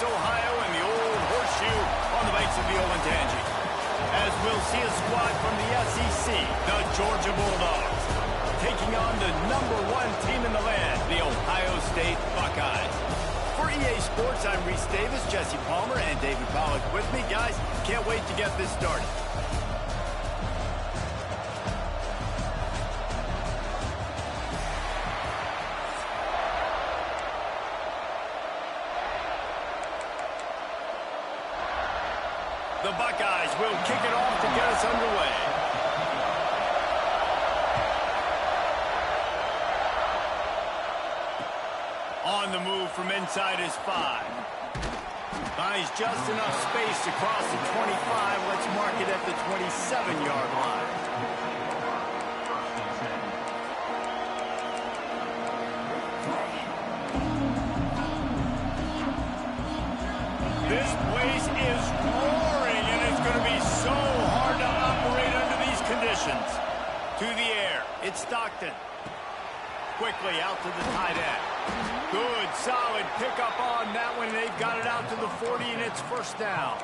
Ohio, and the old horseshoe on the banks of the Olentangy. As we'll see a squad from the SEC, the Georgia Bulldogs, taking on the #1 team in the land, the Ohio State Buckeyes. For EA Sports, I'm Reese Davis, Jesse Palmer, and David Pollack with me. Guys, can't wait to get this started. The Buckeyes will kick it off to get us underway. On the move from inside his 5. Finds just enough space to cross the 25. Let's mark it at the 27-yard line. This place is roaring, and it's going to be so hard to operate under these conditions. To the air, it's Stockton. Quickly out to the tight end. Good, solid pickup on that one. They've got it out to the 40, and it's first down.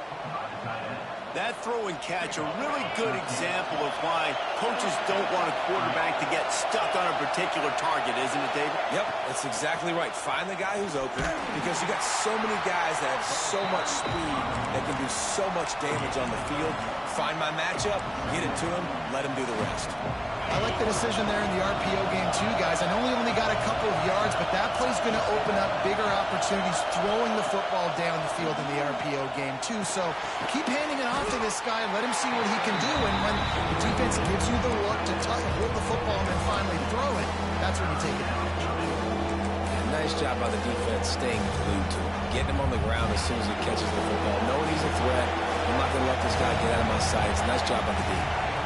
That throw and catch, a really good example of why coaches don't want a quarterback to get stuck on a particular target, isn't it, David? Yep, that's exactly right. Find the guy who's open, because you got so many guys that have so much speed that can do so much damage on the field. Find my matchup, get it to him, let him do the rest. I like the decision there in the RPO game too, guys. I know he only got a couple of yards, but that play's going to open up bigger opportunities throwing the football down the field in the RPO game too. So keep handing it off to this guy and let him see what he can do. And when the defense gives you the look to hold the football and then finally throw it, that's when you take advantage. Nice job by the defense staying glued to him, getting him on the ground as soon as he catches the football, knowing he's a threat. I'm not going to let this guy get out of my sights. Nice job by the defense.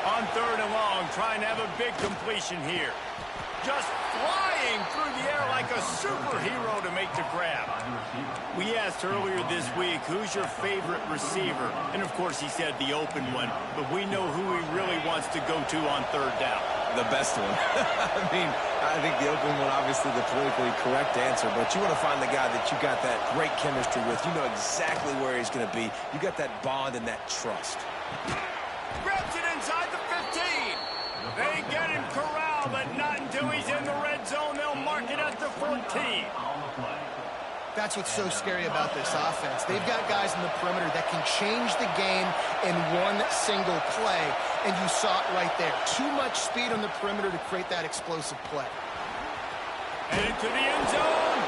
On 3rd and long, trying to have a big completion here. Just flying through the air like a superhero to make the grab. We asked earlier this week, who's your favorite receiver? And, of course, he said the open one. But we know who he really wants to go to on 3rd down. The best one. I think the open one, obviously the politically correct answer, but you want to find the guy that you got that great chemistry with. You know exactly where he's going to be. You got that bond and that trust. Grabs it inside the 15. They get him corralled, but not until he's in the red zone. They'll mark it at the 14. That's what's so scary about this offense. They've got guys in the perimeter that can change the game in one single play, and you saw it right there. Too much speed on the perimeter to create that explosive play. And into the end zone,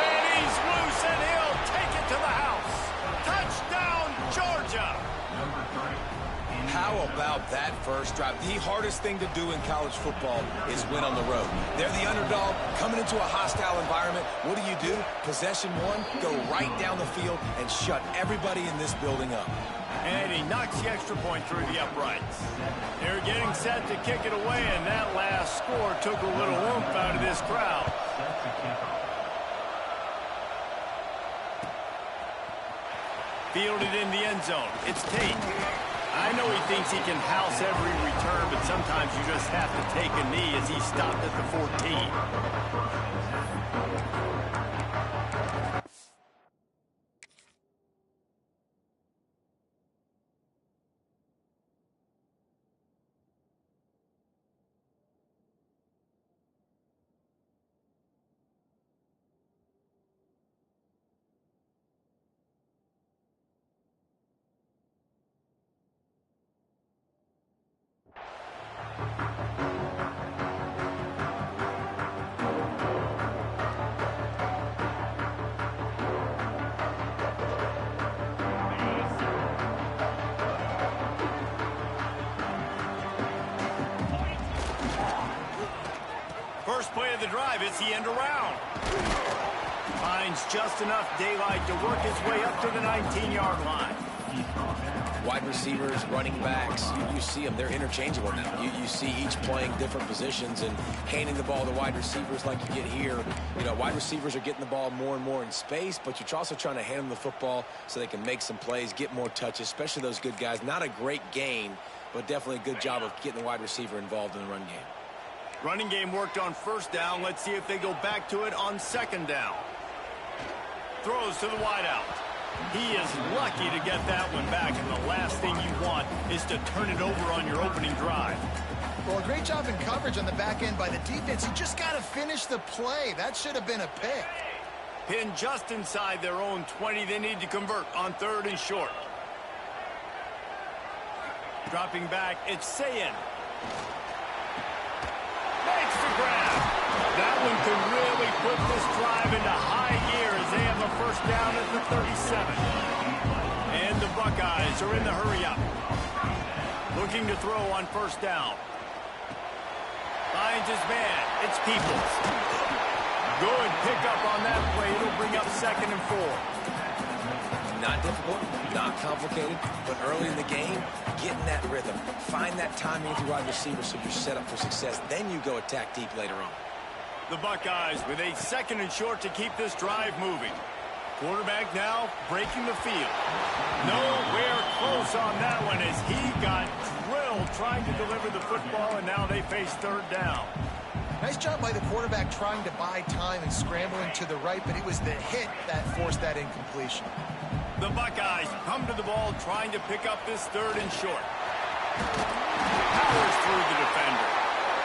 and he's loose, and he'll take it to the house. Touchdown, Georgia! How about that first drive? The hardest thing to do in college football is win on the road. They're the underdog coming into a hostile environment. What do? Possession one, go right down the field and shut everybody in this building up. And he knocks the extra point through the uprights. They're getting set to kick it away, and that last score took a little oomph out of this crowd. Fielded in the end zone. It's Tate. I know he thinks he can house every return, but sometimes you just have to take a knee as he stopped at the 14. First play of the drive, it's the end around. Finds just enough daylight to work his way up to the 19-yard line. Wide receivers, running backs, you see them. They're interchangeable now. You see each playing different positions and handing the ball to wide receivers like you get here. You know, wide receivers are getting the ball more and more in space, but you're also trying to hand them the football so they can make some plays, get more touches, especially those good guys. Not a great gain, but definitely a good job of getting the wide receiver involved in the run game. Running game worked on first down. Let's see if they go back to it on second down. Throws to the wideout. He is lucky to get that one back, and the last thing you want is to turn it over on your opening drive. Well, a great job in coverage on the back end by the defense. You just got to finish the play. That should have been a pick. Penn just inside their own 20. They need to convert on 3rd and short. Dropping back, it's Sayin. Makes the grab. That one could really put this drive into high gear as they have a first down at the 37. And the Buckeyes are in the hurry-up. Looking to throw on first down. Finds his man. It's Peoples. Good pickup on that play. It'll bring up 2nd and 4. Not difficult, not complicated, but early in the game, get in that rhythm. Find that timing with your wide receiver so you're set up for success. Then you go attack deep later on. The Buckeyes with a 2nd and short to keep this drive moving. Quarterback now breaking the field. Nowhere close on that one as he got drilled trying to deliver the football, and now they face 3rd down. Nice job by the quarterback trying to buy time and scrambling to the right, but it was the hit that forced that incompletion. The Buckeyes come to the ball trying to pick up this 3rd and short. Powers through the defender.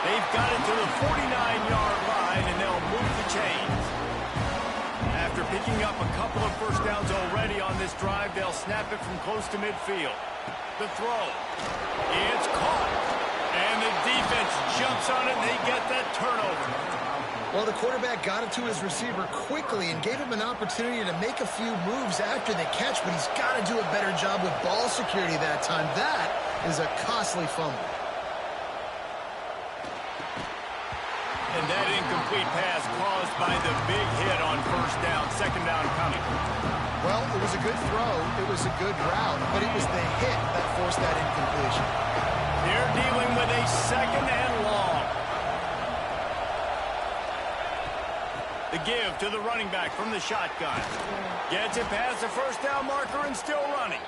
They've got it to the 49-yard line, and they'll move the chains. After picking up a couple of first downs already on this drive, they'll snap it from close to midfield. The throw. It's caught. And the defense jumps on it, and they get that turnover. Well, the quarterback got it to his receiver quickly and gave him an opportunity to make a few moves after the catch, but he's got to do a better job with ball security that time. That is a costly fumble. And that incomplete pass caused by the big hit on first down. 2nd down coming. Well, it was a good throw. It was a good route, but it was the hit that forced that incompletion. They're dealing with a 2nd and long. The give to the running back from the shotgun. Gets it past the first down marker and still running.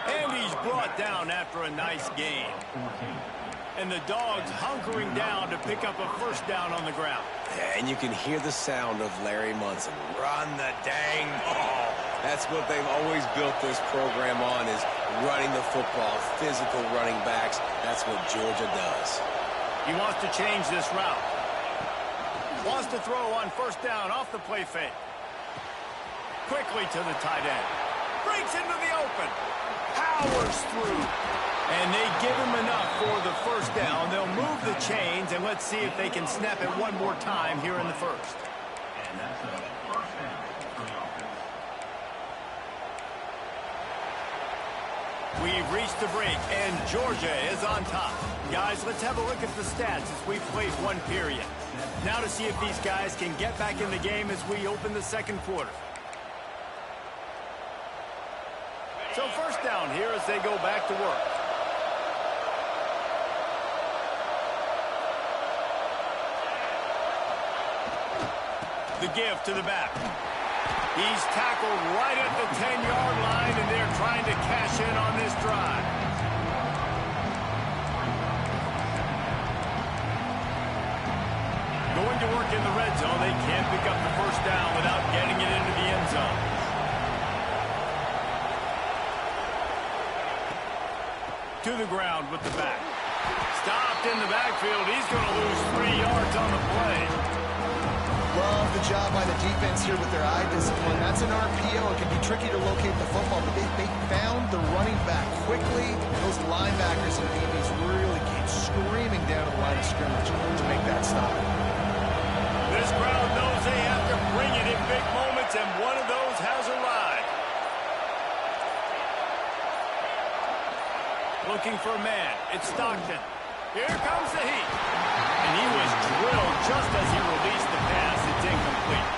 And he's brought down after a nice gain. And the Dogs hunkering down to pick up a first down on the ground. Yeah, and you can hear the sound of Larry Munson. Run the dang ball. That's what they've always built this program on, is running the football, physical running backs. That's what Georgia does. He wants to change this route. Wants to throw on first down off the play fake. Quickly to the tight end. Breaks into the open. Powers through. And they give him enough for the first down. They'll move the chains, and let's see if they can snap it one more time here in the first. We've reached the break, and Georgia is on top. Guys, let's have a look at the stats as we played one period. Now to see if these guys can get back in the game as we open the 2nd quarter. So first down here as they go back to work. The give to the back. He's tackled right at the 10-yard line, and they're trying to cash in on this drive. Going to work in the red zone. They can't pick up the first down without getting it into the end zone. To the ground with the back. Stopped in the backfield. He's going to lose 3 yards on the play. Love the job by the defense here with their eye discipline. That's an RPO. It can be tricky to locate the football, but they found the running back quickly. Those linebackers and DBs really came screaming down to the line of scrimmage to make that stop. This crowd knows they have to bring it in big moments, and one of those has arrived. Looking for a man. It's Stockton. Here comes the heat. And he was drilled just as he released the pass. It's incomplete.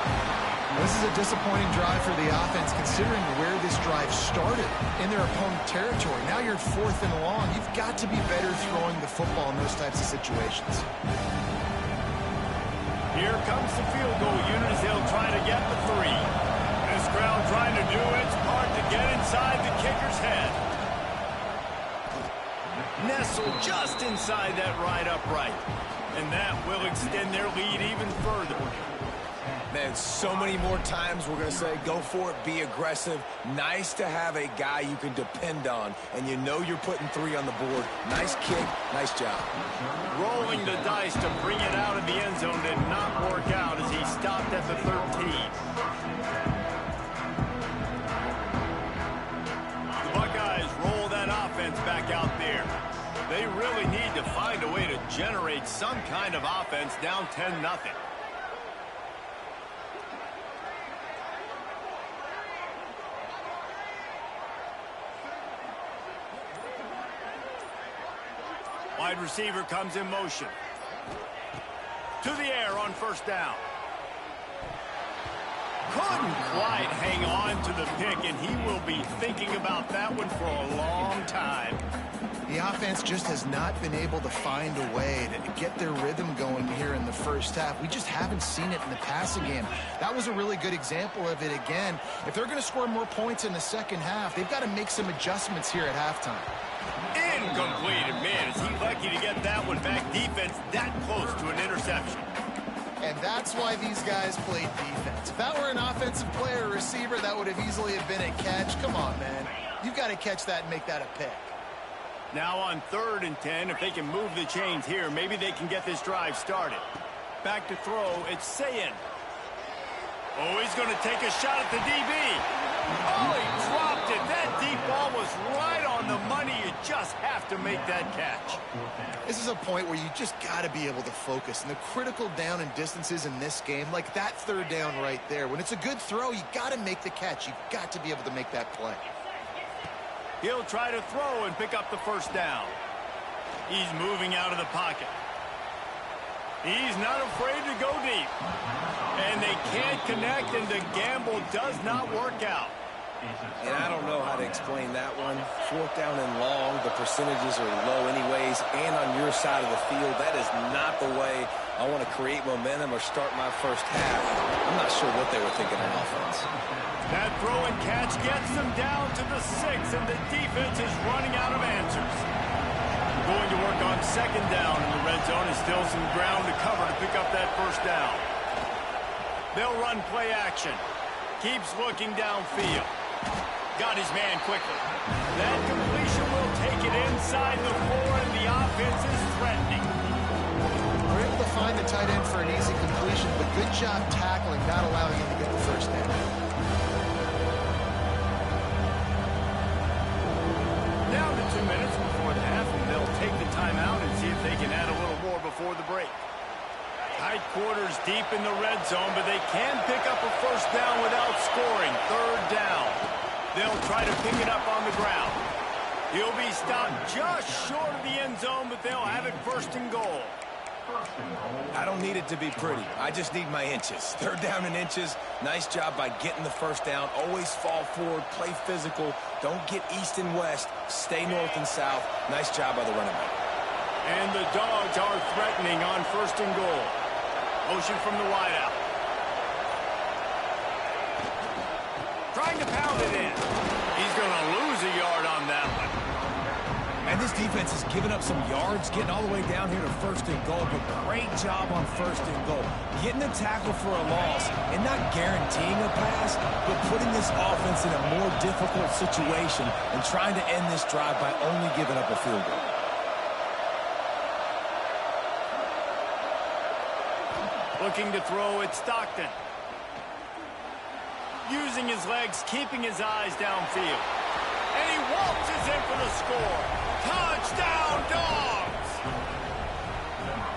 This is a disappointing drive for the offense, considering where this drive started in their opponent territory. Now you're 4th and long. You've got to be better throwing the football in those types of situations. Here comes the field goal unit as they'll try to get the 3. This crowd trying to do its part to get inside the kicker's head. Nestled just inside that right upright. And that will extend their lead even further. Man, so many more times we're going to say, go for it, be aggressive. Nice to have a guy you can depend on, and you know you're putting 3 on the board. Nice kick, nice job. Rolling the dice to bring it out of the end zone did not work out as he stopped at the 13. The Buckeyes roll that offense back out there. They really need to find a way to generate some kind of offense down 10-0. Wide receiver comes in motion. To the air on first down. Couldn't quite hang on to the pick, and he will be thinking about that one for a long time. The offense just has not been able to find a way to get their rhythm going here in the first half. We just haven't seen it in the passing game. That was a really good example of it again. If they're going to score more points in the second half, they've got to make some adjustments here at halftime. Incomplete. And man, is he lucky to get that one back. Defense that close to an interception. And that's why these guys played defense. If that were an offensive player or receiver, that would have easily have been a catch. Come on, man. You've got to catch that and make that a pick. Now on 3rd and 10, if they can move the chains here, maybe they can get this drive started. Back to throw, it's Sayin. Oh, he's going to take a shot at the DB. Oh, he dropped it. That deep ball was right on the money. You just have to make that catch. This is a point where you just got to be able to focus. And the critical down and distances in this game, like that 3rd down right there, when it's a good throw, you got to make the catch. You've got to be able to make that play. He'll try to throw and pick up the first down. He's moving out of the pocket. He's not afraid to go deep. And they can't connect, and the gamble does not work out. And I don't know how to explain that one. 4th down and long, the percentages are low anyways, and on your side of the field, that is not the way I want to create momentum or start my first half. I'm not sure what they were thinking on offense. That throw and catch gets them down to the 6, and the defense is running out of answers. Going to work on 2nd down in the red zone. Is still some ground to cover to pick up that first down. They'll run play action. Keeps looking downfield. Got his man quickly. That completion will take it inside the 4, and the offense is threatening. We're able to find the tight end for an easy completion, but good job tackling, not allowing him to get the first down. Down to 2 minutes before the half, and they'll take the timeout and see if they can add a little more before the break. Tight quarters deep in the red zone, but they can pick up a first down without scoring. 3rd down. They'll try to pick it up on the ground. He'll be stopped just short of the end zone, but they'll have it 1st and goal. I don't need it to be pretty. I just need my inches. 3rd down and inches. Nice job by getting the first down. Always fall forward, play physical. Don't get east and west. Stay north and south. Nice job by the running back. And the Dogs are threatening on 1st and goal. Motion from the wideout. Trying to pound it in. He's going to lose a yard on that one. And this defense has given up some yards, getting all the way down here to 1st and goal, but great job on 1st and goal. Getting a tackle for a loss and not guaranteeing a pass, but putting this offense in a more difficult situation and trying to end this drive by only giving up a field goal. Looking to throw at Stockton. Using his legs, keeping his eyes downfield. And he waltzes in for the score. Touchdown, Dogs!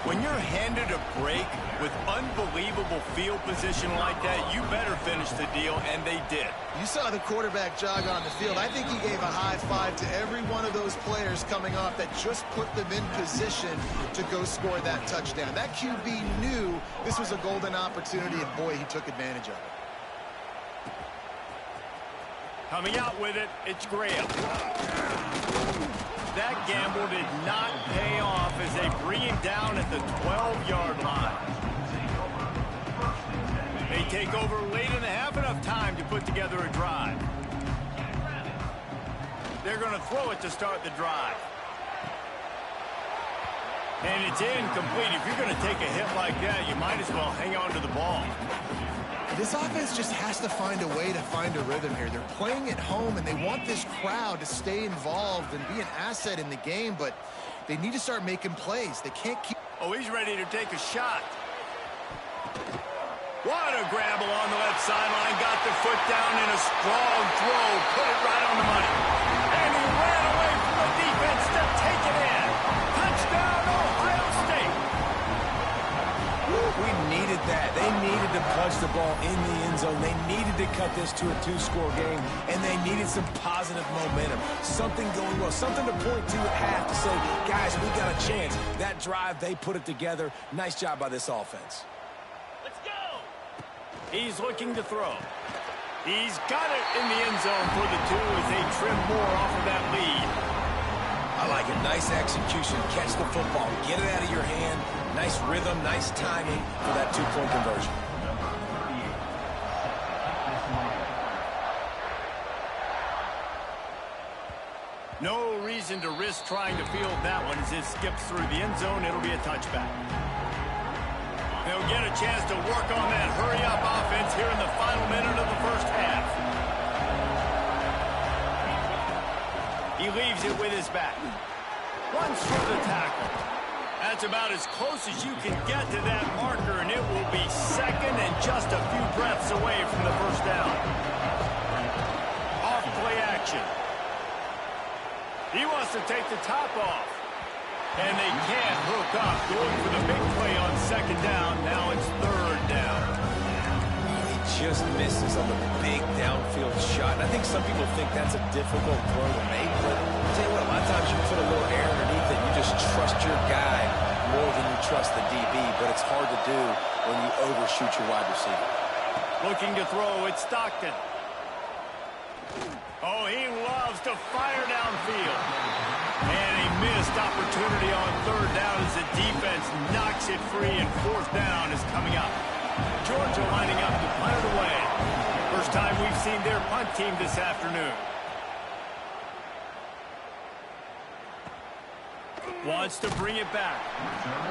When you're handed a break with unbelievable field position like that, you better finish the deal, and they did. You saw the quarterback jog on the field. I think he gave a high five to every one of those players coming off that just put them in position to go score that touchdown. That QB knew this was a golden opportunity, and boy, he took advantage of it. Coming out with it, it's Graham. That gamble did not pay off as they bring him down at the 12-yard line. They take over late in the half, enough time to put together a drive. They're going to throw it to start the drive. And it's incomplete. If you're going to take a hit like that, you might as well hang on to the ball. This offense just has to find a way to find a rhythm here. They're playing at home, and they want this crowd to stay involved and be an asset in the game, but they need to start making plays. They can't keep... Oh, he's ready to take a shot. What a grab along the left sideline. Got the foot down in a strong throw. Put it right on the money. And he ran away from the defense to take it in. Touchdown, Ohio State. We needed that. They needed to punch the ball in the end zone. They needed to cut this to a 2-score game, and they needed some positive momentum. Something going well, something to point to at half to say, guys, we got a chance. That drive, they put it together. Nice job by this offense. Let's go. He's looking to throw. He's got it in the end zone for the 2 as they trim more off of that lead. I like it. Nice execution. Catch the football. Get it out of your hand. Nice rhythm, nice timing for that 2-point conversion. No reason to risk trying to field that one as it skips through the end zone. It'll be a touchback. They'll get a chance to work on that hurry-up offense here in the final minute of the first half. He leaves it with his back. Runs through the tackle. That's about as close as you can get to that marker, and it will be second and just a few breaths away from the first down. Off play action. He wants to take the top off. And they can't hook up. Going for the big play on second down. Now it's third down. He just misses on the big downfield shot. And I think some people think that's a difficult throw to make, but I'll tell you what, a lot of times you put a little air underneath it. You just trust your guy more than you trust the DB, but it's hard to do when you overshoot your wide receiver. Looking to throw, it's Stockton. Oh, he loves to fire downfield. And a missed opportunity on third down as the defense knocks it free, and fourth down is coming up. Georgia lining up to punt it away. First time we've seen their punt team this afternoon. Wants to bring it back.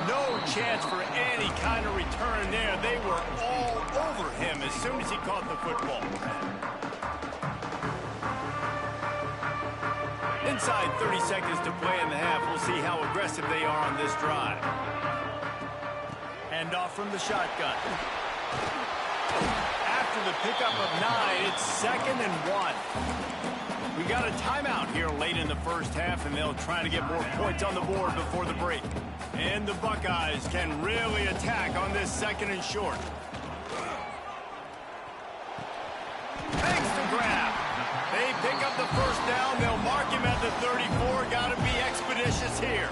No chance for any kind of return there. They were all over him as soon as he caught the football. Inside 30 seconds to play in the half. We'll see how aggressive they are on this drive. Hand off from the shotgun. After the pickup of 9, it's 2nd and 1. We got a timeout here late in the first half, and they'll try to get more points on the board before the break. And the Buckeyes can really attack on this 2nd and short. Thanks to grab. They pick up the first down. They'll mark him at the 34. Got to be expeditious here.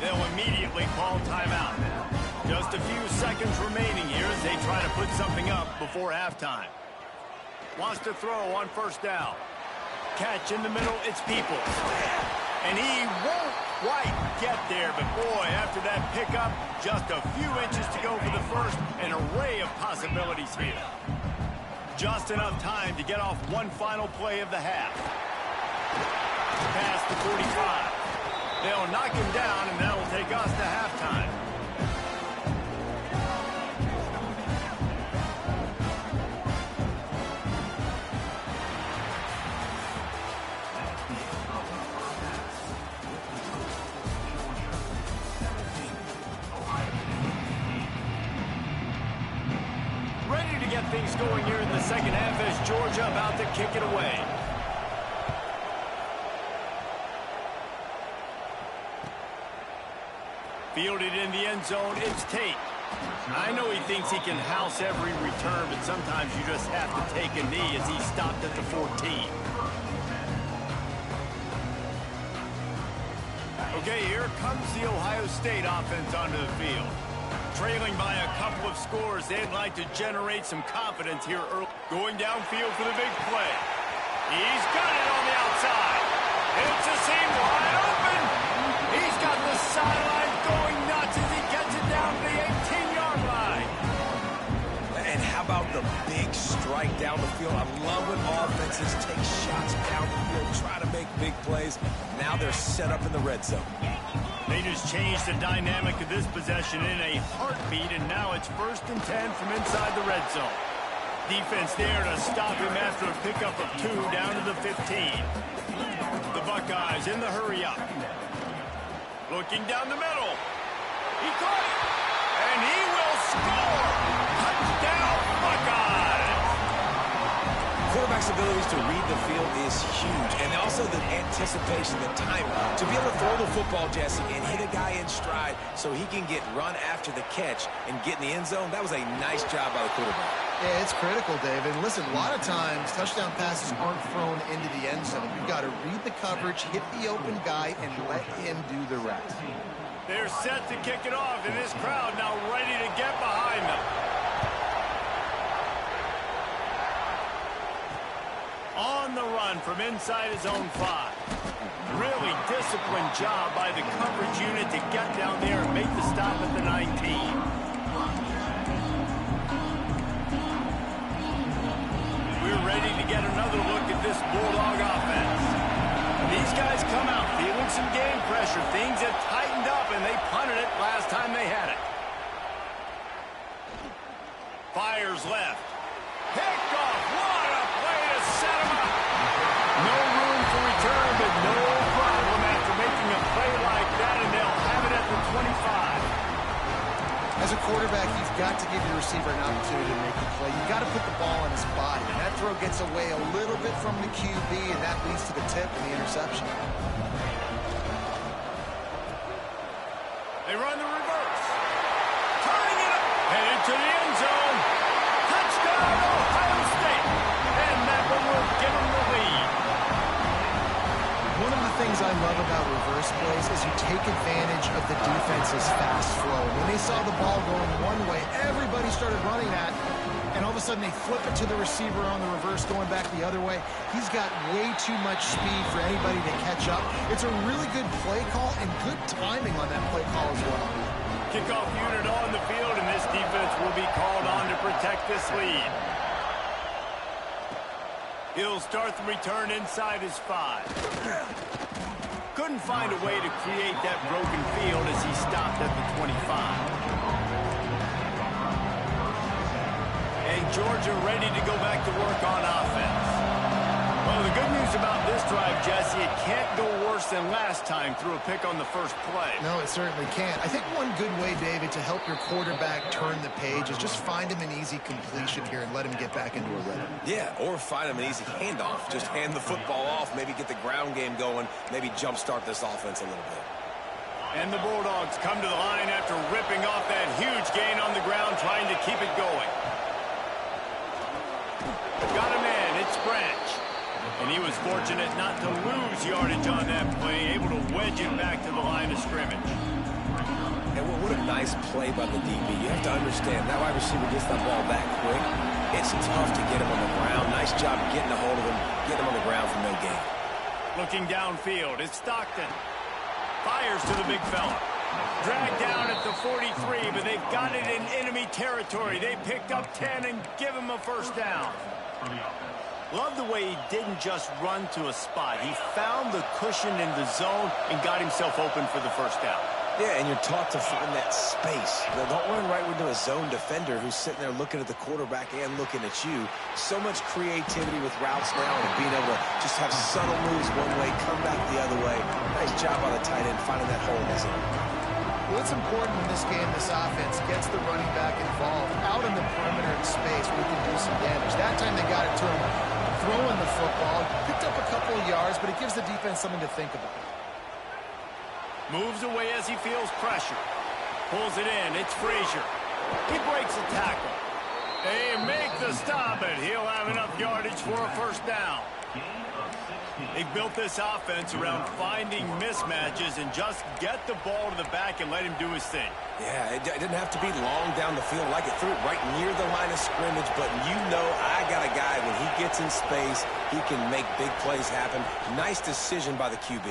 They'll immediately call timeout. Just a few seconds remaining here as they try to put something up before halftime. Wants to throw on first down. Catch in the middle, it's Peoples. And he won't quite get there, but boy, after that pickup, just a few inches to go for the first. An array of possibilities here. Just enough time to get off one final play of the half. Past the 45. They'll knock him down, and that'll take us to halftime. Ready to get things going here in the second half as Georgia about to kick it away. Fielded in the end zone, it's Tate. I know he thinks he can house every return, but sometimes you just have to take a knee as he stopped at the 14. Okay, here comes the Ohio State offense onto the field. Trailing by a couple of scores, they'd like to generate some confidence here early. Going downfield for the big play. He's got it on the outside. It's a seam wide open. He's got the sideline going nuts as he gets it down to the 18-yard line. And how about the big strike down the field? I love when offenses take shots down the field, try to make big plays. Now they're set up in the red zone. They just changed the dynamic of this possession in a heartbeat, and now it's 1st and 10 from inside the red zone. Defense there to stop him after a pickup of 2 down to the 15. The Buckeyes in the hurry up. Looking down the middle. He caught it, and he will score. Touchdown, Buckeyes. Quarterback's abilities to read the field is huge, and also the anticipation, the time to be able to throw the football, Jesse, and hit a guy in stride so he can get run after the catch and get in the end zone. That was a nice job by the quarterback. Yeah, it's critical, David. Listen, a lot of times touchdown passes aren't thrown into the end zone. You've got to read the coverage, hit the open guy, and let him do the rest. They're set to kick it off, and this crowd now ready to get behind them. On the run from inside his own 5. Really disciplined job by the coverage unit to get down there and make the stop at the 19. We're ready to get another look at this Bulldog offense. These guys come out feeling some game pressure. Things have tightened up, and they punted it last time they had it. Fires left. Picked off. What a play to set him up. No room for return, but no problem after making a play like that, and they'll have it at the 25. As a quarterback, you've got to give your receiver an opportunity to make a play. You've got to put the ball in his body, and that throw gets away a little bit from the QB, and that leads to the tip and the interception. They run the reverse. Turning it up. Headed to the end zone. Touchdown, Ohio State. And that one will give them the lead. One of the things I love about reverse plays is you take advantage of the defense's fast flow. When they saw the ball going one way, everybody started running that, and all of a sudden they flip it to the receiver on the reverse going back the other way. He's got way too much speed for anybody to catch up. It's a really good play call and good timing on that play call as well. Kickoff unit on the field, and this defense will be called on to protect this lead. He'll start the return inside his 5. Couldn't find a way to create that broken field as he stopped at the 25. And Georgia ready to go back to work on offense. Well, the good news about this drive, Jesse, it can't go worse than last time through a pick on the first play. No, it certainly can't. I think one good way, David, to help your quarterback turn the page is just find him an easy completion here and let him get back into a rhythm. Yeah, or find him an easy handoff. Just hand the football off, maybe get the ground game going, maybe jumpstart this offense a little bit. And the Bulldogs come to the line after ripping off that huge gain on the ground, trying to keep it going. Got a man, it's Branch. And he was fortunate not to lose yardage on that play, able to wedge it back to the line of scrimmage. And what a nice play by the DB. You have to understand, that wide receiver gets that ball that quick. It's tough to get him on the ground. Nice job getting a hold of him, getting him on the ground for no gain. Looking downfield, it's Stockton. Fires to the big fella. Dragged down at the 43, but they've got it in enemy territory. They picked up 10 and give him a first down. Love the way he didn't just run to a spot. He found the cushion in the zone and got himself open for the first down. Yeah, and you're taught to find that space. Don't run right into a zone defender who's sitting there looking at the quarterback and looking at you. So much creativity with routes now and being able to just have subtle moves one way, come back the other way. Nice job by the tight end finding that hole in the zone. Well, it's important in this game, this offense gets the running back involved out in the perimeter in space where he can do some damage. That time they got it to him throwing the football, picked up a couple of yards, but it gives the defense something to think about. Moves away as he feels pressure. Pulls it in. It's Frazier. He breaks a tackle. They make the stop, and he'll have enough yardage for a first down. They've built this offense around finding mismatches and just get the ball to the back and let him do his thing. Yeah, it didn't have to be long down the field. Like it threw it right near the line of scrimmage, but you know I got a guy, when he gets in space, he can make big plays happen. Nice decision by the QB.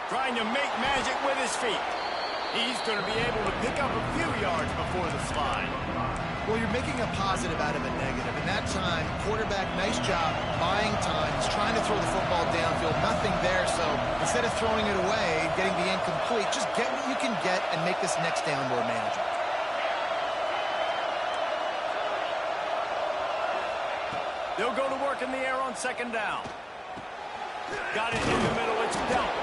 Trying to make magic with his feet. He's going to be able to pick up a few yards before the slide. Well, you're making a positive out of a negative. In that time, quarterback, nice job, buying time. He's trying to throw the football downfield. Nothing there, so instead of throwing it away, getting the incomplete, just get what you can get and make this next down more manageable. They'll go to work in the air on second down. Got it in the middle. It's dealt.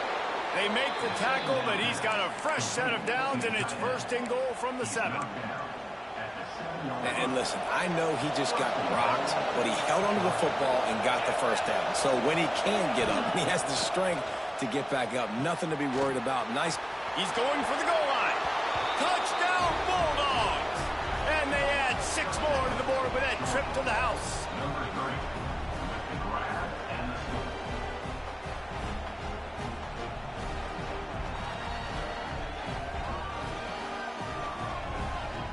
They make the tackle, but he's got a fresh set of downs, and it's first and goal from the 7. And listen, I know he just got rocked, but he held onto the football and got the first down. So when he can get up, he has the strength to get back up. Nothing to be worried about. Nice. He's going for the goal line. Touchdown, Bulldogs! And they add 6 more to the board with that trip to the house.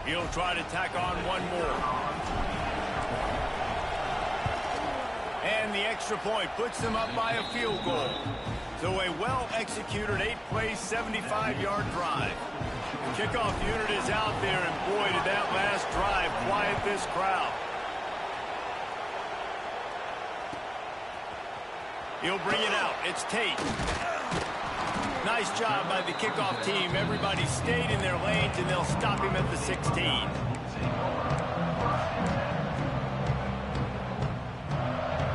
He'll try to tack on one more. And the extra point puts them up by a field goal. So a well-executed 8-play, 75-yard drive. The kickoff unit is out there, and boy, did that last drive quiet this crowd. He'll bring it out. It's Tate. Nice job by the kickoff team. Everybody stayed in their lanes, and they'll stop him at the 16.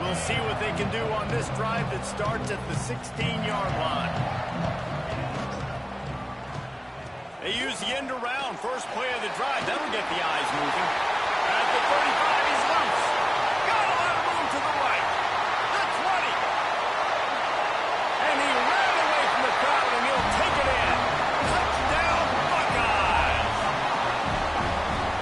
We'll see what they can do on this drive that starts at the 16-yard line. They use the end around. First play of the drive. That'll get the eyes moving. At the 35, he's loose. Got a lot of room to the right. The 20. And he ran away from the crowd, and he'll take it in. Touchdown, Buckeyes.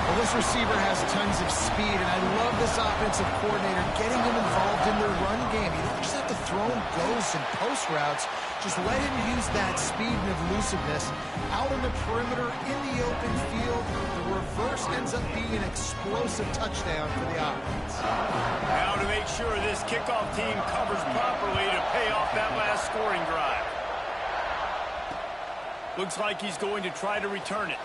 Well, this receiver has tons of speed, and I love this offensive coordinator getting him involved in their run game. You don't just have to throw him ghosts and post routes. Just let him use that speed and elusiveness out on the perimeter in the open field. The reverse ends up being an explosive touchdown for the offense. Now to make sure this kickoff team covers properly to pay off that last scoring drive. Looks like he's going to try to return it.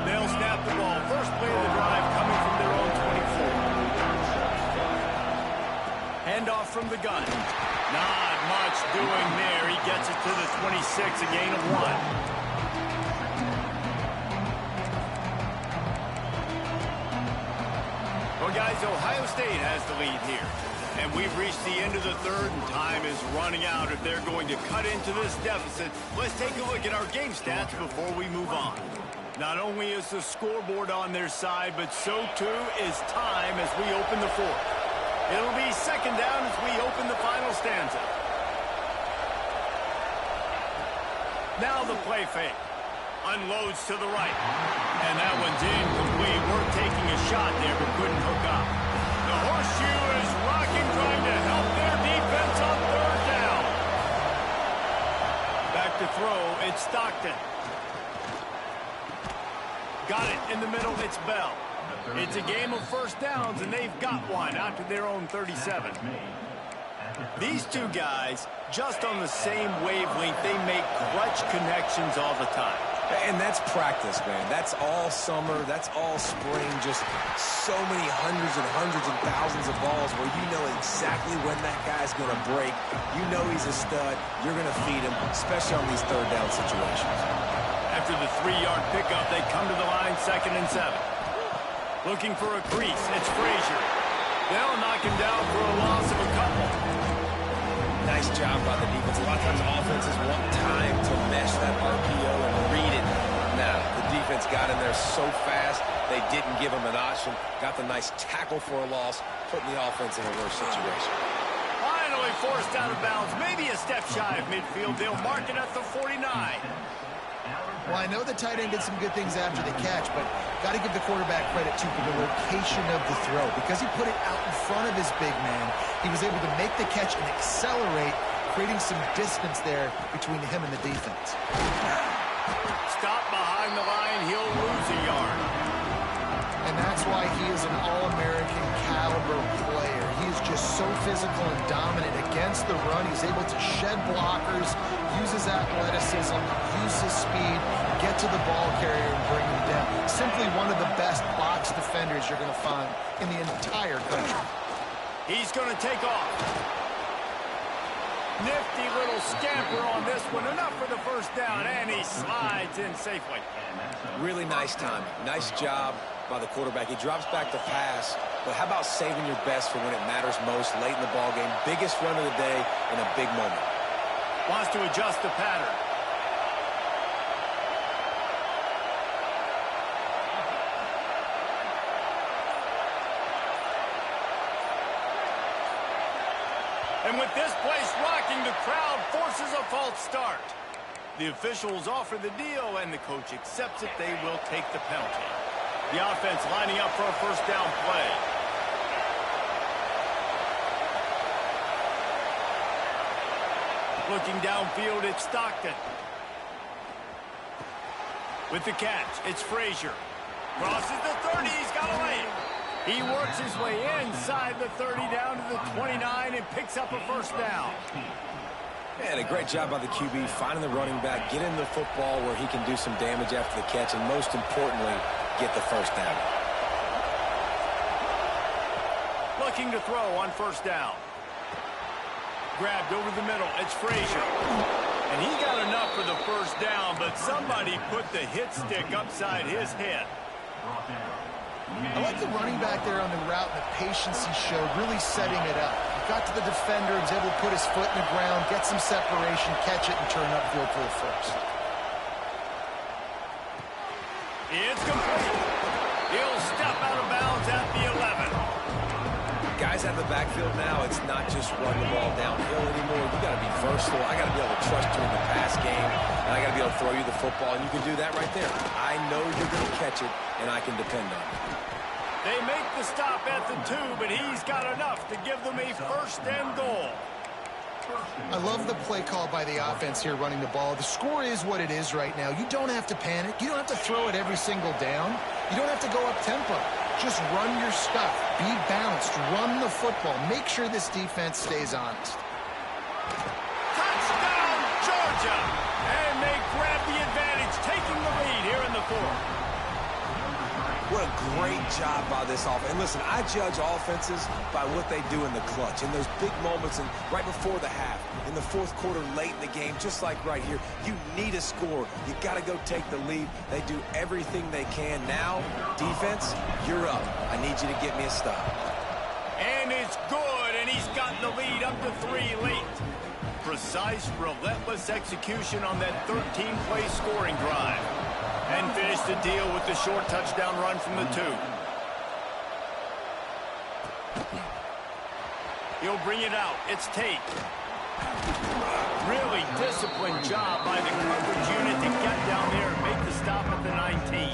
They'll snap the ball. First play of the drive coming from their own 24. Handoff from the gun. Not much doing there. He gets it to the 26, a gain of 1. Well, guys, Ohio State has the lead here. And we've reached the end of the third, and time is running out. If they're going to cut into this deficit, let's take a look at our game stats before we move on. Not only is the scoreboard on their side, but so too is time as we open the fourth. It'll be second down as we open the final stanza. Now the play fake. Unloads to the right. And that one's incomplete. We're taking a shot there, but couldn't hook up. The horseshoe is rocking, trying to help their defense on third down. Back to throw, it's Stockton. Got it in the middle, it's Bell. It's a game of first downs, and they've got one out to their own 37. These two guys, just on the same wavelength, they make clutch connections all the time. And that's practice, man. That's all summer. That's all spring. Just so many hundreds and thousands of balls where you know exactly when that guy's going to break. You know he's a stud. You're going to feed him, especially on these third down situations. After the 3-yard pickup, they come to the line, 2nd and 7. Looking for a crease. It's Frazier. They'll knock him down for a loss of a couple. Nice job by the defense. A lot of times offenses want time to mesh that RPO and read it. Now, the defense got in there so fast, they didn't give him an option. Got the nice tackle for a loss, putting the offense in a worse situation. Finally forced out of bounds. Maybe a step shy of midfield. They'll mark it at the 49. Well, I know the tight end did some good things after the catch, but got to give the quarterback credit, too, for the location of the throw. Because he put it out in front of his big man, he was able to make the catch and accelerate, creating some distance there between him and the defense. Stop behind the line, he'll lose a yard. And that's why he is an All-American caliber player. He is is just so physical and dominant against the run. He's able to shed blockers, use his athleticism, use his speed, get to the ball carrier and bring him down. Simply one of the best box defenders you're going to find in the entire country. He's going to take off. Nifty little scamper on this one. Enough for the first down, and he slides in safely. Really nice timing. Nice job by the quarterback. He drops back to pass, but how about saving your best for when it matters most late in the ball game? Biggest run of the day in a big moment. Wants to adjust the pattern. And with this place rocking, the crowd forces a false start. The officials offer the deal, and the coach accepts it. They will take the penalty. The offense lining up for a first down play. Looking downfield, it's Stockton. With the catch, it's Frazier. Crosses the 30, he's got a lane. He works his way inside the 30 down to the 29 and picks up a first down. And a great job by the QB finding the running back, getting the football where he can do some damage after the catch, and most importantly, get the first down. Looking to throw on first down. Grabbed over the middle. It's Frazier. And he got enough for the first down, but somebody put the hit stick upside his head. I like the running back there on the route and the patience he showed, really setting it up. He got to the defender, he was able to put his foot in the ground, get some separation, catch it, and turn upfield for the first. It's complete. He'll step out of bounds at the 11. Guys out of the backfield now, it's not just run the ball downhill anymore. You got to be versatile. I got to be able to trust you in the pass game, and I got to be able to throw you the football, and you can do that right there. I know you're going to catch it, and I can depend on it. They make the stop at the 2, but he's got enough to give them a first and goal. I love the play call by the offense here running the ball. The score is what it is right now. You don't have to panic. You don't have to throw it every single down. You don't have to go up tempo. Just run your stuff. Be balanced. Run the football. Make sure this defense stays honest. Touchdown, Georgia! And they grab the advantage, taking the lead here in the 4th. What a great job by this offense. And listen, I judge offenses by what they do in the clutch, in those big moments and right before the half, in the fourth quarter, late in the game, just like right here. You need a score. You got to go take the lead. They do everything they can. Now, defense, you're up. I need you to get me a stop. And it's good, and he's gotten the lead up to 3 late. Precise, relentless execution on that 13-play scoring drive. And finish the deal with the short touchdown run from the 2. He'll bring it out. It's Tate. Really disciplined job by the coverage unit to get down there and make the stop at the 19.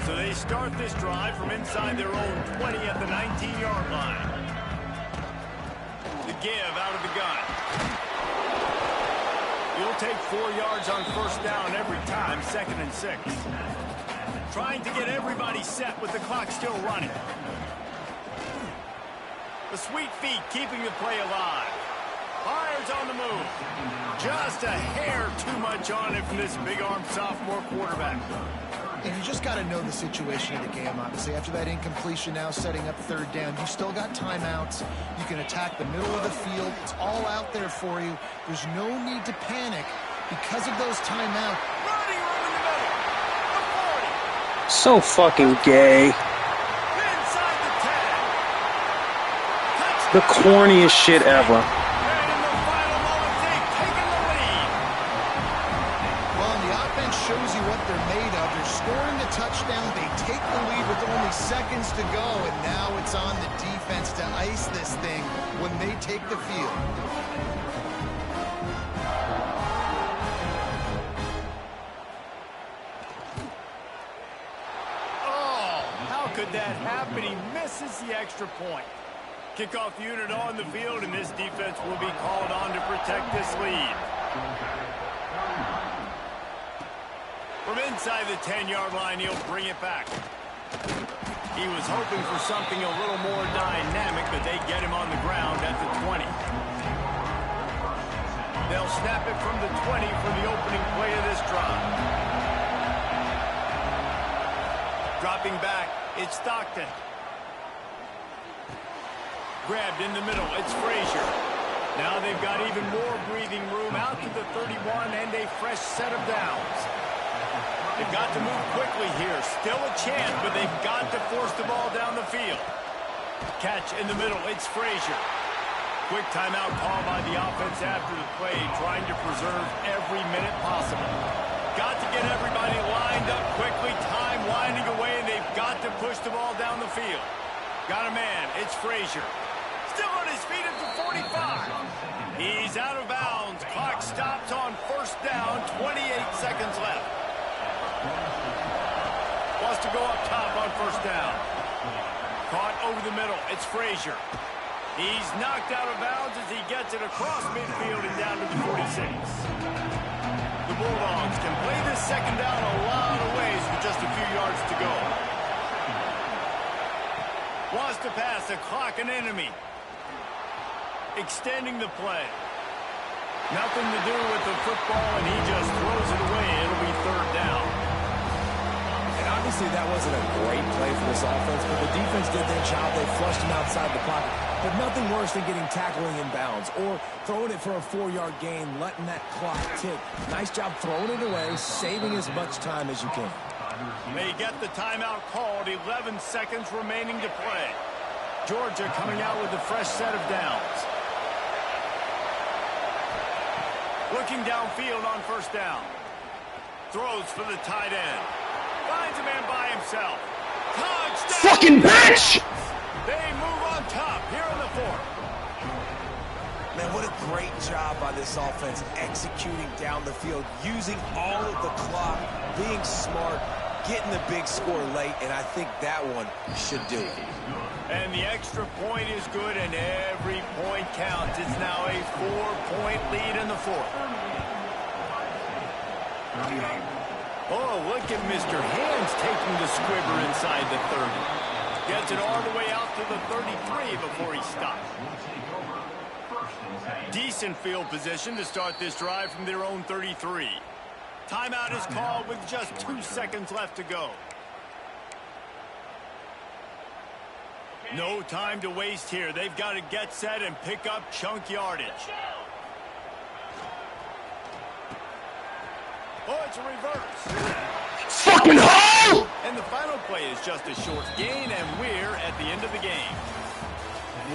So they start this drive from inside their own 20 at the 19-yard line. The give out of the gun. He'll take 4 yards on first down every time, 2nd and 6. Trying to get everybody set with the clock still running. The sweet feet keeping the play alive. Fires on the move. Just a hair too much on it from this big-armed sophomore quarterback. And you just got to know the situation of the game, obviously. After that incompletion now setting up 3rd down, you still got timeouts. You can attack the middle of the field. It's all out there for you. There's no need to panic because of those timeouts. Running room in the middle. The 40. So fucking gay. Inside the 10. The corniest shit ever. And in the final moments, they've taken the lead. Well, and the offense shows you what they're made of. They're scoring the touchdown. They take the lead with only seconds to go, and now it's on the defense to ice this thing when they take the field. Oh, how could that happen? He misses the extra point. Kickoff unit on the field, and this defense will be called on to protect this lead. From inside the 10-yard line, he'll bring it back. He was hoping for something a little more dynamic, but they get him on the ground at the 20. They'll snap it from the 20 for the opening play of this drive. Dropping back, it's Stockton. Grabbed in the middle, it's Frazier. Now they've got even more breathing room out to the 31 and a fresh set of downs. They've got to move quickly here. Still a chance, but they've got to force the ball down the field. Catch in the middle, it's Frazier. Quick timeout call by the offense after the play, trying to preserve every minute possible. Got to get everybody lined up quickly, time winding away, and they've got to push the ball down the field. Got a man, it's Frazier. Still on his feet at the 45. He's out of bounds. Clock stops on first down, 28 seconds left. Wants to go up top on first down. Caught over the middle. It's Frazier. He's knocked out of bounds as he gets it across midfield and down to the 46. The Bulldogs can play this second down a lot of ways with just a few yards to go. Wants to pass the clock an enemy. Extending the play. Nothing to do with the football, and he just throws it away. It'll be third down. Obviously, that wasn't a great play for this offense, but the defense did their job. They flushed him outside the pocket. But nothing worse than getting tackling in bounds or throwing it for a 4-yard gain, letting that clock tick. Nice job throwing it away, saving as much time as you can. They get the timeout called. 11 seconds remaining to play. Georgia coming out with a fresh set of downs. Looking downfield on first down. Throws for the tight end. Finds a man by himself. Touchdown! Fucking bitch! They move on top here in the fourth. Man, what a great job by this offense executing down the field, using all of the clock, being smart, getting the big score late, and I think that one should do it. And the extra point is good, and every point counts. It's now a 4-point lead in the fourth. Oh, look at Mr. Hands taking the squibber inside the 30. Gets it all the way out to the 33 before he stops. Decent field position to start this drive from their own 33. Timeout is called with just 2 seconds left to go. No time to waste here. They've got to get set and pick up chunk yardage. Oh, it's a reverse. Fucking hole! And the final play is just a short gain, and we're at the end of the game.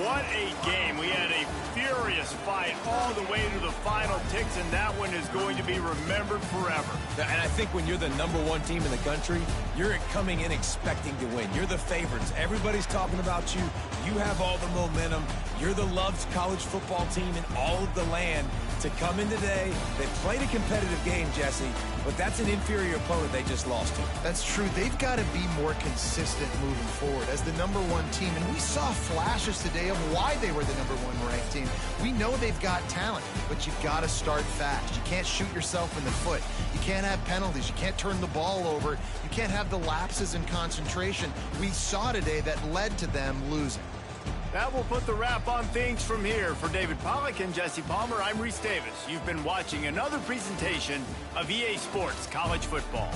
What a game. We had a furious fight all the way to the final ticks, and that one is going to be remembered forever. And I think when you're the #1 team in the country, you're coming in expecting to win. You're the favorites. Everybody's talking about you. You have all the momentum. You're the loved college football team in all of the land. To come in today, they played a competitive game, Jesse, but that's an inferior opponent they just lost to. That's true. They've got to be more consistent moving forward as the #1 team. And we saw flashes today of why they were the #1 ranked team. We know they've got talent, but you've got to start fast. You can't shoot yourself in the foot. You can't have penalties. You can't turn the ball over. You can't have the lapses in concentration we saw today that led to them losing. That will put the wrap on things from here. For David Pollack and Jesse Palmer, I'm Reese Davis. You've been watching another presentation of EA Sports College Football.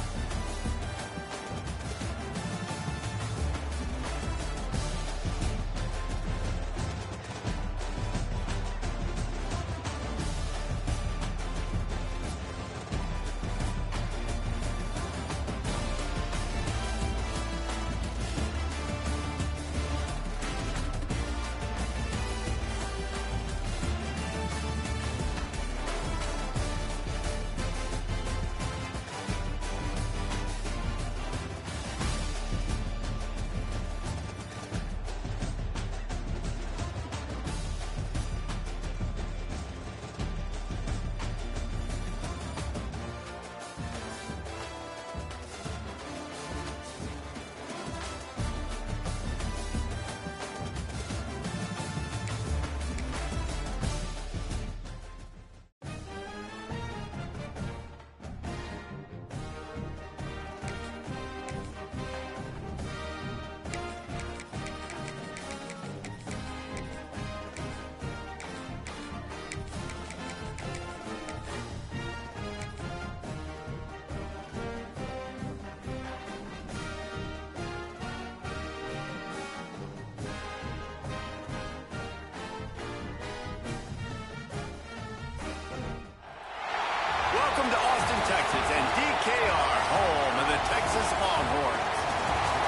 KKR, home of the Texas Longhorns.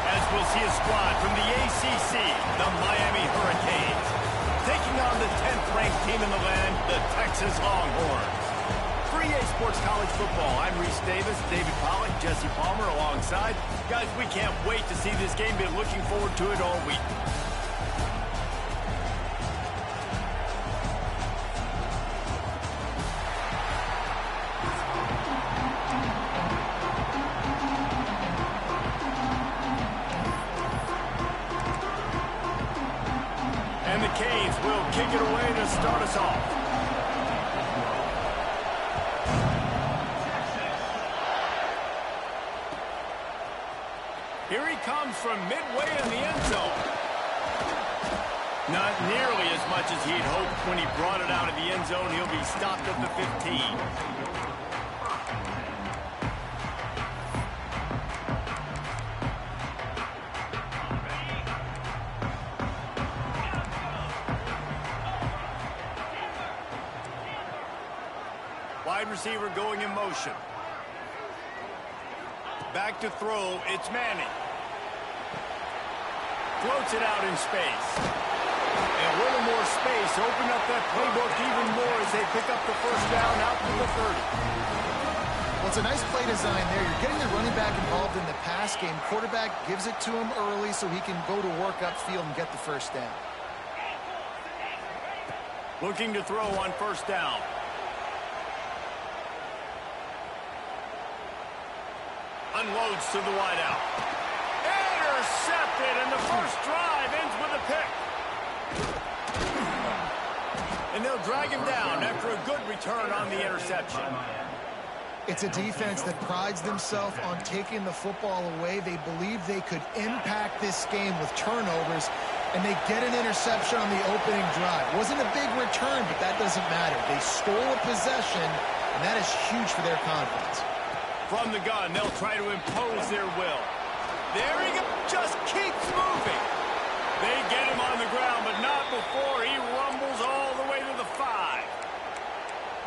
As we'll see a squad from the ACC, the Miami Hurricanes, taking on the 10th-ranked team in the land, the Texas Longhorns. For EA Sports College Football, I'm Reese Davis, David Pollack, Jesse Palmer alongside. Guys, we can't wait to see this game. Been looking forward to it all week. And the Canes will kick it away to start us off. Here he comes from midway in the end zone. Not nearly as much as he'd hoped when he brought it out of the end zone. He'll be stopped at the 15. Wide receiver going in motion. Back to throw, it's Manning. Floats it out in space. And a little more space, open up that playbook even more as they pick up the first down out to the 30. Well, it's a nice play design there. You're getting the running back involved in the pass game. Quarterback gives it to him early so he can go to work upfield and get the first down. Looking to throw on first down. Unloads to the wideout. Intercepted, and the first drive ends with a pick. And they'll drag him down after a good return on the interception. It's a defense that prides themselves on taking the football away. They believe they could impact this game with turnovers, and they get an interception on the opening drive. Wasn't a big return, but that doesn't matter. They stole a possession, and that is huge for their confidence. From the gun, they'll try to impose their will. There he goes. Just keeps moving. They get him on the ground, but not before he rumbles all the way to the 5.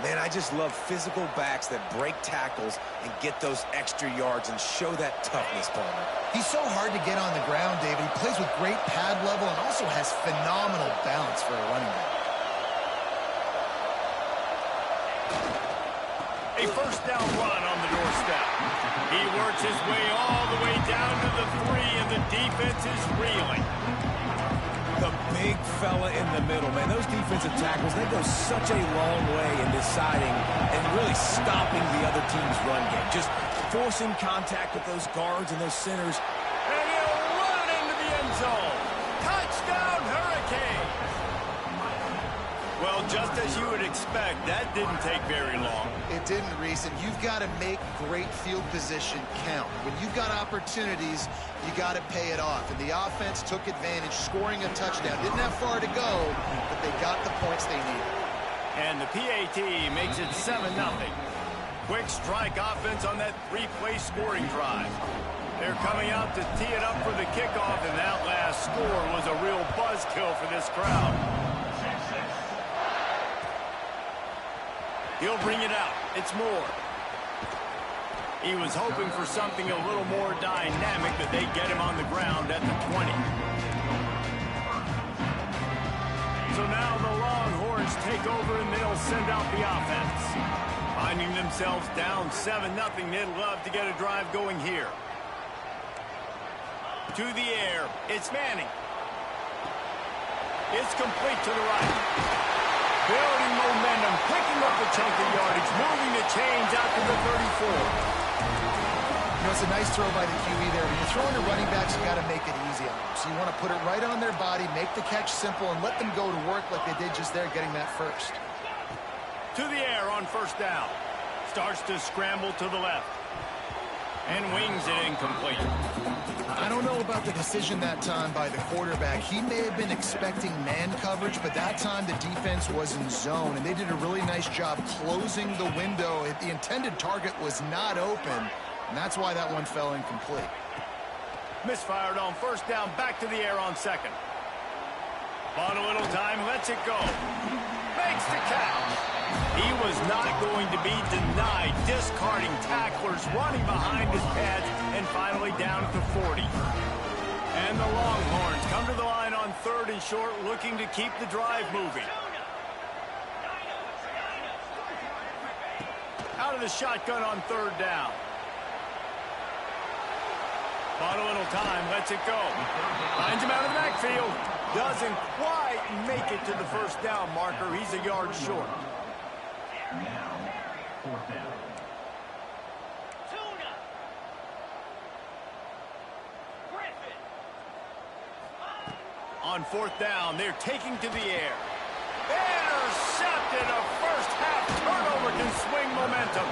Man, I just love physical backs that break tackles and get those extra yards and show that toughness, Palmer. He's so hard to get on the ground, David. He plays with great pad level and also has phenomenal balance for a running back. A first down run on the doorstep. He works his way all the way down to the 3, and the defense is reeling. The big fella in the middle, man. Those defensive tackles, they go such a long way in deciding and really stopping the other team's run game. Just forcing contact with those guards and those centers. And he'll run into the end zone. Touchdown, Hurricanes! Well, just as you would expect, that didn't take very long. It didn't, Reese, and you've got to make great field position count. When you've got opportunities, you got to pay it off. And the offense took advantage, scoring a touchdown. Didn't have far to go, but they got the points they needed. And the PAT makes it 7-0. Quick strike offense on that 3-play scoring drive. They're coming out to tee it up for the kickoff, and that last score was a real buzzkill for this crowd. He'll bring it out. It's Moore. He was hoping for something a little more dynamic, that they get him on the ground at the 20. So now the Longhorns take over, and they'll send out the offense. Finding themselves down 7-0, they'd love to get a drive going here. To the air, it's Manning. It's complete to the right. Building momentum, picking up a chunk of yardage, moving the chains out to the 34. You know, it's a nice throw by the QE there. When you're throwing to running backs, you got to make it easy on them. So you want to put it right on their body, make the catch simple, and let them go to work like they did just there, getting that first. To the air on first down. Starts to scramble to the left. And wings it incomplete. I don't know about the decision that time by the quarterback. He may have been expecting man coverage, but that time the defense was in zone, and they did a really nice job closing the window. The intended target was not open, and that's why that one fell incomplete. Misfired on first down, back to the air on second. Bought a little time, lets it go. Makes the catch. He was not going to be denied, discarding tacklers, running behind his pads, and finally down at the 40. And the Longhorns come to the line on 3rd and short, looking to keep the drive moving. Out of the shotgun on 3rd down. Bought a little time, lets it go. Finds him out of the backfield. Doesn't quite make it to the 1st down marker. He's a yard short. On 4th down, they're taking to the air. Intercepted. A first-half turnover can swing momentum.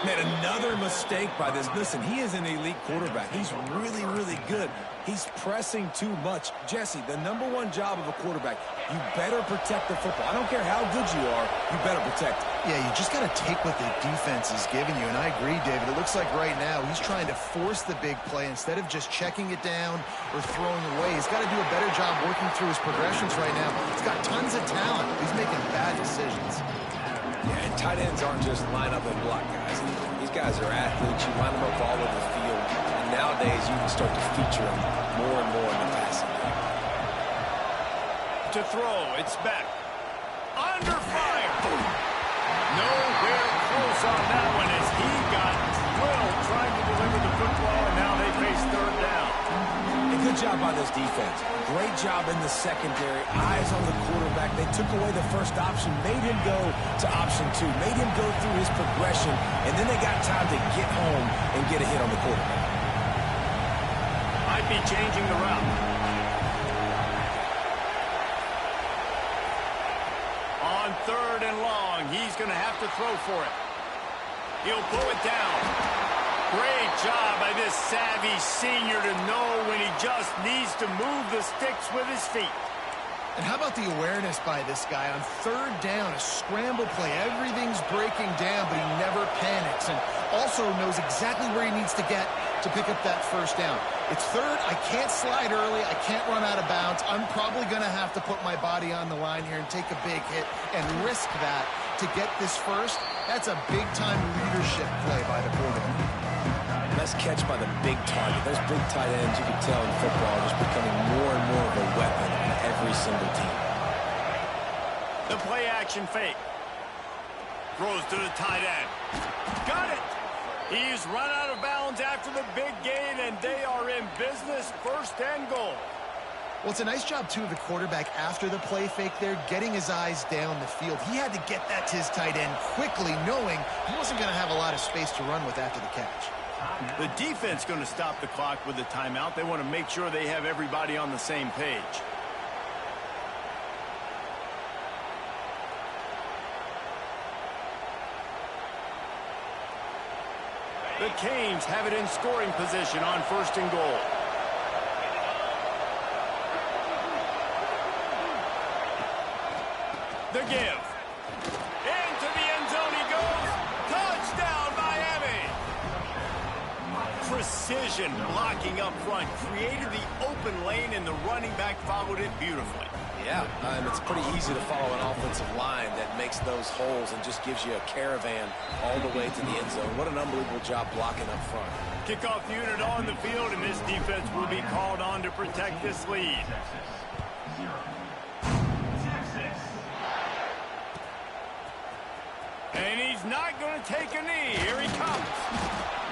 Man, another mistake by this. Listen, he is an elite quarterback. He's really, really good. He's pressing too much. Jesse, the #1 job of a quarterback, you better protect the football. I don't care how good you are, you better protect it. Yeah, you just got to take what the defense is giving you, and I agree, David. It looks like right now he's trying to force the big play instead of just checking it down or throwing away. He's got to do a better job working through his progressions right now. He's got tons of talent. He's making bad decisions. Yeah, and tight ends aren't just line up and block guys. These guys are athletes. You line them up all over the field. And nowadays, you can start to feature them more and more in the passing game. To throw, it's Beck. Under fire. Nowhere close on that one as he got drilled trying to deliver the football, and now they face 3rd down. A good job by this defense. Great job in the secondary. Eyes on the quarterback. They took away the first option, made him go to option 2, made him go through his progression, and then they got time to get home and get a hit on the quarterback. Might be changing the route. On 3rd and long, he's going to have to throw for it. He'll pull it down. Great job by this savvy senior to know when he just needs to move the sticks with his feet. And how about the awareness by this guy on 3rd down, a scramble play. Everything's breaking down, but he never panics and also knows exactly where he needs to get to pick up that 1st down. It's 3rd. I can't slide early. I can't run out of bounds. I'm probably going to have to put my body on the line here and take a big hit and risk that to get this 1st. That's a big-time leadership play by the quarterback. Nice catch by the big target. Those big tight ends, you can tell in football, are just becoming more and more of a weapon on every single team. The play action fake. Throws to the tight end. Got it. He's run out of bounds after the big gain, and they are in business. 1st and goal. Well, it's a nice job, too, of the quarterback after the play fake there, getting his eyes down the field. He had to get that to his tight end quickly, knowing he wasn't going to have a lot of space to run with after the catch. The defense going to stop the clock with the timeout. They want to make sure they have everybody on the same page. The Canes have it in scoring position on 1st and goal. The give. Into the end zone he goes. Touchdown, Miami. Precision blocking up front. Created the open lane, and the running back followed it beautifully. Yeah, it's pretty easy to follow an offensive line that makes those holes and just gives you a caravan all the way to the end zone. What an unbelievable job blocking up front. Kickoff unit on the field, and this defense will be called on to protect this lead. And he's not going to take a knee. Here he comes.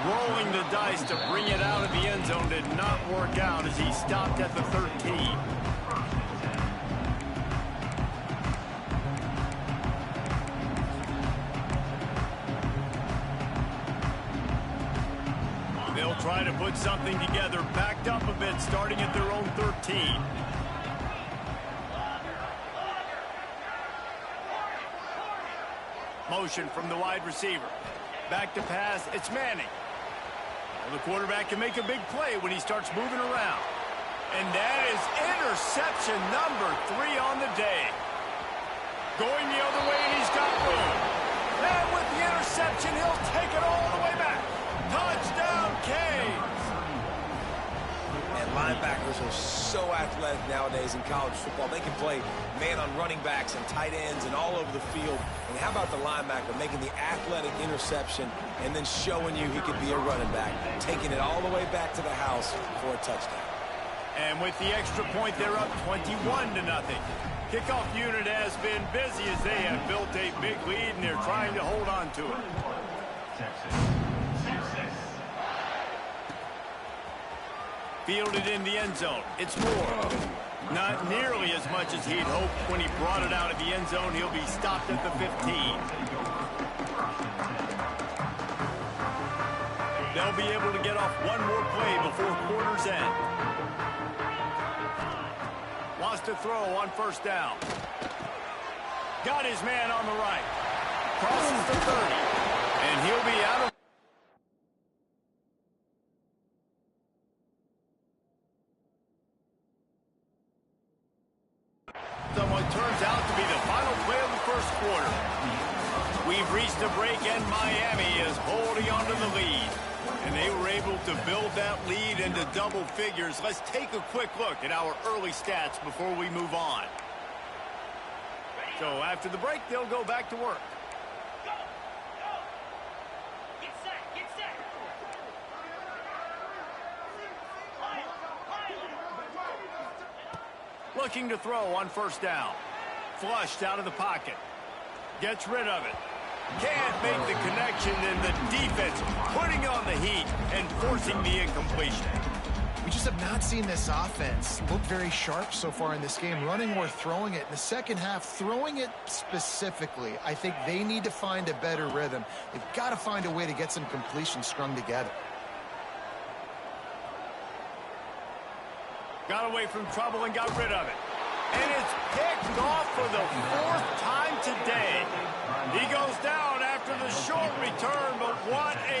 Rolling the dice to bring it out of the end zone did not work out as he stopped at the 13. They'll try to put something together, backed up a bit, starting at their own 13. Motion from the wide receiver. Back to pass, it's Manning. Well, the quarterback can make a big play when he starts moving around. And that is interception number 3 on the day. Going the other way, and he's got room. And with the interception, he'll take it all the way back. Touchdown, Canes. And Linebackers are so athletic nowadays in college football. They can play man on running backs and tight ends and all over the field. And how about the linebacker making the athletic interception and then showing you he could be a running back, taking it all the way back to the house for a touchdown. And with the extra point, they're up 21-0. Kickoff unit has been busy as they have built a big lead, and they're trying to hold on to it. Fielded in the end zone. It's Moore. Not nearly as much as he'd hoped when he brought it out of the end zone. He'll be stopped at the 15. They'll be able to get off one more play before quarter's end. Wants to throw on first down. Got his man on the right. Crosses the 30. And he'll be out of... What turns out to be the final play of the first quarter. We've reached a break, and Miami is holding on to the lead. And they were able to build that lead into double figures. Let's take a quick look at our early stats before we move on. So after the break, they'll go back to work. Looking to throw on first down. Flushed out of the pocket. Gets rid of it. Can't make the connection, and the defense putting on the heat and forcing the incompletion. We just have not seen this offense look very sharp so far in this game, running or throwing it. In the second half, throwing it specifically, I think they need to find a better rhythm. They've got to find a way to get some completions strung together. Got away from trouble and got rid of it. And it's picked off for the 4th time today. He goes down after the short return, but what a...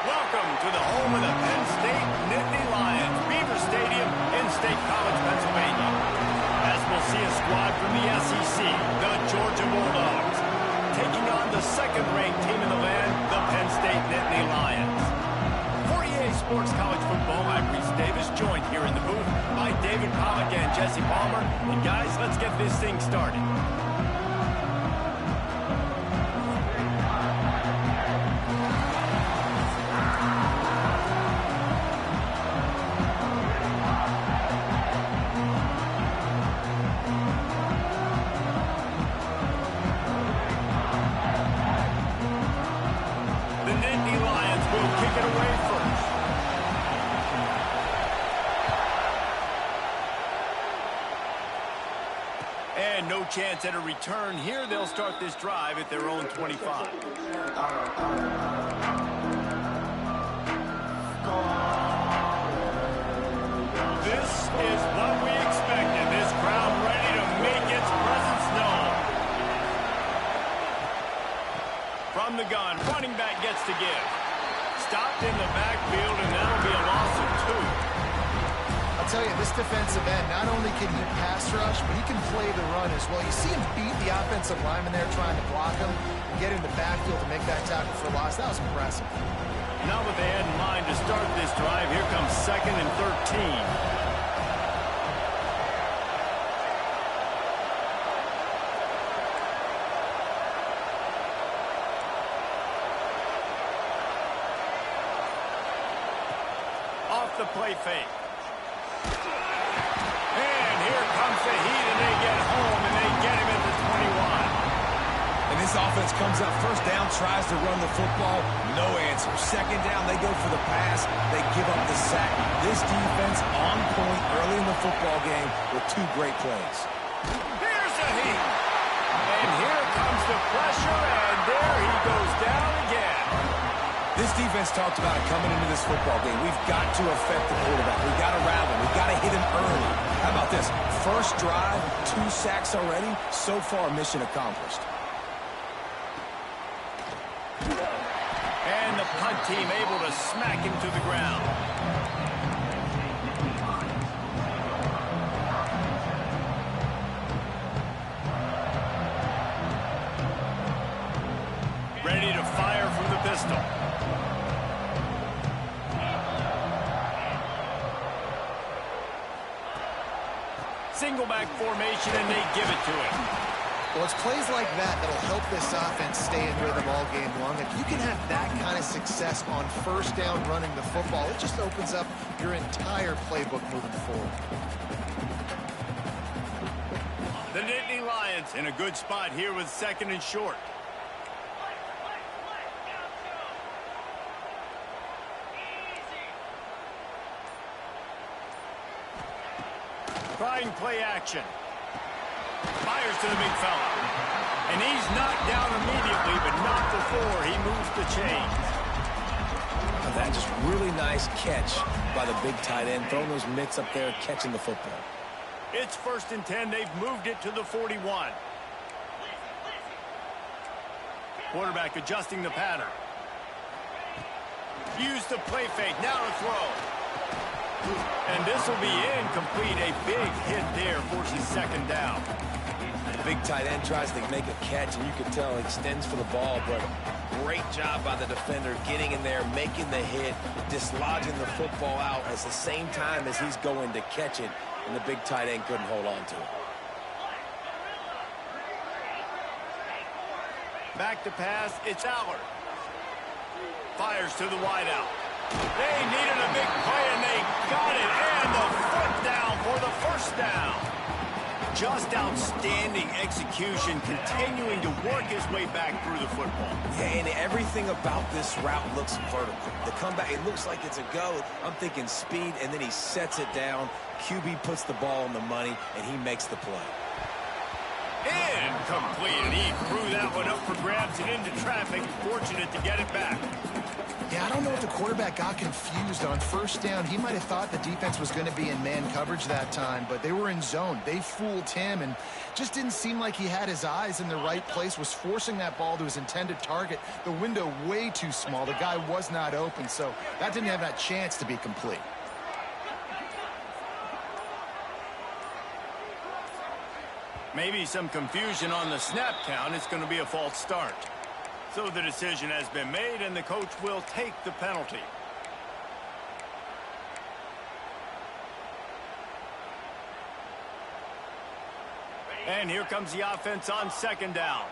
Welcome to the home of the Penn State Nittany Lions, Beaver Stadium in State College, Pennsylvania. As we'll see a squad from the SEC, the Georgia Bulldogs, taking on the second-ranked team in the land, the Penn State Nittany Lions. For EA Sports College Football, I'm Reese Davis, joined here in the booth by David Pollack and Jesse Palmer. And guys, let's get this thing started. And no chance at a return here. They'll start this drive at their own 25. This is what we expected. This crowd ready to make its presence known. From the gun, running back gets to give. Stopped in the backfield, and that'll be a loss of 2. I'll tell you, this defensive end, not only can he pass rush, but he can play the run as well. You see him beat the offensive lineman there trying to block him and get in the backfield to make that tackle for loss. That was impressive. Now what they had in mind to start this drive, here comes 2nd and 13. The play fake. And here comes the heat, and they get home, and they get him at the 21. And this offense comes up first down, tries to run the football, no answer. Second down, they go for the pass, they give up the sack. This defense on point early in the football game with 2 great plays. Here's the heat. And here comes the pressure, and there he goes down again. This defense talked about it coming into this football game. We've got to affect the quarterback. We've got to rattle him. We've got to hit him early. How about this? First drive, 2 sacks already. So far, mission accomplished. And the punt team able to smack him to the ground. Ready to fire from the pistol. Single back formation, and they give it to him. Well, it's plays like that that'll help this offense stay in rhythm all game long. If you can have that kind of success on first down running the football, it just opens up your entire playbook moving forward. The Nittany Lions in a good spot here with 2nd and short. Trying play action. Fires to the big fella. And he's knocked down immediately, but not before he moves the chains. That just really nice catch by the big tight end, throwing those mitts up there, catching the football. It's 1st and 10. They've moved it to the 41. Quarterback adjusting the pattern. Use the play fake. Now to throw. And this will be incomplete. A big hit there forces 2nd down. The big tight end tries to make a catch, and you can tell he extends for the ball, but great job by the defender getting in there, making the hit, dislodging the football out at the same time as he's going to catch it, and the big tight end couldn't hold on to it. Back to pass. It's Allard. Fires to the wideout. They needed a big play, and they got it. And the foot down for the 1st down. Just outstanding execution, continuing to work his way back through the football. Yeah, and everything about this route looks vertical. The comeback, it looks like it's a go. I'm thinking speed, and then he sets it down. QB puts the ball on the money, and he makes the play. Incomplete, and he threw that one up for grabs and into traffic. Fortunate to get it back. Yeah, I don't know if the quarterback got confused on 1st down. He might have thought the defense was going to be in man coverage that time, but they were in zone. They fooled him and just didn't seem like he had his eyes in the right place, was forcing that ball to his intended target. The window way too small. The guy was not open, so that didn't have that chance to be complete. Maybe some confusion on the snap count. It's going to be a false start. So the decision has been made, and the coach will take the penalty. And here comes the offense on 2nd down.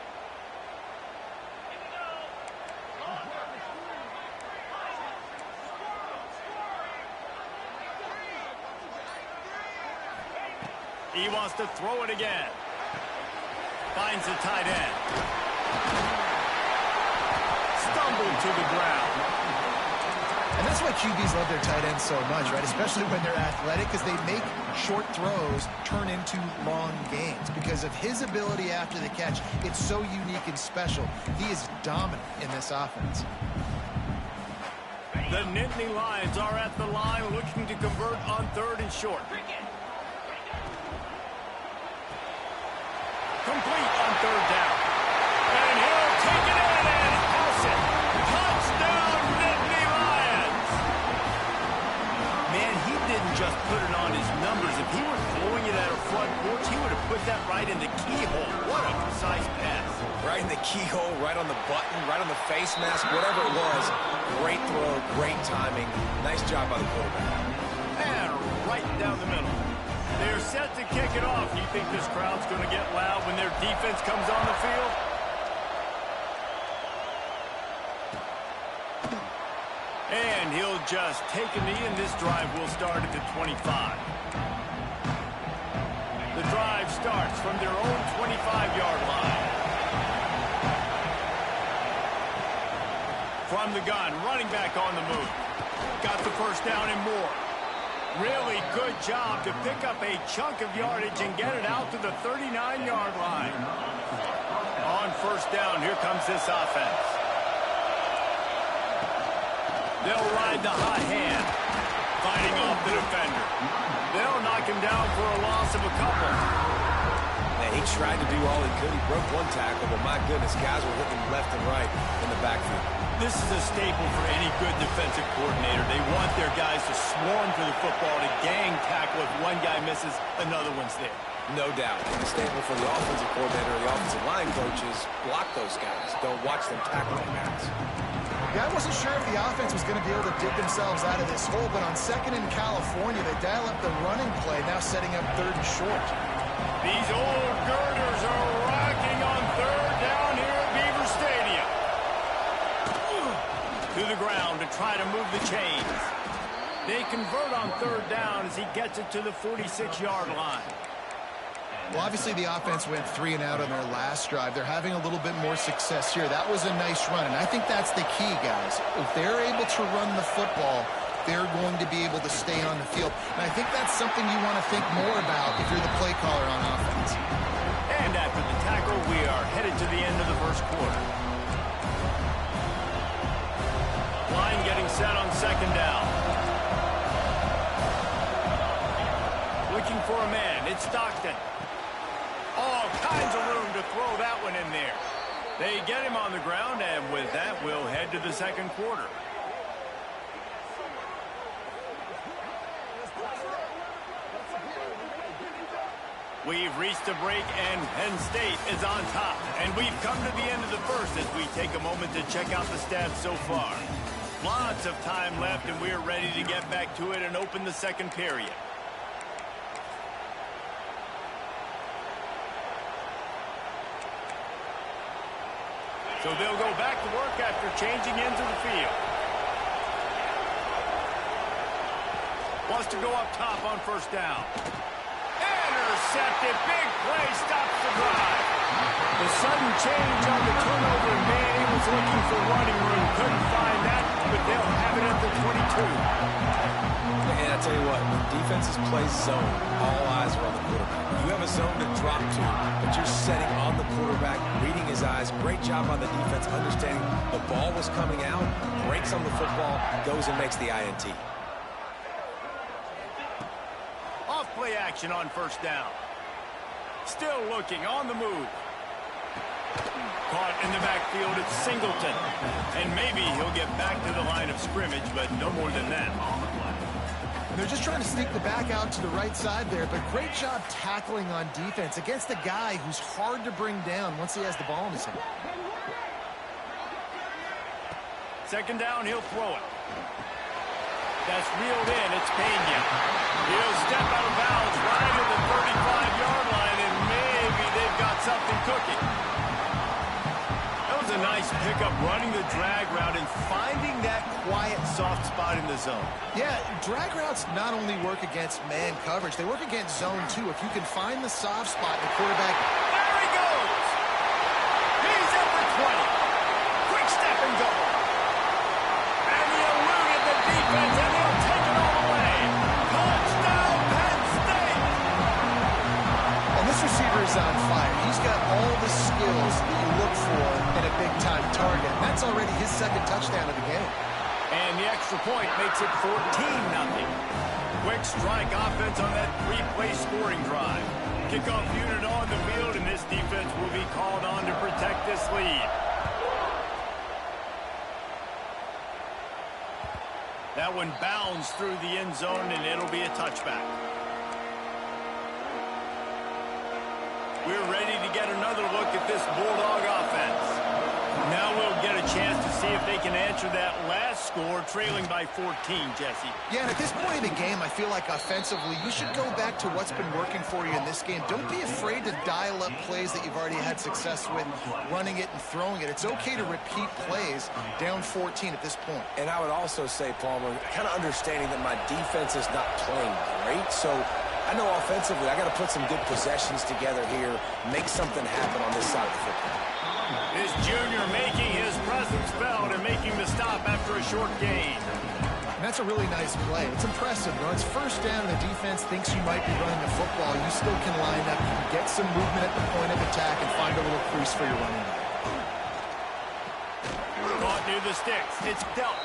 He wants to throw it again. Finds the tight end. Stumbled to the ground. And that's why QBs love their tight ends so much, right? Especially when they're athletic, because they make short throws turn into long gains. Because of his ability after the catch, it's so unique and special. He is dominant in this offense. The Nittany Lions are at the line looking to convert on 3rd and short. Complete on 3rd down. And he'll take it in and house it. Touchdown, Nittany Lions. Man, he didn't just put it on his numbers. If he were throwing it at a front porch, he would have put that right in the keyhole. What a precise pass. Right in the keyhole, right on the button, right on the face mask, whatever it was. Great throw, great timing. Nice job by the quarterback. And right down the middle. They're set to kick it off. Do you think this crowd's going to get loud when their defense comes on the field? And he'll just take a knee, and this drive will start at the 25. The drive starts from their own 25-yard line. From the gun, running back on the move. Got the first down and more. Really good job to pick up a chunk of yardage and get it out to the 39-yard line. On first down, here comes this offense. They'll ride the hot hand, fighting off the defender. They'll knock him down for a loss of a couple. Man, he tried to do all he could. He broke one tackle, but my goodness, guys were hitting left and right in the backfield. This is a staple for any good defensive coordinator. They want their guys to swarm to the football, to gang tackle. If one guy misses, another one's there. No doubt. And the staple for the offensive coordinator or the offensive line coaches, block those guys. Don't watch them tackle them guys. Yeah, I wasn't sure if the offense was going to be able to dig themselves out of this hole, but on second in California, they dial up the running play, now setting up third and short. These old girders are rocking on third down here at Beaver Stadium. To the ground to try to move the chains. They convert on third down as he gets it to the 46-yard line. Well, obviously the offense went 3 and out on their last drive. They're having a little bit more success here. That was a nice run, and I think that's the key, guys. If they're able to run the football, they're going to be able to stay on the field. And I think that's something you want to think more about if you're the play caller on offense. And after the tackle, we are headed to the end of the first quarter. Line getting set on second down. Looking for a man. It's Stockton. All kinds of room to throw that one in there. They get him on the ground, and with that, we'll head to the second quarter. We've reached a break, and Penn State is on top. And we've come to the end of the first as we take a moment to check out the stats so far. Lots of time left, and we're ready to get back to it and open the second period. So they'll go back to work after changing into the field. Wants to go up top on first down. Intercepted. Big play stops the drive. The sudden change on the turnover, and Manny was looking for running room. Couldn't find that, but they'll have it at the 22. And I tell you what, when defenses play zone, all eyes are on the quarterback. You have a zone to drop to, but you're setting on the quarterback, reading his eyes. Great job on the defense, understanding the ball was coming out, breaks on the football, goes and makes the INT. Off play action on first down. Still looking on the move. Caught in the backfield, it's Singleton. And maybe he'll get back to the line of scrimmage, but no more than that. They're just trying to sneak the back out to the right side there, but great job tackling on defense against a guy who's hard to bring down once he has the ball in his hand. Second down, he'll throw it. That's reeled in, it's Pena. He'll step out of bounds right at the 35-yard line, and maybe they've got something cooking. That was a nice pickup, running the drag route and finding that quiet, soft spot in the zone. Yeah, drag routes not only work against man coverage, they work against zone too. If you can find the soft spot, the quarterback... There he goes! He's at the 20. Quick step and go. And he eluded the defense, and he'll take it all the way. Touchdown, Penn State! And this receiver is on fire. He's got all the skills that you look for in a big-time target. And that's already his second touchdown of the game. And the extra point makes it 14-0. Quick strike offense on that three-play scoring drive. Kickoff unit on the field, and this defense will be called on to protect this lead. That That one bounds through the end zone, and it'll be a touchback. We're ready to get another look at this Bulldog offense. Now we'll get a chance to see if they can answer that last score, trailing by 14, Jesse. Yeah, and at this point in the game, I feel like offensively, you should go back to what's been working for you in this game. Don't be afraid to dial up plays that you've already had success with, running it and throwing it. It's okay to repeat plays down 14 at this point. And I would also say, Palmer, kind of understanding that my defense is not playing great, so I know offensively I got to put some good possessions together here, make something happen on this side of the football. This junior making his presence felt and making the stop after a short gain. And that's a really nice play. It's impressive, though. It's first down, and the defense thinks you might be running the football. You still can line up, you can get some movement at the point of attack, and find a little crease for your running back. Caught near the sticks. It's dealt.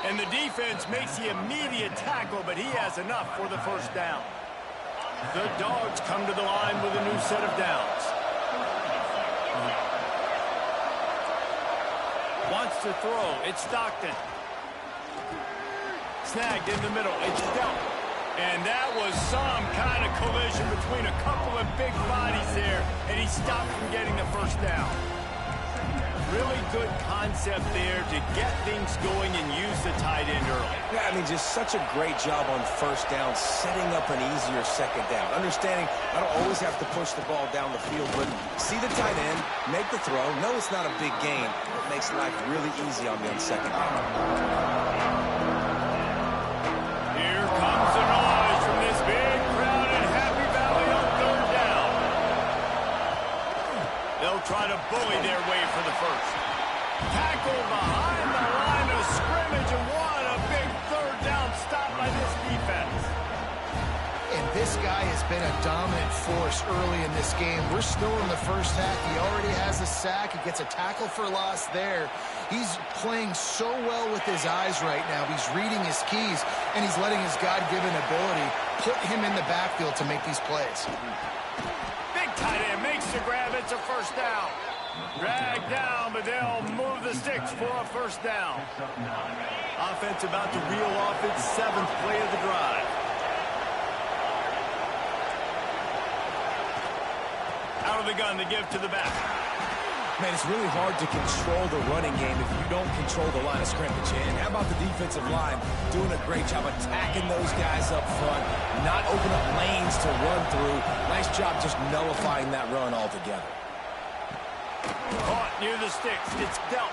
And the defense makes the immediate tackle, but he has enough for the first down. The Dogs come to the line with a new set of downs. Wants to throw. It's Stockton. Snagged in the middle. It's dealt. And that was some kind of collision between a couple of big bodies there, and he stopped from getting the first down. Really good concept there to get things going and use the tight end early. Yeah, I mean, just such a great job on first down, setting up an easier second down. Understanding I don't always have to push the ball down the field, but see the tight end, make the throw. No, it's not a big gain. It makes life really easy on me on second down. Here comes the noise from this big crowd in Happy Valley on third down. They'll try to bully their way for the first. Tackle behind the line of scrimmage, and what a big third down stop by this defense. And this guy has been a dominant force early in this game. We're still in the first half. He already has a sack. He gets a tackle for loss there. He's playing so well with his eyes right now. He's reading his keys, and he's letting his God-given ability put him in the backfield to make these plays. Big tight end makes the grab. It's a first down. Dragged down, but they'll move the sticks for a first down. Offense about to reel off its 7th play of the drive. Out of the gun to give to the back. Man, it's really hard to control the running game if you don't control the line of scrimmage. And how about the defensive line doing a great job attacking those guys up front, not open up lanes to run through. Nice job just nullifying that run altogether. Caught near the sticks. It's dealt.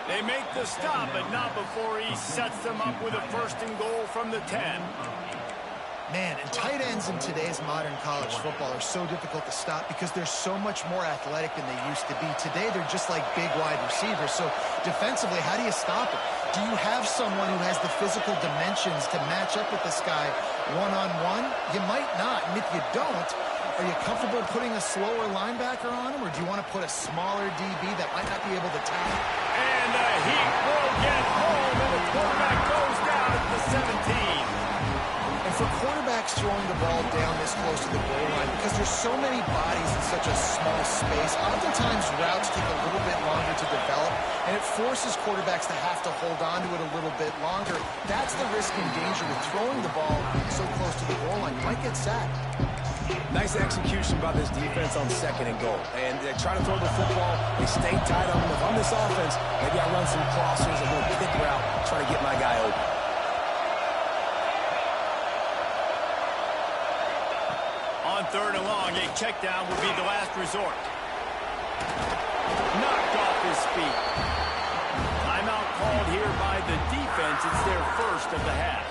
They make the stop, but not before he sets them up with a first and goal from the 10. Man, and tight ends in today's modern college football are so difficult to stop because they're so much more athletic than they used to be. Today, they're just like big wide receivers. So defensively, how do you stop it? Do you have someone who has the physical dimensions to match up with this guy one-on-one? You might not. And if you don't, are you comfortable putting a slower linebacker on him, or do you want to put a smaller DB that might not be able to tackle? And the heat will get home, and the quarterback goes down at the 17. And for quarterbacks throwing the ball down this close to the goal line, because there's so many bodies in such a small space, oftentimes routes take a little bit longer to develop, and it forces quarterbacks to have to hold on to it a little bit longer. That's the risk and danger with throwing the ball so close to the goal line. You might get sacked. Nice execution by this defense on second and goal. And they try to throw the football. They stay tight on them. If I'm this offense, maybe I run some crossers, a little pick route, try to get my guy open. On third and long, a check down will be the last resort. Knocked off his feet. Timeout called here by the defense. It's their first of the half.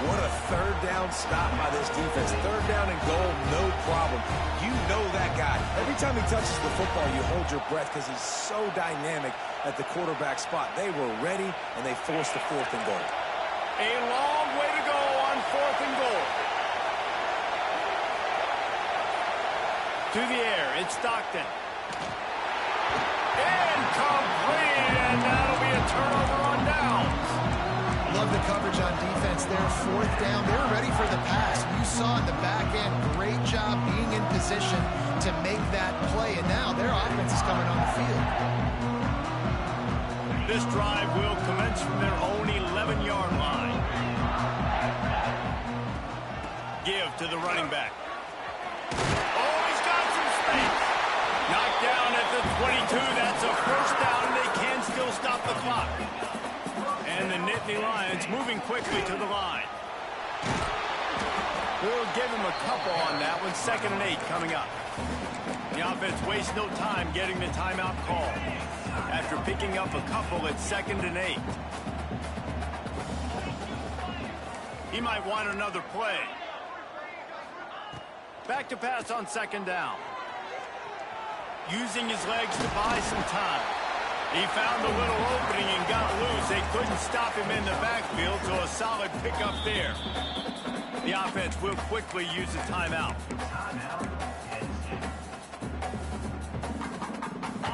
What a third down stop by this defense. Third down and goal, no problem. You know that guy. Every time he touches the football, you hold your breath because he's so dynamic at the quarterback spot. They were ready, and they forced the fourth and goal. A long way to go on fourth and goal. To the air, it's Stockton. Incomplete, and that'll be a turnover on downs. Love the coverage on defense there. Fourth down, they're ready for the pass. You saw in the back end, great job being in position to make that play. And now their offense is coming on the field. This drive will commence from their own 11-yard line. Give to the running back. Oh, he's got some space. Knocked down at the 22. That's a first down, and they can still stop the clock. And the Nittany Lions moving quickly to the line. We'll give him a couple on that one. 2nd and 8 coming up. The offense wastes no time getting the timeout call. After picking up a couple at 2nd and 8. He might want another play. Back to pass on 2nd down. Using his legs to buy some time. He found a little opening and got loose. They couldn't stop him in the backfield, so a solid pickup there. The offense will quickly use a timeout.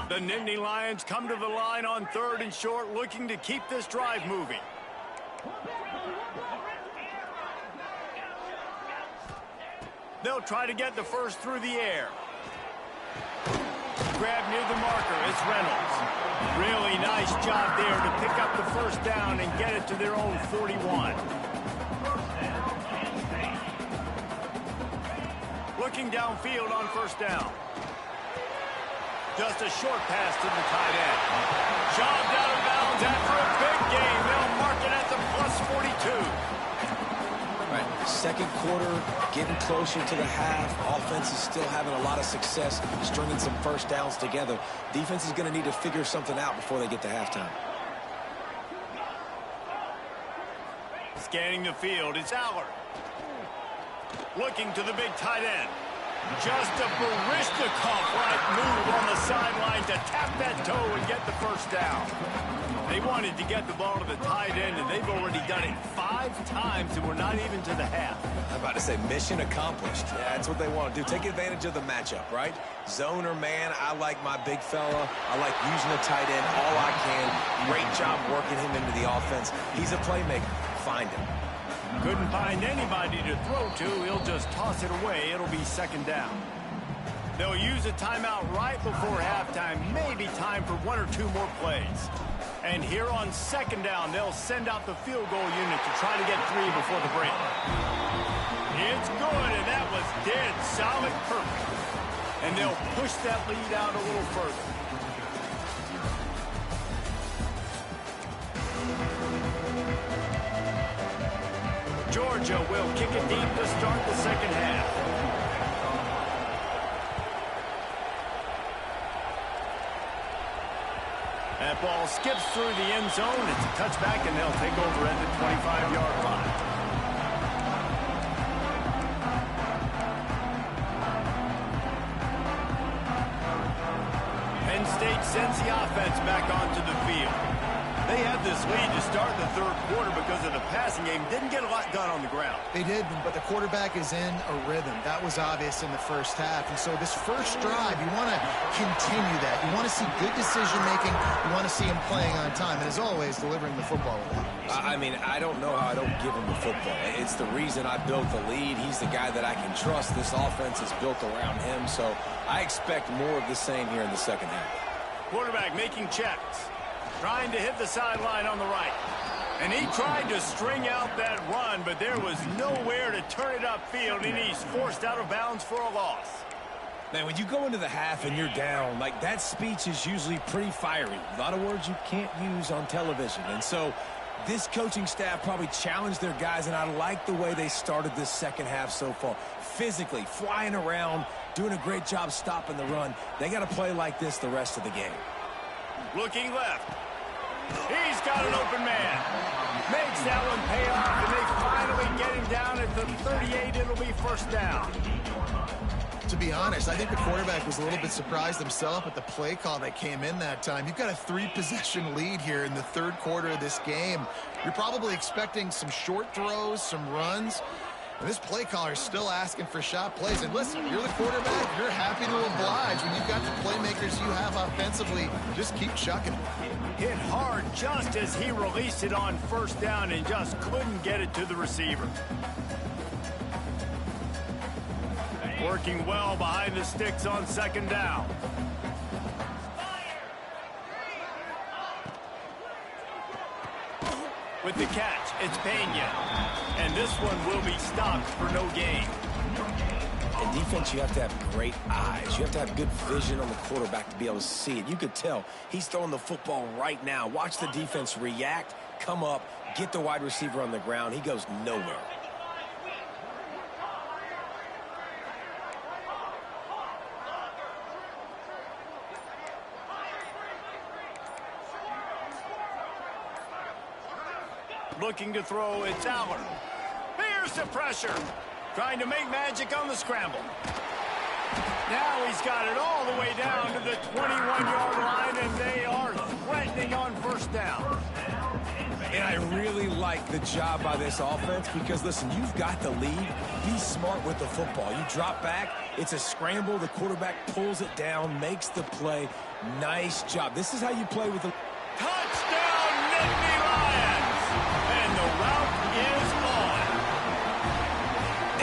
The Nittany Lions come to the line on 3rd and short, looking to keep this drive moving. They'll try to get the first through the air. Grab near the marker. It's Reynolds. Really nice job there to pick up the first down and get it to their own 41. Looking downfield on 1st down. Just a short pass to the tight end. Shoved out of bounds after a big gain. They'll mark it at the +42. Right. 2nd quarter, getting closer to the half. Offense is still having a lot of success stringing some first downs together. Defense is going to need to figure something out before they get to halftime. Scanning the field, it's Aller. Looking to the big tight end. Just a Barishnikov-like move on the sideline to tap that toe and get the first down. They wanted to get the ball to the tight end, and they've already done it 5 times, and we're not even to the half. I'm about to say mission accomplished. Yeah, that's what they want to do. Take advantage of the matchup, right? Zone or man, I like my big fella. I like using the tight end all I can. Great job working him into the offense. He's a playmaker. Find him. Couldn't find anybody to throw to. He'll just toss it away. It'll be 2nd down. They'll use a timeout right before halftime. Maybe time for 1 or 2 more plays. And here on 2nd down, they'll send out the field goal unit to try to get 3 before the break. It's good, and that was dead solid perfect. And they'll push that lead out a little further. Georgia will kick it deep to start the 2nd half. That ball skips through the end zone. It's a touchback, and they'll take over at the 25-yard line. Penn State sends the offense back onto the field. They had this lead to start the 3rd quarter because of the passing game. Didn't get a lot done on the ground. They did, but the quarterback is in a rhythm. That was obvious in the 1st half. And so this first drive, you want to continue that. You want to see good decision-making. You want to see him playing on time. And as always, delivering the football. I mean, I don't know how I don't give him the football. It's the reason I built the lead. He's the guy that I can trust. This offense is built around him. So I expect more of the same here in the 2nd half. Quarterback making checks. Trying to hit the sideline on the right. And he tried to string out that run, but there was nowhere to turn it upfield, and he's forced out of bounds for a loss. Man, when you go into the half and you're down, like that speech is usually pretty fiery. A lot of words you can't use on television. And so this coaching staff probably challenged their guys, and I like the way they started this 2nd half so far. Physically, flying around, doing a great job stopping the run. They got to play like this the rest of the game. Looking left. He's got an open man. Makes that one pay off, and they finally get him down at the 38. It'll be 1st down. To be honest, I think the quarterback was a little bit surprised himself at the play call that came in that time. You've got a 3-possession lead here in the 3rd quarter of this game. You're probably expecting some short throws, some runs. And this play caller is still asking for shot plays. And listen, you're the quarterback. You're happy to oblige. When you've got the playmakers you have offensively, just keep chucking. Hit hard just as he released it on 1st down and just couldn't get it to the receiver. Working well behind the sticks on 2nd down. with the catch. It's Penn. And this one will be stopped for no gain. In defense, you have to have great eyes. You have to have good vision on the quarterback to be able to see it. You could tell he's throwing the football right now. Watch the defense react, come up, get the wide receiver on the ground. He goes nowhere. Looking to throw, it's Aller. Here's the pressure. Trying to make magic on the scramble. Now he's got it all the way down to the 21-yard line, and they are threatening on first down. And I really like the job by this offense because, listen, you've got the lead. Be smart with the football. You drop back, it's a scramble. The quarterback pulls it down, makes the play. Nice job. This is how you play with the... Touchdown, Nittany Lions! And the route is on.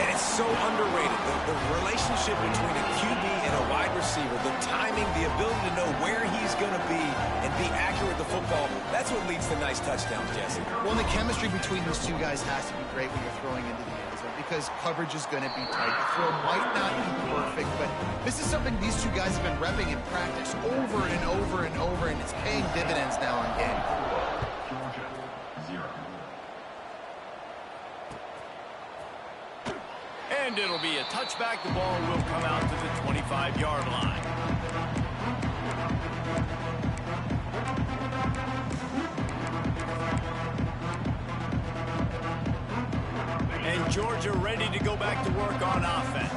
And it's so underrated. The relationship between a QB and a wide receiver, the timing, the ability to know where he's going to be and be accurate with the football, that's what leads to nice touchdowns, Jesse. Well, the chemistry between these two guys has to be great when you're throwing into the end zone because coverage is going to be tight. The throw might not be perfect, but this is something these two guys have been repping in practice over and over and over, and it's paying dividends now in game. And it'll be a touchback. The ball will come out to the 25-yard line. And Georgia ready to go back to work on offense.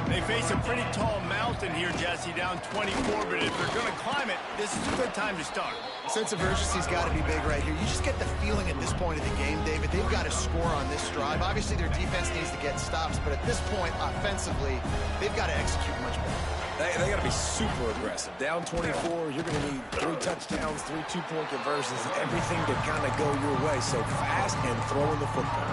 They face a pretty tall mountain here, Jesse, down 24, but if they're going to climb it, this is a good time to start. Sense of urgency's got to be big right here. You just get the feeling at this point of the game, David, they've got to score on this drive. Obviously, their defense needs to get stops, but at this point, offensively, they've got to execute much better. They got to be super aggressive. Down 24, you're going to need 3 touchdowns, 3 two-point conversions, everything to kind of go your way. So fast and throwing the football.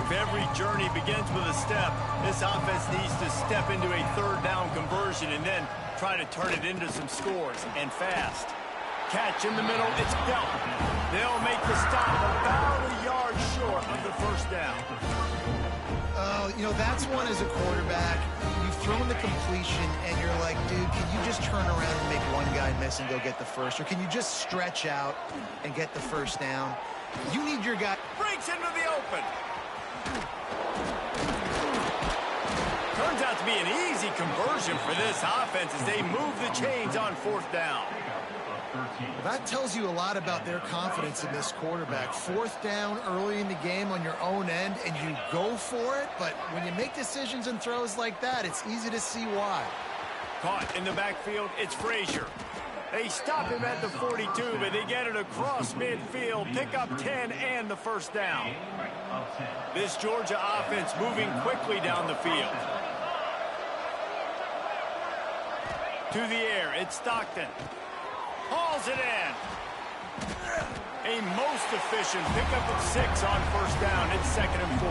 If every journey begins with a step, this offense needs to step into a third down conversion and then try to turn it into some scores, and fast. Catch in the middle, it's Bell. They'll make the stop about a yard short of the first down. Oh, you know, that's one as a quarterback. You've thrown the completion, and you're like, dude, can you just turn around and make one guy miss and go get the first? Or can you just stretch out and get the first down? You need your guy. Breaks into the open. Turns out to be an easy conversion for this offense as they move the chains on fourth down. That tells you a lot about their confidence in this quarterback. Fourth down early in the game on your own end, and you go for it, but when you make decisions and throws like that, it's easy to see why. Caught in the backfield, it's Frazier. They stop him at the 42, but they get it across midfield, pick up 10 and the first down. This Georgia offense moving quickly down the field. To the air, it's Stockton. Hauls it in. A most efficient pickup of 6 on first down. It's 2nd and 4.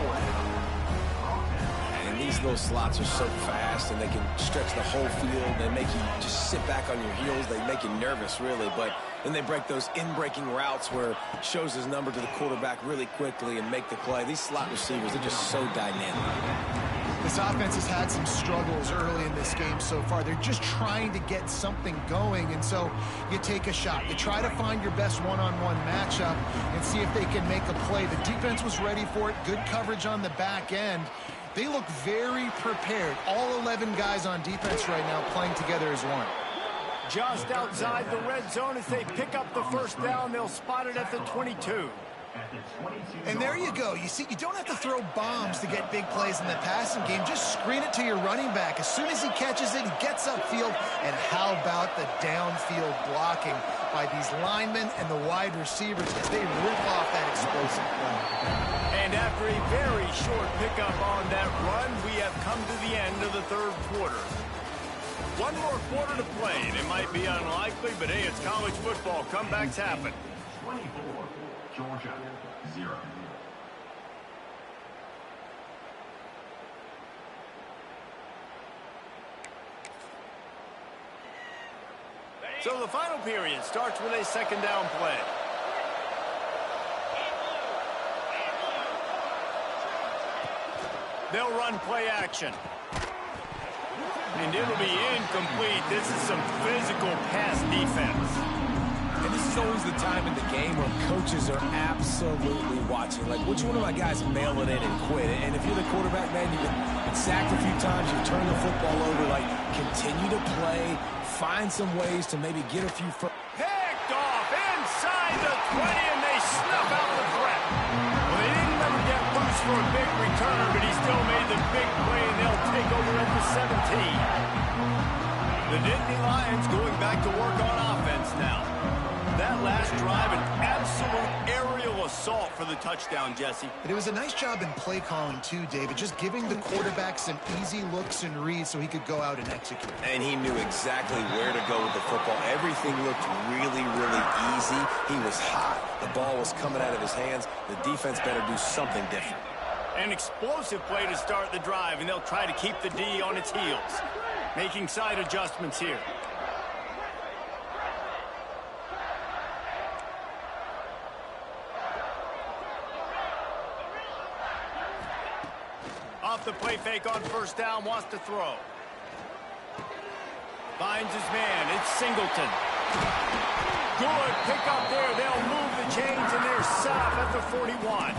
And these little slots are so fast, and they can stretch the whole field. They make you just sit back on your heels. They make you nervous, really. But then they break those in-breaking routes where shows his number to the quarterback really quickly and make the play. These slot receivers are just so dynamic. This offense has had some struggles early in this game so far. They're just trying to get something going, and so you take a shot. You try to find your best one-on-one matchup and see if they can make a play. The defense was ready for it. Good coverage on the back end. They look very prepared. All 11 guys on defense right now playing together as one. Just outside the red zone as they pick up the first down. They'll spot it at the 22. And there you go. You see, you don't have to throw bombs to get big plays in the passing game. Just screen it to your running back. As soon as he catches it, he gets upfield. And how about the downfield blocking by these linemen and the wide receivers as they rip off that explosive play. And after a very short pickup on that run, we have come to the end of the third quarter. One more quarter to play. It might be unlikely, but hey, it's college football. Comebacks happen. 24, Georgia, 0. So the final period starts with a second down play. They'll run play action. And it'll be incomplete. This is some physical pass defense. And this is always the time in the game where coaches are absolutely watching. Like, which one of my guys mail it in and quit? And if you're the quarterback, man, you've been sacked a few times, you turn the football over, like, continue to play, find some ways to maybe get a few first. Picked off inside the 20, and they snuff out the threat. Well, they didn't let him get loose for a big return, but he still made the big play, and they'll take over at the 17. The Nittany Lions going back to work on offense now. That last drive, an absolute aerial assault for the touchdown, Jesse. But it was a nice job in play calling too, David, just giving the quarterback some easy looks and reads so he could go out and execute. And he knew exactly where to go with the football. Everything looked really, really easy. He was hot. The ball was coming out of his hands. The defense better do something different. An explosive play to start the drive, and they'll try to keep the D on its heels. Making side adjustments here. Off the play fake on first down, wants to throw. Finds his man, it's Singleton. Good pick up there, they'll move the chains, and they're set up at the 41.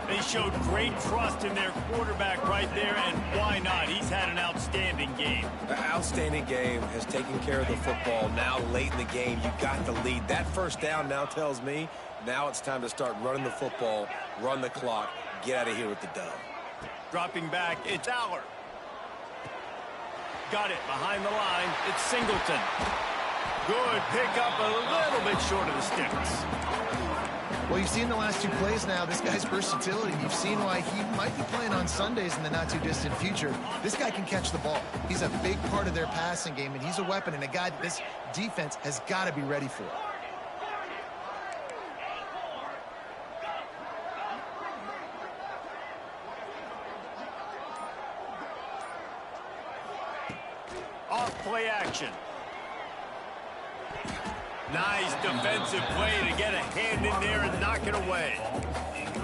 They showed great trust in their quarterback right there, and why not? He's had an outstanding game. An outstanding game, has taken care of the football. Now late in the game, you got the lead. That first down now tells me now it's time to start running the football, run the clock, get out of here with the dub. Dropping back, it's Aller. Got it behind the line, it's Singleton. Good pick up, a little bit short of the sticks. Well, you've seen the last two plays now, this guy's versatility. You've seen why he might be playing on Sundays in the not-too-distant future. This guy can catch the ball. He's a big part of their passing game, and he's a weapon and a guy that this defense has got to be ready for. Off play action. Nice defensive play to get a hand in there and knock it away.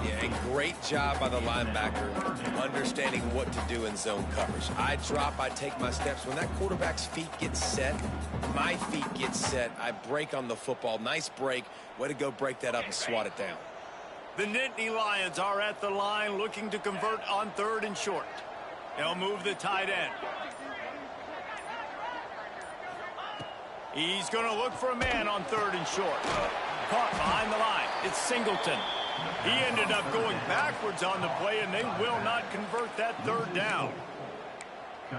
Yeah, a great job by the linebacker understanding what to do in zone coverage. I drop, I take my steps. When that quarterback's feet get set, my feet get set, I break on the football. Nice break. Way to go break that up and swat it down. The Nittany Lions are at the line looking to convert on 3rd and short. They'll move the tight end. He's going to look for a man on 3rd and short. Caught behind the line. It's Singleton. He ended up going backwards on the play, and they will not convert that 3rd down.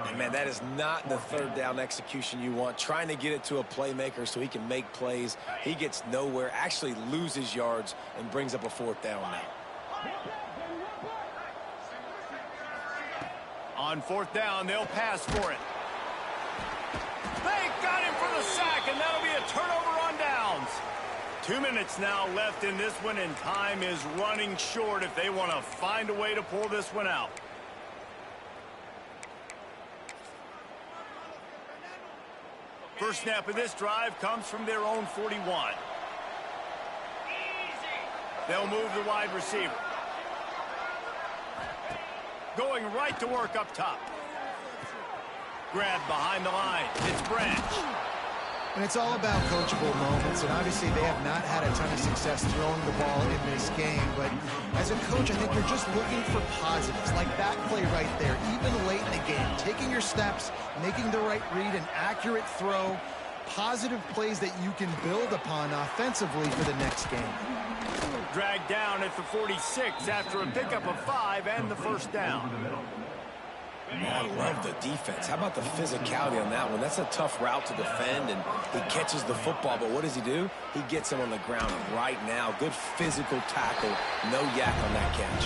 And man, that is not the 3rd down execution you want. Trying to get it to a playmaker so he can make plays. He gets nowhere, actually loses yards, and brings up a 4th down now. On 4th down, they'll pass for it. They got him for the sack, and that'll be a turnover on downs. 2 minutes now left in this one, and time is running short if they want to find a way to pull this one out. First snap of this drive comes from their own 41. They'll move the wide receiver. Going right to work up top. Grab behind the line. It's Branch. And it's all about coachable moments, and obviously they have not had a ton of success throwing the ball in this game, but as a coach, I think you're just looking for positives, like that play right there, even late in the game, taking your steps, making the right read, an accurate throw, positive plays that you can build upon offensively for the next game. Dragged down at the 46 after a pickup of 5 and the first down. I love the defense. How about the physicality on that one? That's a tough route to defend, and he catches the football, but what does he do? He gets him on the ground right now. Good physical tackle. No yak on that catch.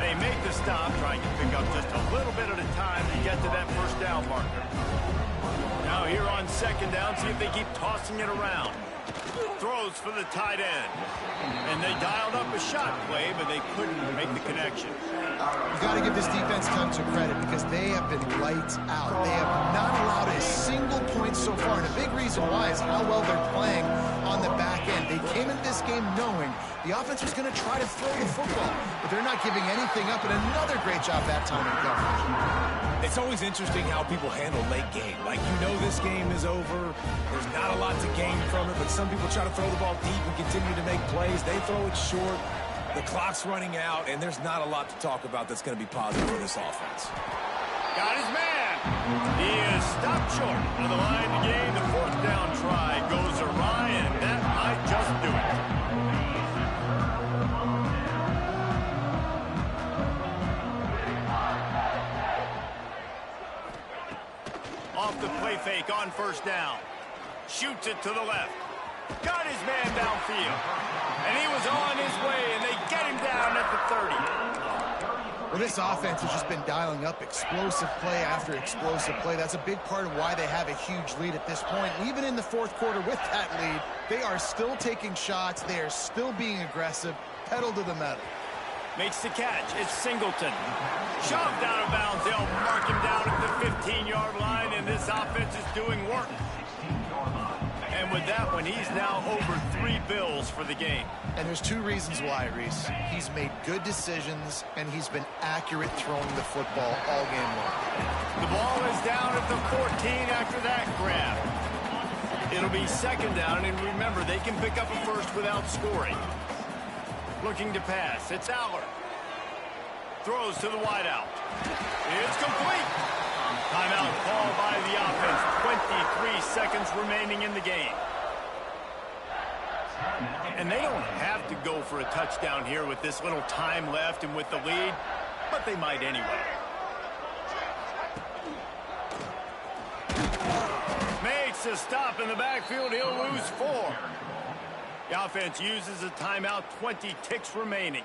They make the stop, trying to pick up just a little bit at a time to get to that first down marker. Now here on 2nd down, see if they keep tossing it around. Throws for the tight end. And they dialed up a shot play, but they couldn't make the connection. You've got to give this defense tons of credit because they have been lights out. They have not allowed a single point so far, and a big reason why is how well they're playing on the back end. They came into this game knowing the offense was going to try to throw the football, but they're not giving anything up, and another great job that time in coverage. It's always interesting how people handle late game. Like, you know this game is over. There's not a lot to gain from it, but some people try to throw the ball deep and continue to make plays. They throw it short. The clock's running out, and there's not a lot to talk about that's going to be positive for this offense. Got his man. He is stopped short on the line to gain. The fourth down try goes awry, and that might just do it. Off the play fake on first down. Shoots it to the left. Got his man downfield. And he was on his way, and they get him down at the 30. Well, this offense has just been dialing up explosive play after explosive play. That's a big part of why they have a huge lead at this point. Even in the fourth quarter with that lead, they are still taking shots. They are still being aggressive. Pedal to the metal. Makes the catch. It's Singleton. Shoved out of bounds. They'll mark him down at the 15-yard line, and this offense is doing work. And with that one, he's now over 3 bills for the game. And there's 2 reasons why, Reese. He's made good decisions, and he's been accurate throwing the football all game long. The ball is down at the 14 after that grab. It'll be second down, and remember, they can pick up a first without scoring. Looking to pass. It's Aller. Throws to the wideout. It's complete. Timeout called by the offense. 23 seconds remaining in the game. And they don't have to go for a touchdown here with this little time left and with the lead, but they might anyway. Makes a stop in the backfield. He'll lose 4. The offense uses a timeout, 20 ticks remaining.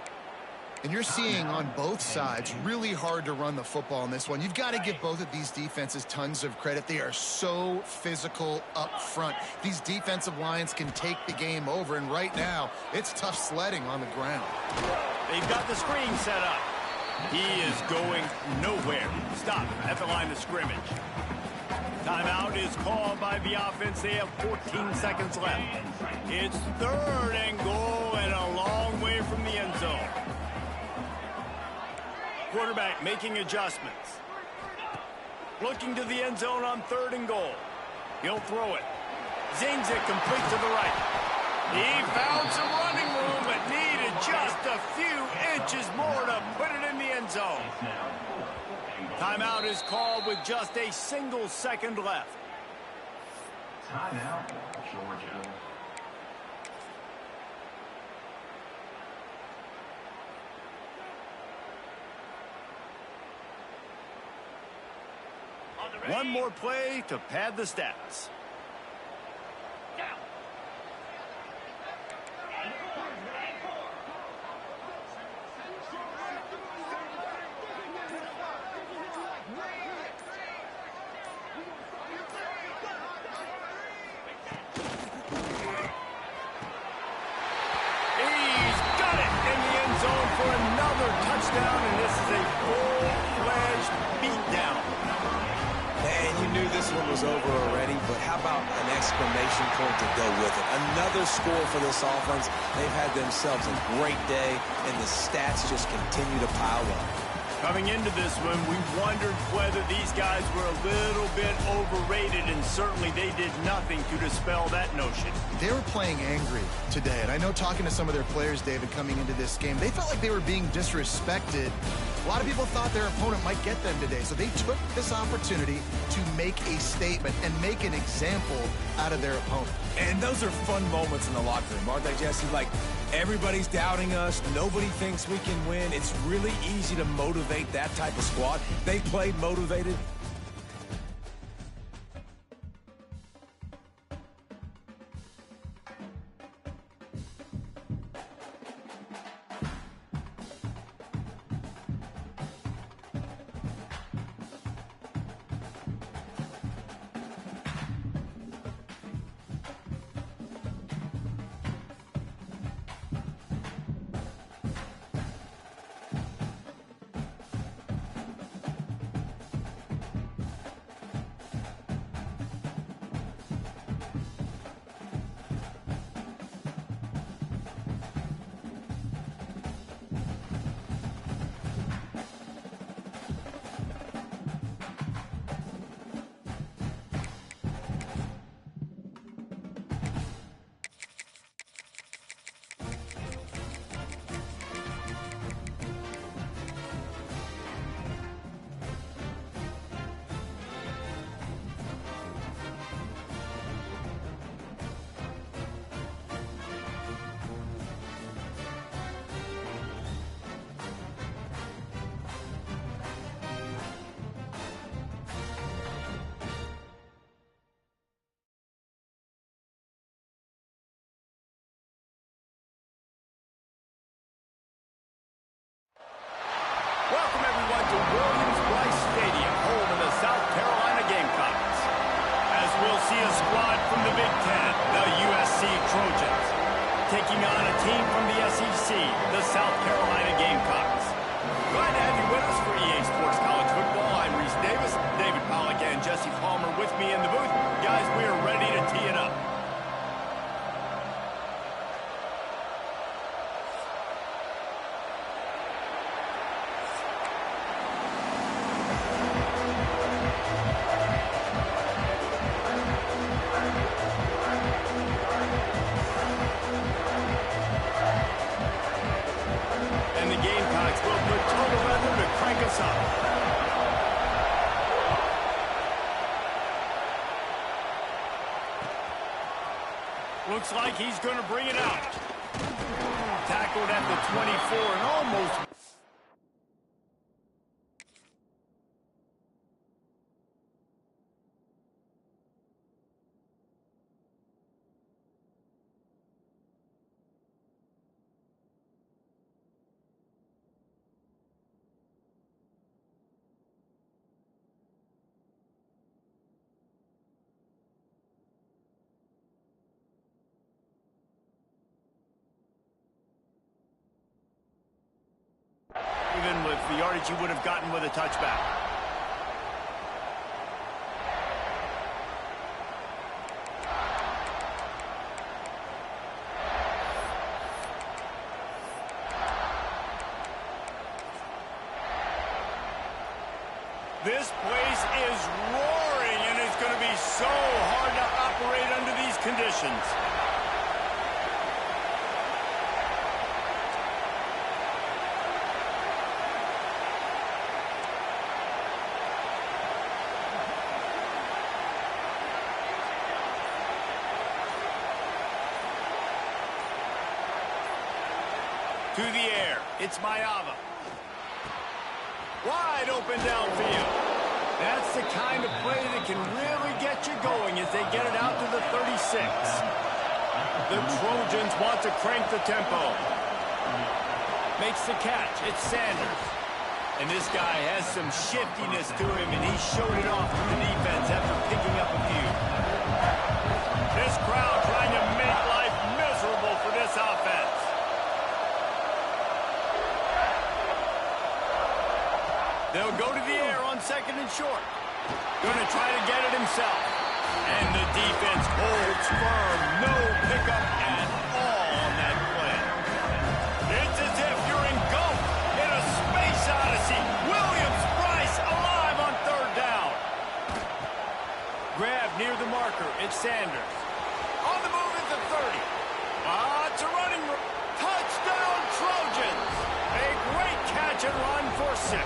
And you're seeing on both sides really hard to run the football in this one. You've got to give both of these defenses tons of credit. They are so physical up front. These defensive lines can take the game over, and right now, it's tough sledding on the ground. They've got the screen set up. He is going nowhere. Stop at the line of scrimmage. Timeout is called by the offense. They have 14 seconds left. It's 3rd and goal and a long way from the end zone. Quarterback making adjustments. Looking to the end zone on 3rd and goal. He'll throw it. Zings it complete to the right. He found some running room, but needed just a few inches more to put it in the end zone. Timeout is called with just a single second left. Timeout, Georgia. One more play to pad the stats. He's got it in the end zone for another touchdown, and this is a full-fledged beatdown. And you knew this one was over already, but how about an exclamation point to go with it? Another score for this offense. They've had themselves a great day, and the stats just continue to pile up. Coming into this one, we wondered whether these guys were a little bit overrated, and certainly they did nothing to dispel that notion. They were playing angry today, and I know talking to some of their players, David, coming into this game, they felt like they were being disrespected. A lot of people thought their opponent might get them today, so they took this opportunity to make a statement and make an example out of their opponent. And those are fun moments in the locker room, aren't they, Jesse? Like, everybody's doubting us. Nobody thinks we can win. It's really easy to motivate that type of squad. They played motivated. Palmer with me in the booth. Guys, we are ready to tee it up. And the Gamecocks will put total weather to crank us up. Looks like he's going to bring it out. Tackled at the 24 and almost... even with the yardage you would have gotten with a touchback. This place is roaring, and it's going to be so hard to operate under these conditions. To the air, it's Mayava. Wide open downfield. That's the kind of play that can really get you going as they get it out to the 36. The Trojans want to crank the tempo. Makes the catch. It's Sanders. And this guy has some shiftiness to him, and he showed it off to the defense after picking up a few. This crowd trying to make life miserable for this offense. They'll go to the air on second and short. Going to try to get it himself. And the defense holds firm. No pickup at all on that play. It's as if you're engulfed in a space odyssey. Williams-Brice alive on third down. Grab near the marker. It's Sanders. On the move at the 30. It's a running touchdown Trojans. A great catch and run for 6.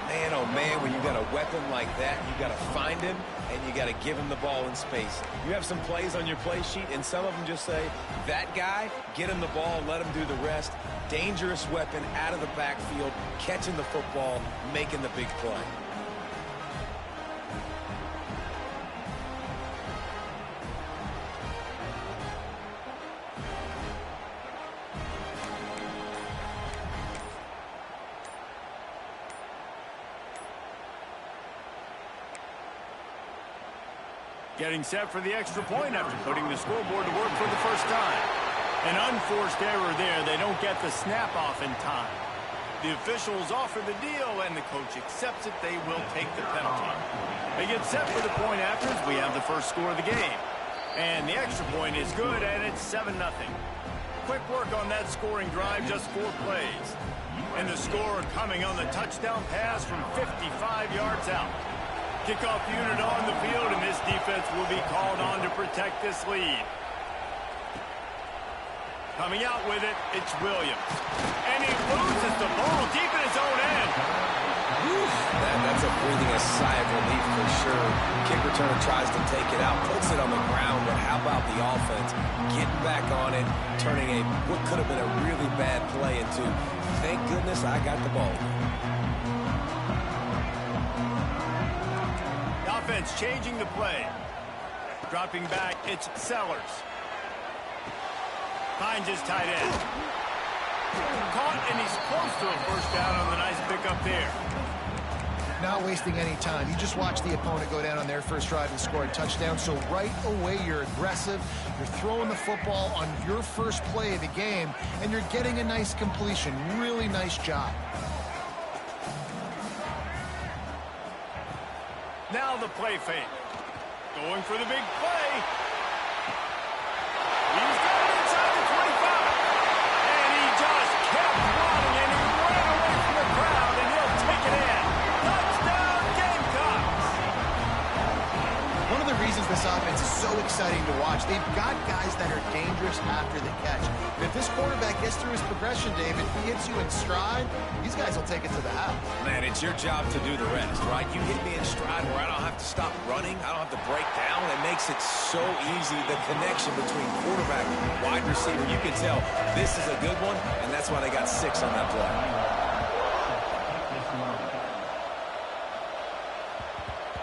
Man, oh man, when you got a weapon like that, you got to find him and you got to give him the ball in space. You have some plays on your play sheet, and some of them just say, that guy, get him the ball, let him do the rest. Dangerous weapon out of the backfield, catching the football, making the big play. Getting set for the extra point after putting the scoreboard to work for the first time. An unforced error there. They don't get the snap off in time. The officials offer the deal, and the coach accepts it. They will take the penalty. They get set for the point after as we have the first score of the game. And the extra point is good, and it's 7-0. Quick work on that scoring drive, just 4 plays. And the score coming on the touchdown pass from 55 yards out. Kickoff unit on the field, and this defense will be called on to protect this lead. Coming out with it, it's Williams. And he loses the ball deep in his own end. That's a breathing a sigh of relief for sure. Kick returner tries to take it out, puts it on the ground, but how about the offense getting back on it, turning what could have been a really bad play into, thank goodness I got the ball. Offense changing the play. Dropping back, it's Sellers. Finds his tight end. Caught, and he's close to a first down on the nice pickup there. Not wasting any time. You just watch the opponent go down on their first drive and score a touchdown. So right away, you're aggressive. You're throwing the football on your first play of the game, and you're getting a nice completion. Really nice job. Now the play fake. Going for the big play. He's got it inside the 25. And he just kept running, and he ran away from the crowd, and he'll take it in. Touchdown, Gamecocks! One of the reasons this offense is so exciting to watch, they've got guys that are dangerous after the catch. And if this quarterback gets through his progression, David, if he hits you in stride, these guys will take it to the house. Man, it's your job to do the rest, right? You hit me in stride where I don't have to stop running. I don't have to break down. It makes it so easy, the connection between quarterback and wide receiver. You can tell this is a good one, and that's why they got 6 on that play.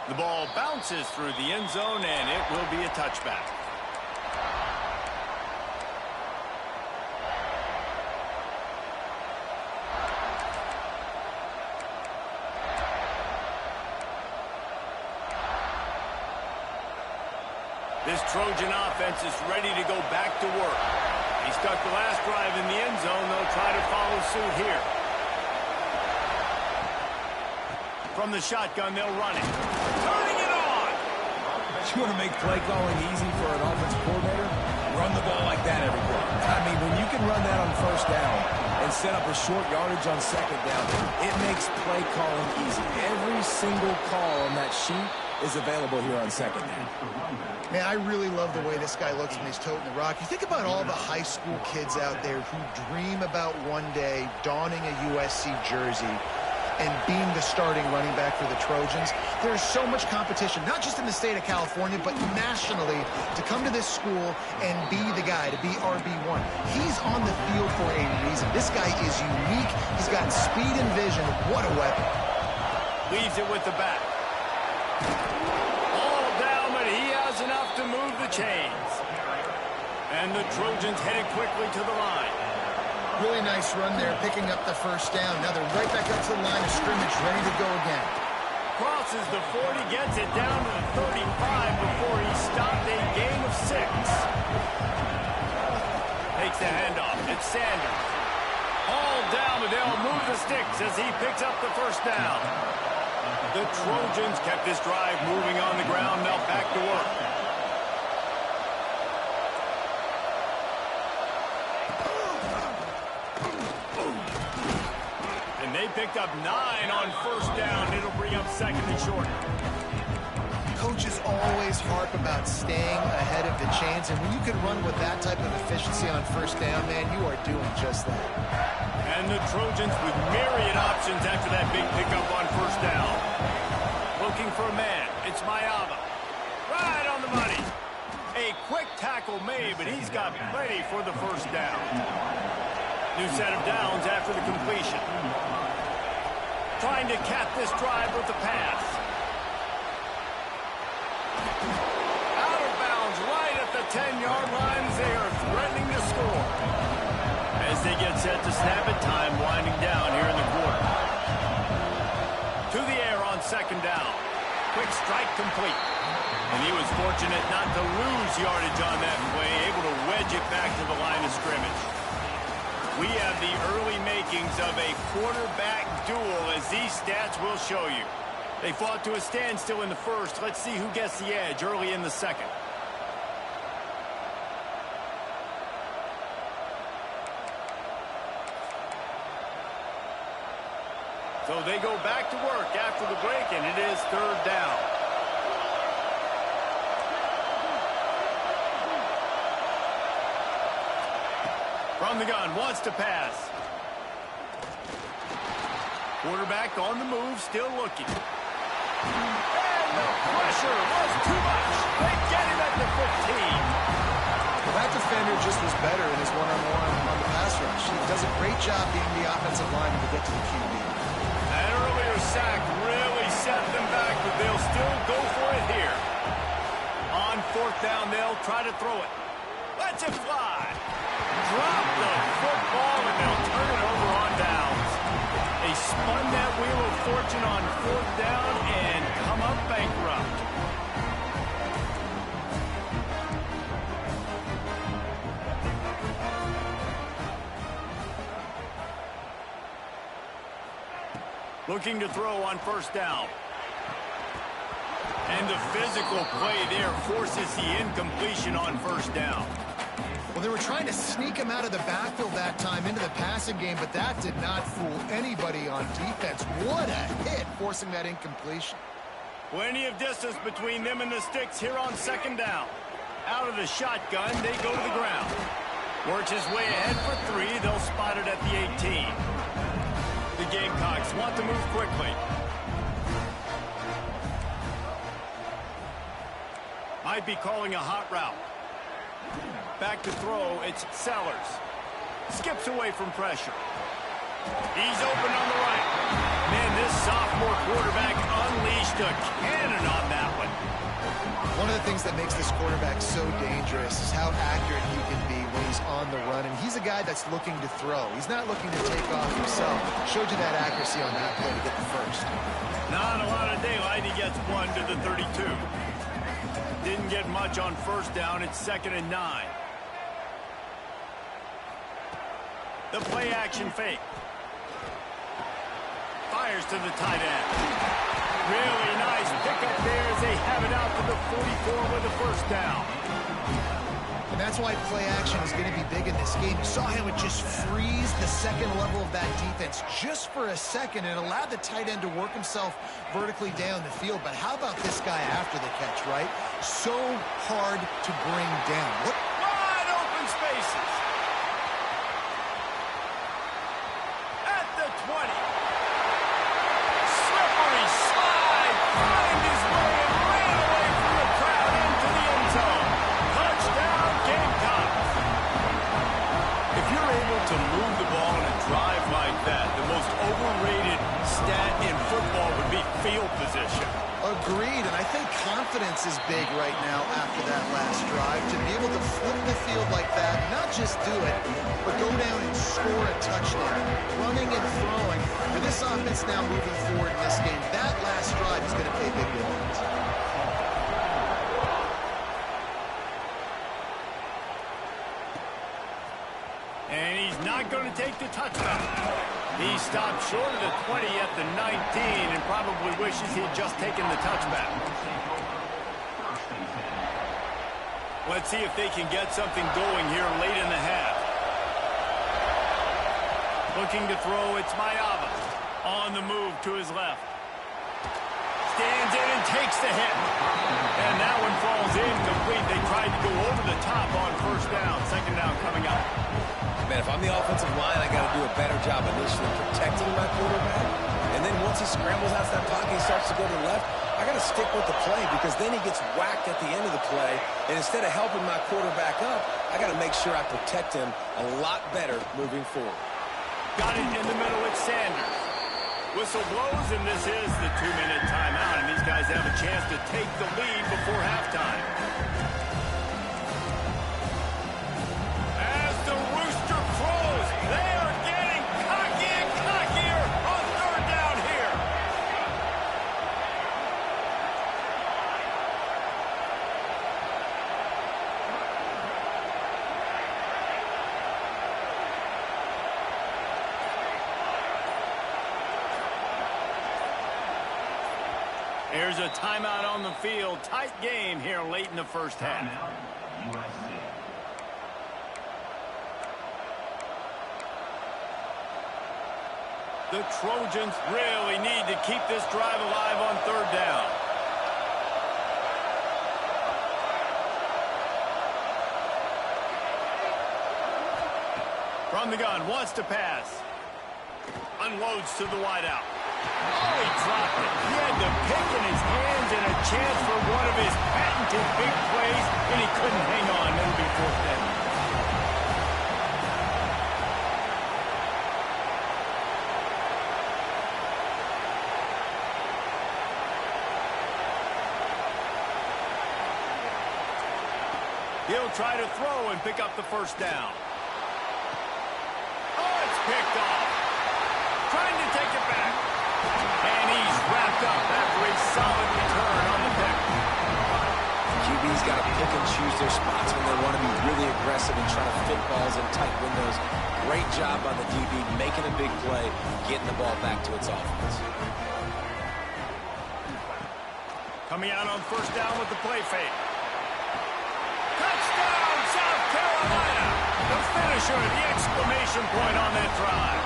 The ball bounces through the end zone, and it will be a touchback. This Trojan offense is ready to go back to work. He stuck the last drive in the end zone. They'll try to follow suit here. From the shotgun, they'll run it. Turning it on! You want to make play calling easy for an offensive coordinator? Run the ball like that every play. I mean, when you can run that on first down and set up a short yardage on second down, it makes play calling easy. Every single call on that sheet is available here on second down. Man, I really love the way this guy looks when he's toting the rock. You think about all the high school kids out there who dream about one day donning a USC jersey and being the starting running back for the Trojans. There's so much competition, not just in the state of California, but nationally, to come to this school and be the guy, to be RB1. He's on the field for a reason. This guy is unique. He's got speed and vision. What a weapon. Leaves it with the back. All down, but he has enough to move the chains. And the Trojans headed quickly to the line. Really nice run there, picking up the first down. Now they're right back up to the line of scrimmage, ready to go again. Crosses the 40, gets it down to the 35 before he stopped a gain of 6. Takes the handoff. It's Sanders. All down, but they'll move the sticks as he picks up the first down. The Trojans kept this drive moving on the ground. Now back to work. And they picked up 9 on first down. It'll bring up second and short. Coaches always harp about staying ahead of the chains, and when you can run with that type of efficiency on first down, man, you are doing just that. And the Trojans with myriad options after that big pickup on first down. Looking for a man. It's Mayava. Right on the money. A quick tackle made, but he's got plenty for the first down. New set of downs after the completion. Trying to cap this drive with the pass. Out of bounds right at the 10-yard line. They are threatening to score. As they get set to snap it, time winding down here in the quarter. To the air on second down. Quick strike complete. And he was fortunate not to lose yardage on that play, able to wedge it back to the line of scrimmage. We have the early makings of a quarterback duel, as these stats will show you. They fought to a standstill in the first. Let's see who gets the edge early in the second. So they go back to work after the break, and it is third down. From the gun, wants to pass. Quarterback on the move, still looking. And the pressure was too much. They get him at the 15. Well, that defender just was better in his one-on-one on the pass rush. He does a great job being the offensive lineman to get to the QB. That earlier sack really set them back, but they'll still go for it here. On fourth down, they'll try to throw it. Let's it fly. Drop the football, and they'll turn it over on downs. They spun that wheel of fortune on fourth down and come up bankrupt. Looking to throw on first down. the physical play there forces the incompletion on first down. Well, they were trying to sneak him out of the backfield that time into the passing game, but that did not fool anybody on defense. What a hit, forcing that incompletion. Plenty of distance between them and the sticks here on second down. Out of the shotgun, they go to the ground. Works his way ahead for 3. They'll spot it at the 18. The Gamecocks want to move quickly. Might be calling a hot route. Back to throw, it's Sellers. Skips away from pressure. He's open on the right. Man, this sophomore quarterback unleashed a cannon on that one. One of the things that makes this quarterback so dangerous is how accurate he can be when he's on the run. And he's a guy that's looking to throw. He's not looking to take off himself. Showed you that accuracy on that play to get the first. Not a lot of daylight. He gets 1 to the 32. Didn't get much on first down. It's 2nd and 9. The play action fake. Fires to the tight end. Really nice pickup there as they have it out to the 44 with a first down. And that's why play action is going to be big in this game. You saw how it just freeze the second level of that defense just for a second and allowed the tight end to work himself vertically down the field. But how about this guy after the catch, right? So hard to bring down. What? Wide open spaces. At the 20. Slippery slide. Find his way and ran away from the crowd into the end zone. Touchdown, Gamecocks. If you're able to move the ball in a drive like that, the most overrated stat in football would be field position. Agreed, and I think confidence is big right now after that last drive. To be able to flip the field like that, not just do it, but go down and score a touchdown. Running and throwing. For this offense now moving forward in this game, that last drive is going to pay big dividends. And he's not going to take the touchdown. He stopped short of the 20 at the 19 and probably wishes he had just taken the touchback. Let's see if they can get something going here late in the half. Looking to throw, it's Mayava. On the move to his left. Stands in and takes the hit. And that one falls incomplete. They tried to go over the top on first down. Second down coming up. Man, if I'm the offensive line, I got to do a better job initially protecting my quarterback. And then once he scrambles out of that pocket, he starts to go to the left, I got to stick with the play because then he gets whacked at the end of the play. And instead of helping my quarterback up, I got to make sure I protect him a lot better moving forward. Got it in the middle, it's Sanders. Whistle blows, and this is the 2-minute timeout. And these guys have a chance to take the lead before halftime. As the rooster crows, they are getting cocky and cockier on third down here. Here's a timeout on the field. Tight game here late in the first half. The Trojans really need to keep this drive alive on third down. From the gun, wants to pass. Unloads to the wideout. Oh, he dropped it. He had the pick in his hands and a chance for one of his patented big plays, and he couldn't hang on. It'll be fourth down. He'll try to throw and pick up the first down. Oh, it's picked off. Trying to take it back. And he's wrapped up after a solid return on the pick. QB's got to pick and choose their spots when they want to be really aggressive and try to fit balls in tight windows. Great job by the DB making a big play, getting the ball back to its offense. Coming out on first down with the play fake. Touchdown, South Carolina! The finisher, the exclamation point on that drive.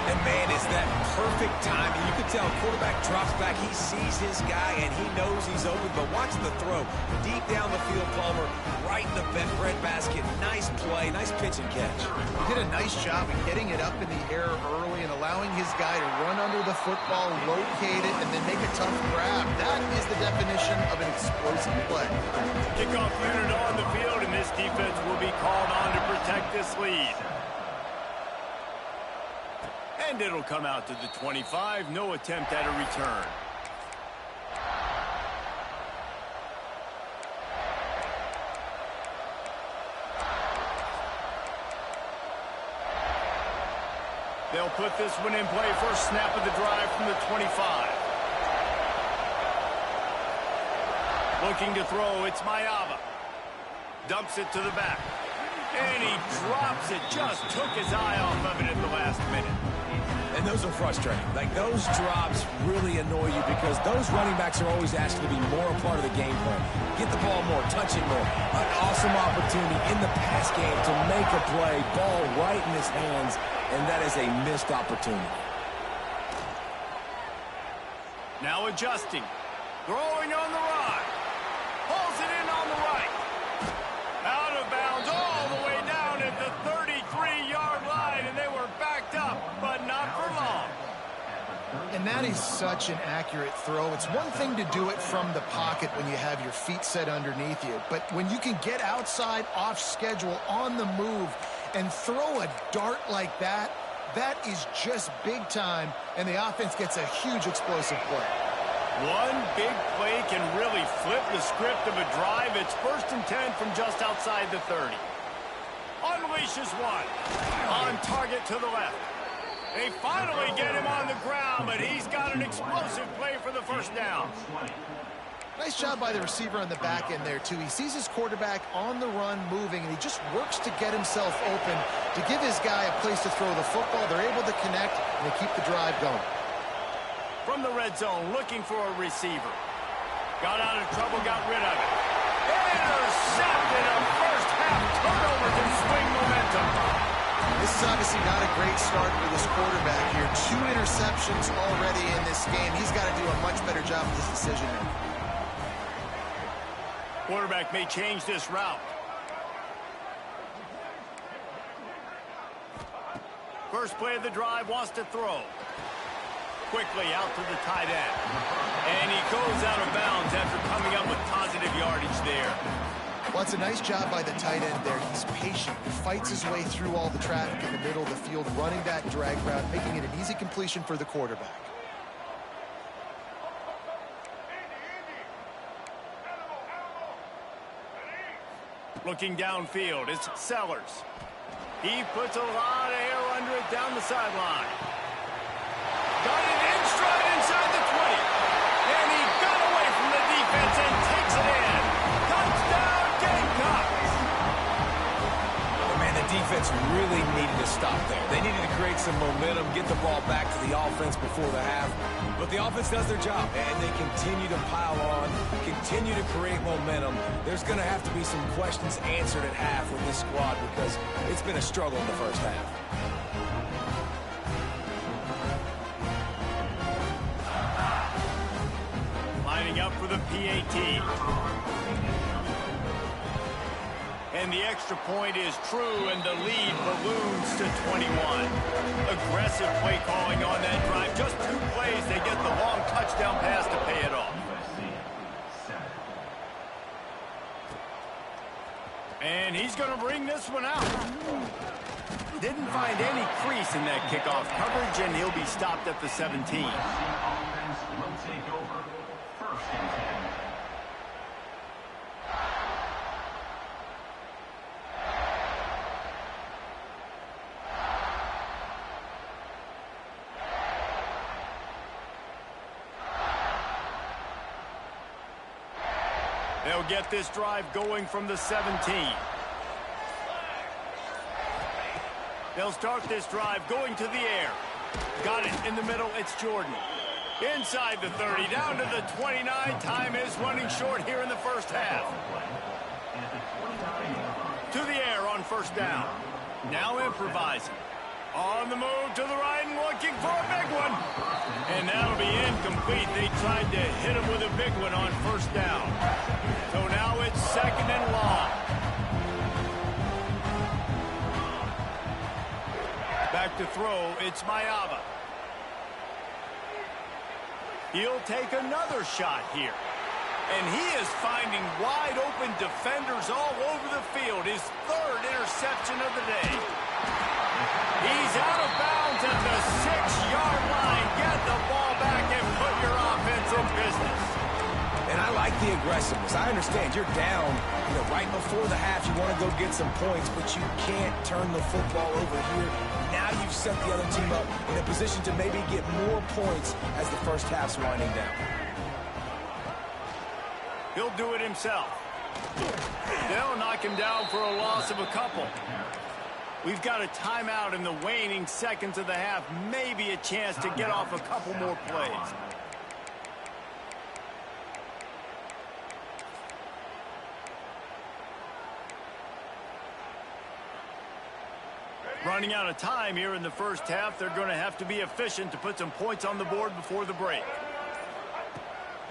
And, man, is that perfect timing. You can tell quarterback drops back. He sees his guy, and he knows he's open. But watch the throw. Deep down the field, Palmer, right in the breadbasket. Nice play, nice pitch and catch. He did a nice job of getting it up in the air early and allowing his guy to run under the football, locate it, and then make a tough grab. That is the definition of an explosive play. Kickoff unit on the field, and this defense will be called on to protect this lead. And it'll come out to the 25. No attempt at a return. They'll put this one in play. First snap of the drive from the 25. Looking to throw. It's Mayava. Dumps it to the back. And he drops it. Just took his eye off of it at the last minute. And those are frustrating. Like, those drops really annoy you because those running backs are always asked to be more a part of the game plan. Get the ball more, touch it more. An awesome opportunity in the pass game to make a play. Ball right in his hands, and that is a missed opportunity. Now adjusting. Throwing on the run. Pulls it in on the right. Out of bounds all the way down at the 33-yard line, and they were backed up, but not for long. And that is such an accurate throw. It's one thing to do it from the pocket when you have your feet set underneath you, but when you can get outside, off schedule, on the move, and throw a dart like that, that is just big time, and the offense gets a huge explosive play. One big play can really flip the script of a drive. It's 1st and 10 from just outside the 30. Unleashes one. On target to the left. They finally get him on the ground, but he's got an explosive play for the first down. Nice job by the receiver on the back end there, too. He sees his quarterback on the run moving, and he just works to get himself open to give his guy a place to throw the football. They're able to connect, and they keep the drive going. From the red zone, looking for a receiver. Got out of trouble, got rid of it. Intercepted. A first-half turnover can swing momentum. This is obviously not a great start for this quarterback here. 2 interceptions already in this game. He's got to do a much better job with this decision making. Quarterback may change this route. First play of the drive, wants to throw. Quickly out to the tight end. And he goes out of bounds after coming up with positive yardage there. Well, it's a nice job by the tight end there. He's patient. He fights his way through all the traffic in the middle of the field, running that drag route, making it an easy completion for the quarterback. Looking downfield, it's Sellers. He puts a lot of air under it down the sideline. Got it in stride inside the 20. And he got away from the defense and takes it in. Touchdown, Gamecocks! Man, the defense really needed to stop there. They needed to create some momentum, get the ball back to the offense before the half. But the offense does their job, and they continue to pile on, continue to create momentum. There's going to have to be some questions answered at half with this squad because it's been a struggle in the first half. Lining up for the PAT. And the extra point is true, and the lead balloons to 21. Aggressive play calling on that drive. Just 2 plays, they get the long touchdown pass to pay it off. And he's going to bring this one out. Didn't find any crease in that kickoff coverage, and he'll be stopped at the 17. Offense will take over. 1st and 10. They'll get this drive going from the 17. They'll start this drive going to the air. Got it in the middle. It's Jordan. Inside the 30, down to the 29. Time is running short here in the first half. To the air on first down. Now improvising. On the move to the right and looking for a big one. And that'll be incomplete. They tried to hit him with a big one on first down. So now it's second and long. Back to throw, it's Mayava. He'll take another shot here. And he is finding wide-open defenders all over the field. His third interception of the day. He's out of bounds at the 6-yard line. Get the ball back and put your offense in business. And I like the aggressiveness. I understand you're down, right before the half. You want to go get some points, but you can't turn the football over here. Now you've set the other team up in a position to maybe get more points as the first half's winding down. He'll do it himself. They'll knock him down for a loss of a couple. We've got a timeout in the waning seconds of the half. Maybe a chance to get off a couple more plays. Running out of time here in the first half. They're going to have to be efficient to put some points on the board before the break.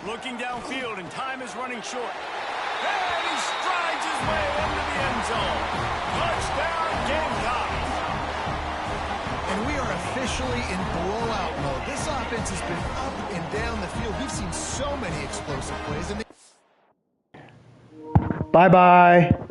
Looking downfield, and time is running short. And he strides his way into the end zone. Touchdown, Gamecocks. And we are officially in blowout mode. This offense has been up and down the field. We've seen so many explosive plays. And Bye-bye.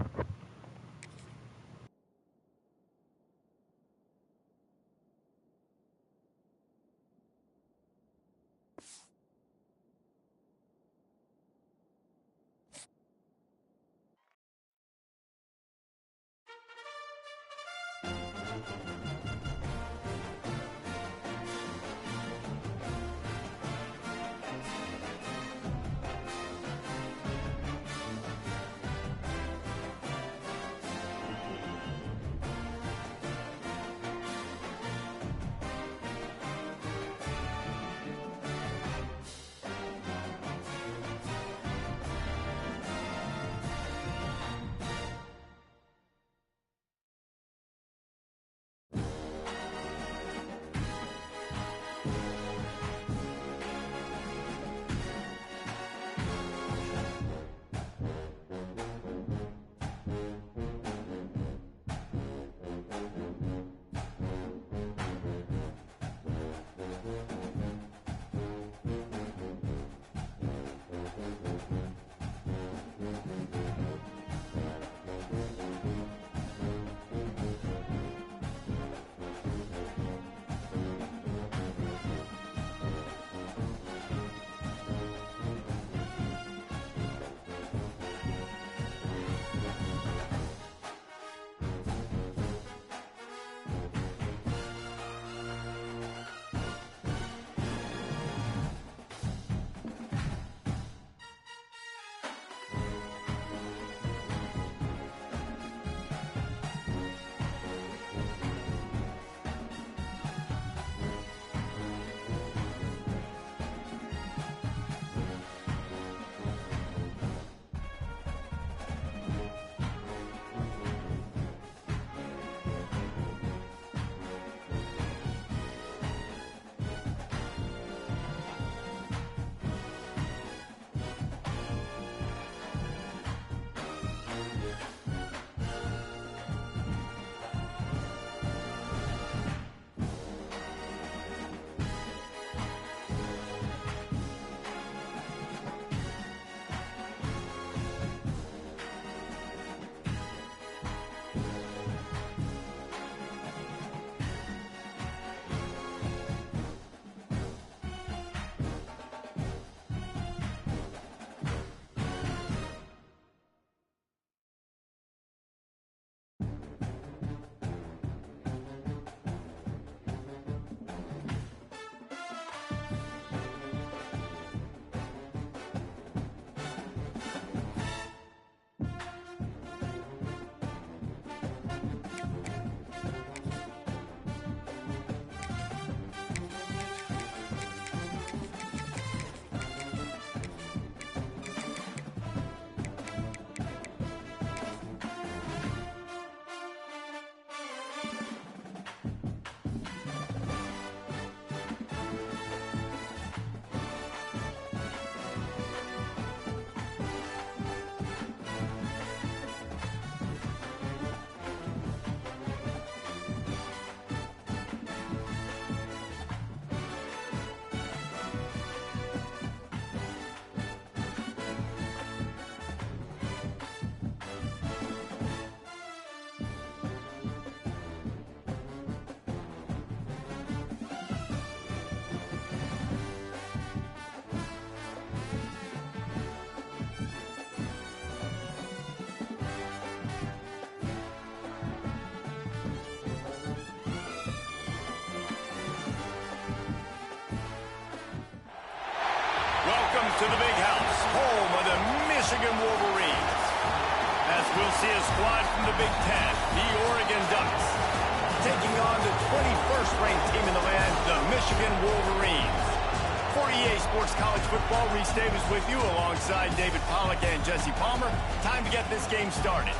to the big house, home of the Michigan Wolverines. As we'll see a squad from the Big Ten, the Oregon Ducks, taking on the 21st ranked team in the land, the Michigan Wolverines. For EA Sports College Football, Reese Davis with you alongside David Pollack and Jesse Palmer. Time to get this game started.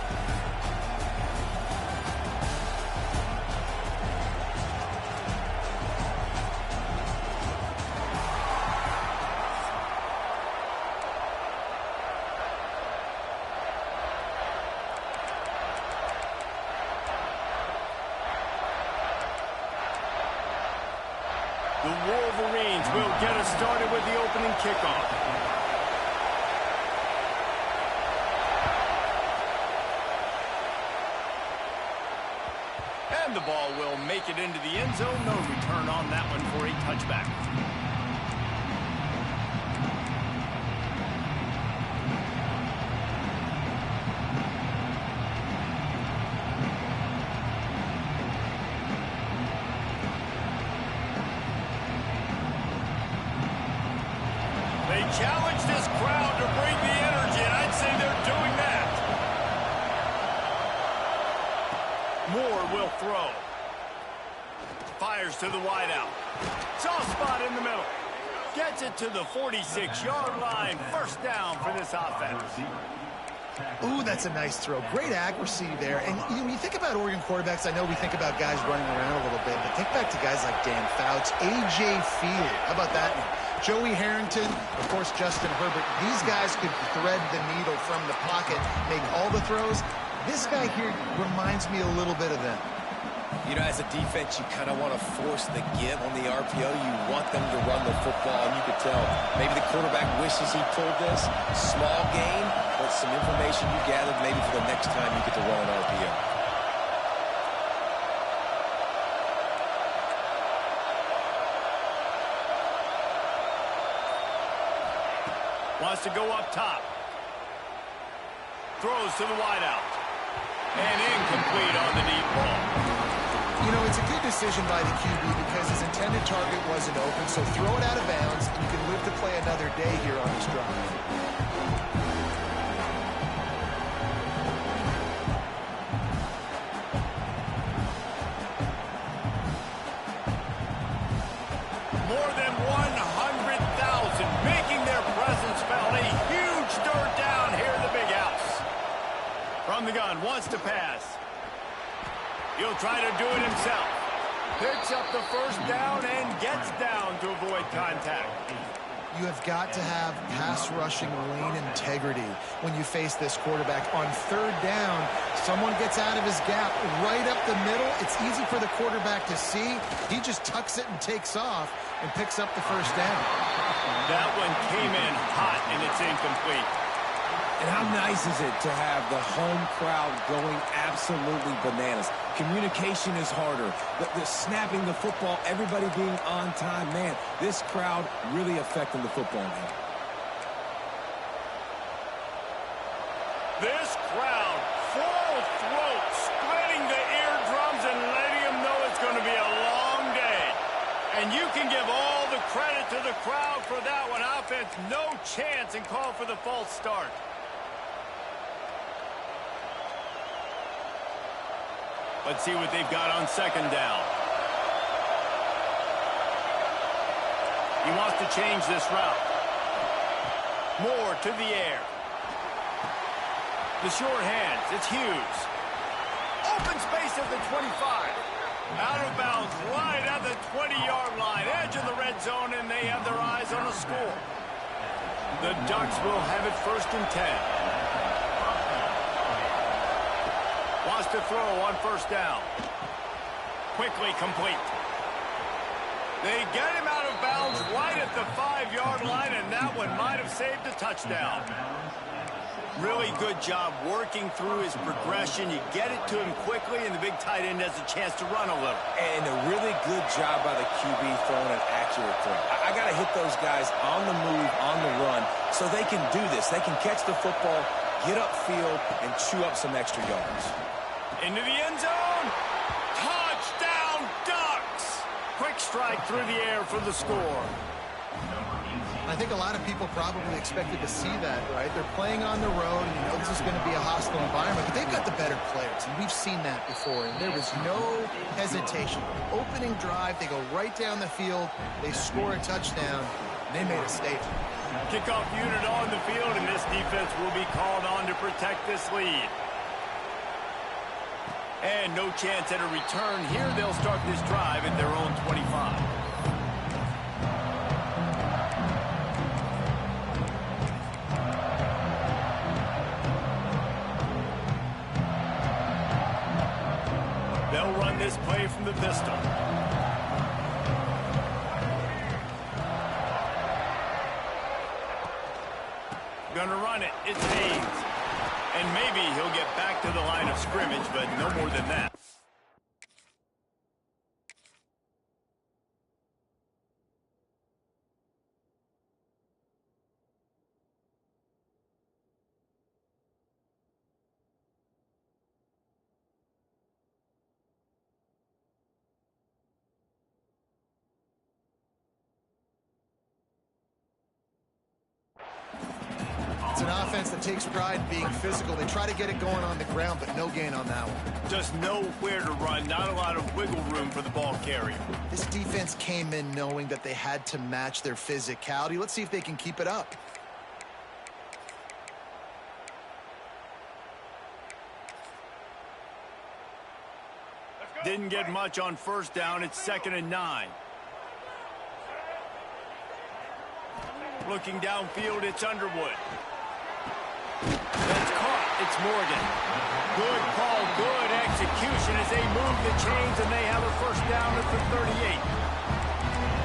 The Wolverines will get us started with the opening kickoff. And the ball will make it into the end zone. No return on that one for a touchback. They challenge this crowd to bring the energy, and I'd say they're doing that. Moore will throw. Fires to the wideout. Soft spot in the middle. Gets it to the 46-yard line. First down for this offense. Ooh, that's a nice throw. Great accuracy there. And when you think about Oregon quarterbacks, I know we think about guys running around a little bit, but think back to guys like Dan Fouts, A.J. Field. How about that name? Joey Harrington, of course, Justin Herbert. These guys could thread the needle from the pocket, make all the throws. This guy here reminds me a little bit of them. You know, as a defense, you kind of want to force the give on the RPO. You want them to run the football, and you could tell maybe the quarterback wishes he pulled this. Small gain, but some information you gathered maybe for the next time you get to run an RPO. Wants to go up top. Throws to the wideout. And incomplete on the deep ball. You know, it's a good decision by the QB because his intended target wasn't open, so throw it out of bounds, and you can live to play another day here on this drive. More than 100,000 making their presence felt. A huge third down here in the big house. From the gun, wants to pass. He'll try to do it himself. Picks up the first down and gets down to avoid contact. You have got to have pass rushing lane integrity when you face this quarterback. On third down, someone gets out of his gap right up the middle. It's easy for the quarterback to see. He just tucks it and takes off and picks up the first down. That one came in hot, and it's incomplete. And how nice is it to have the home crowd going absolutely bananas? Communication is harder. The snapping the football, everybody being on time. Man, this crowd really affecting the football game. This crowd, full throat, splitting the eardrums and letting them know it's going to be a long day. And you can give all the credit to the crowd for that one. Offense, no chance, and call for the false start. Let's see what they've got on second down. He wants to change this route. Moore to the air. The short hands, it's Hughes. Open space at the 25. Out of bounds, right at the 20-yard line. Edge of the red zone, and they have their eyes on a score. The Ducks will have it first and 10. Wants to throw on first down. Quickly complete. They get him out of bounds right at the 5-yard line, and that one might have saved a touchdown. Really good job working through his progression. You get it to him quickly, and the big tight end has a chance to run a little. And a really good job by the QB throwing an accurate throw. I got to hit those guys on the move, on the run, so they can do this. They can catch the football, get upfield, and chew up some extra yards. Into the end zone. Touchdown, Ducks! Quick strike through the air for the score. I think a lot of people probably expected to see that, right? They're playing on the road, and you know this is going to be a hostile environment, but they've got the better players, and we've seen that before, and there was no hesitation. Opening drive, they go right down the field, they score a touchdown, and they made a statement. Kickoff unit on the field, and this defense will be called on to protect this lead. And no chance at a return here. They'll start this drive at their own 25. They'll run this play from the pistol. Gonna run it. It's Haynes. And maybe he'll get back to the line of scrimmage, but no more than that. It's an offense that takes pride in being physical. They try to get it going on the ground, but no gain on that one. Just nowhere to run, not a lot of wiggle room for the ball carrier. This defense came in knowing that they had to match their physicality. Let's see if they can keep it up. Didn't get much on first down. It's 2nd and 9. Looking downfield, it's Underwood. That's caught. It's Morgan. Good call, good execution as they move the chains, and they have a first down at the 38.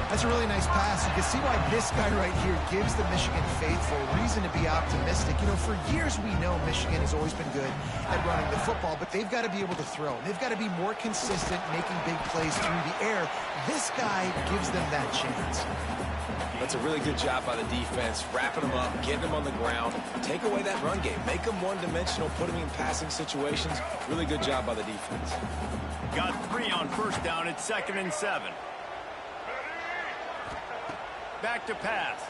That's a really nice pass. You can see why this guy right here gives the Michigan faithful reason to be optimistic. You know, for years we know Michigan has always been good at running the football, but they've got to be able to throw. They've got to be more consistent making big plays through the air. This guy gives them that chance. That's a really good job by the defense, wrapping them up, getting them on the ground, take away that run game, make them one-dimensional, put them in passing situations. Really good job by the defense. Got 3 on first down. It's 2nd and 7. Back to pass.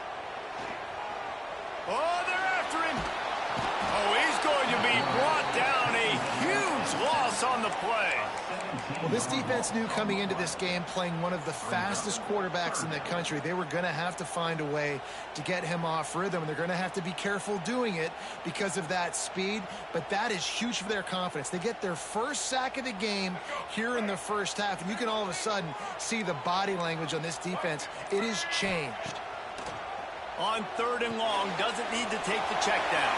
Oh, they're after him. Oh, he's going to be brought down. A huge loss on the play. Well, this defense knew coming into this game, playing one of the fastest quarterbacks in the country, they were going to have to find a way to get him off rhythm, and they're going to have to be careful doing it because of that speed, but that is huge for their confidence. They get their first sack of the game here in the first half, and you can all of a sudden see the body language on this defense. It is changed. On 3rd and long, doesn't need to take the check down.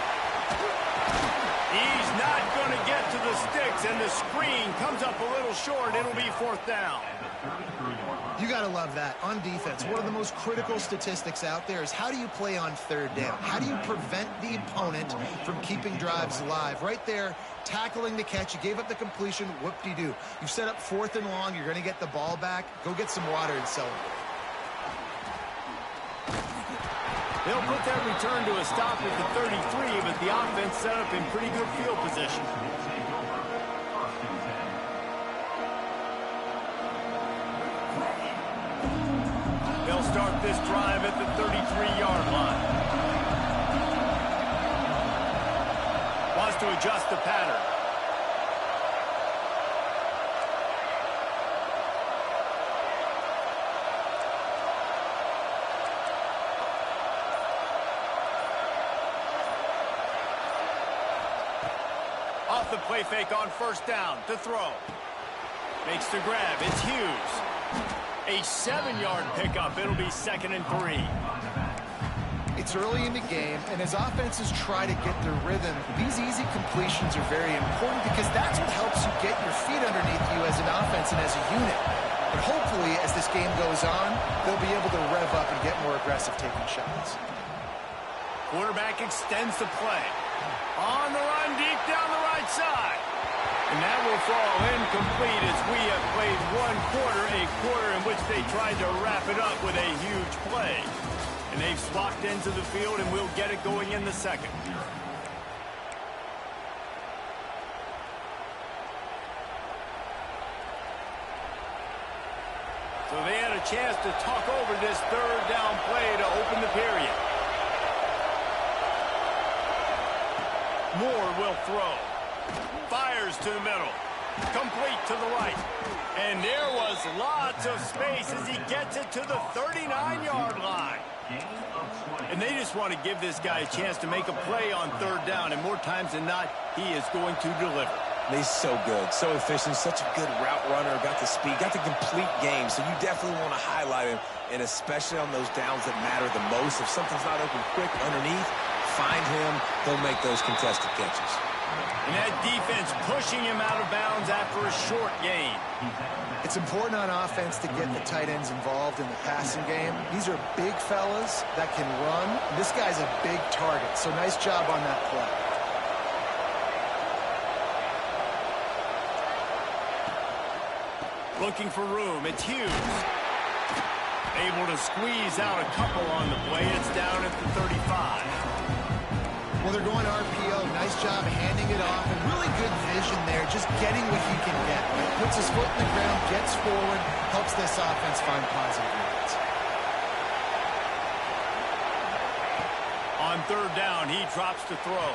He's not going to get to the sticks, and the screen comes up a little short. It'll be 4th down. You got to love that. On defense, one of the most critical statistics out there is how do you play on 3rd down? How do you prevent the opponent from keeping drives alive? Right there, tackling the catch. You gave up the completion. Whoop-de-doo. You've set up 4th and long. You're going to get the ball back. Go get some water and celebrate. They'll put that return to a stop at the 33, but the offense set up in pretty good field position. They'll start this drive at the 33-yard line. Wants to adjust the pattern. Off the play fake on first down to throw. Makes the grab. It's Hughes. A 7-yard pickup. It'll be 2nd and 3. It's early in the game, and as offenses try to get their rhythm, these easy completions are very important because that's what helps you get your feet underneath you as an offense and as a unit. But hopefully, as this game goes on, they'll be able to rev up and get more aggressive taking shots. Quarterback extends the play. On the run, deep down the right side. And that will fall incomplete as we have played one quarter, a quarter in which they tried to wrap it up with a huge play. And they've swapped into the field, and we'll get it going in the second. So So they had a chance to talk over this third down play to open the period. Moore will throw. Fires to the middle. Complete to the right. And there was lots of space as he gets it to the 39-yard line. And they just want to give this guy a chance to make a play on third down. And more times than not, he is going to deliver. He's so good, so efficient, such a good route runner, got the speed, got the complete game. So you definitely want to highlight him, and especially on those downs that matter the most. If something's not open quick underneath, find him. He'll make those contested catches. And that defense pushing him out of bounds after a short gain. It's important on offense to get the tight ends involved in the passing game. These are big fellas that can run. This guy's a big target, so nice job on that play. Looking for room. It's Hughes. Able to squeeze out a couple on the play. It's down at the 35. Well, they're going RPO. Nice job handing it off. And really good vision there, just getting what he can get. Puts his foot in the ground, gets forward, helps this offense find positive reads. On third down, he drops to throw.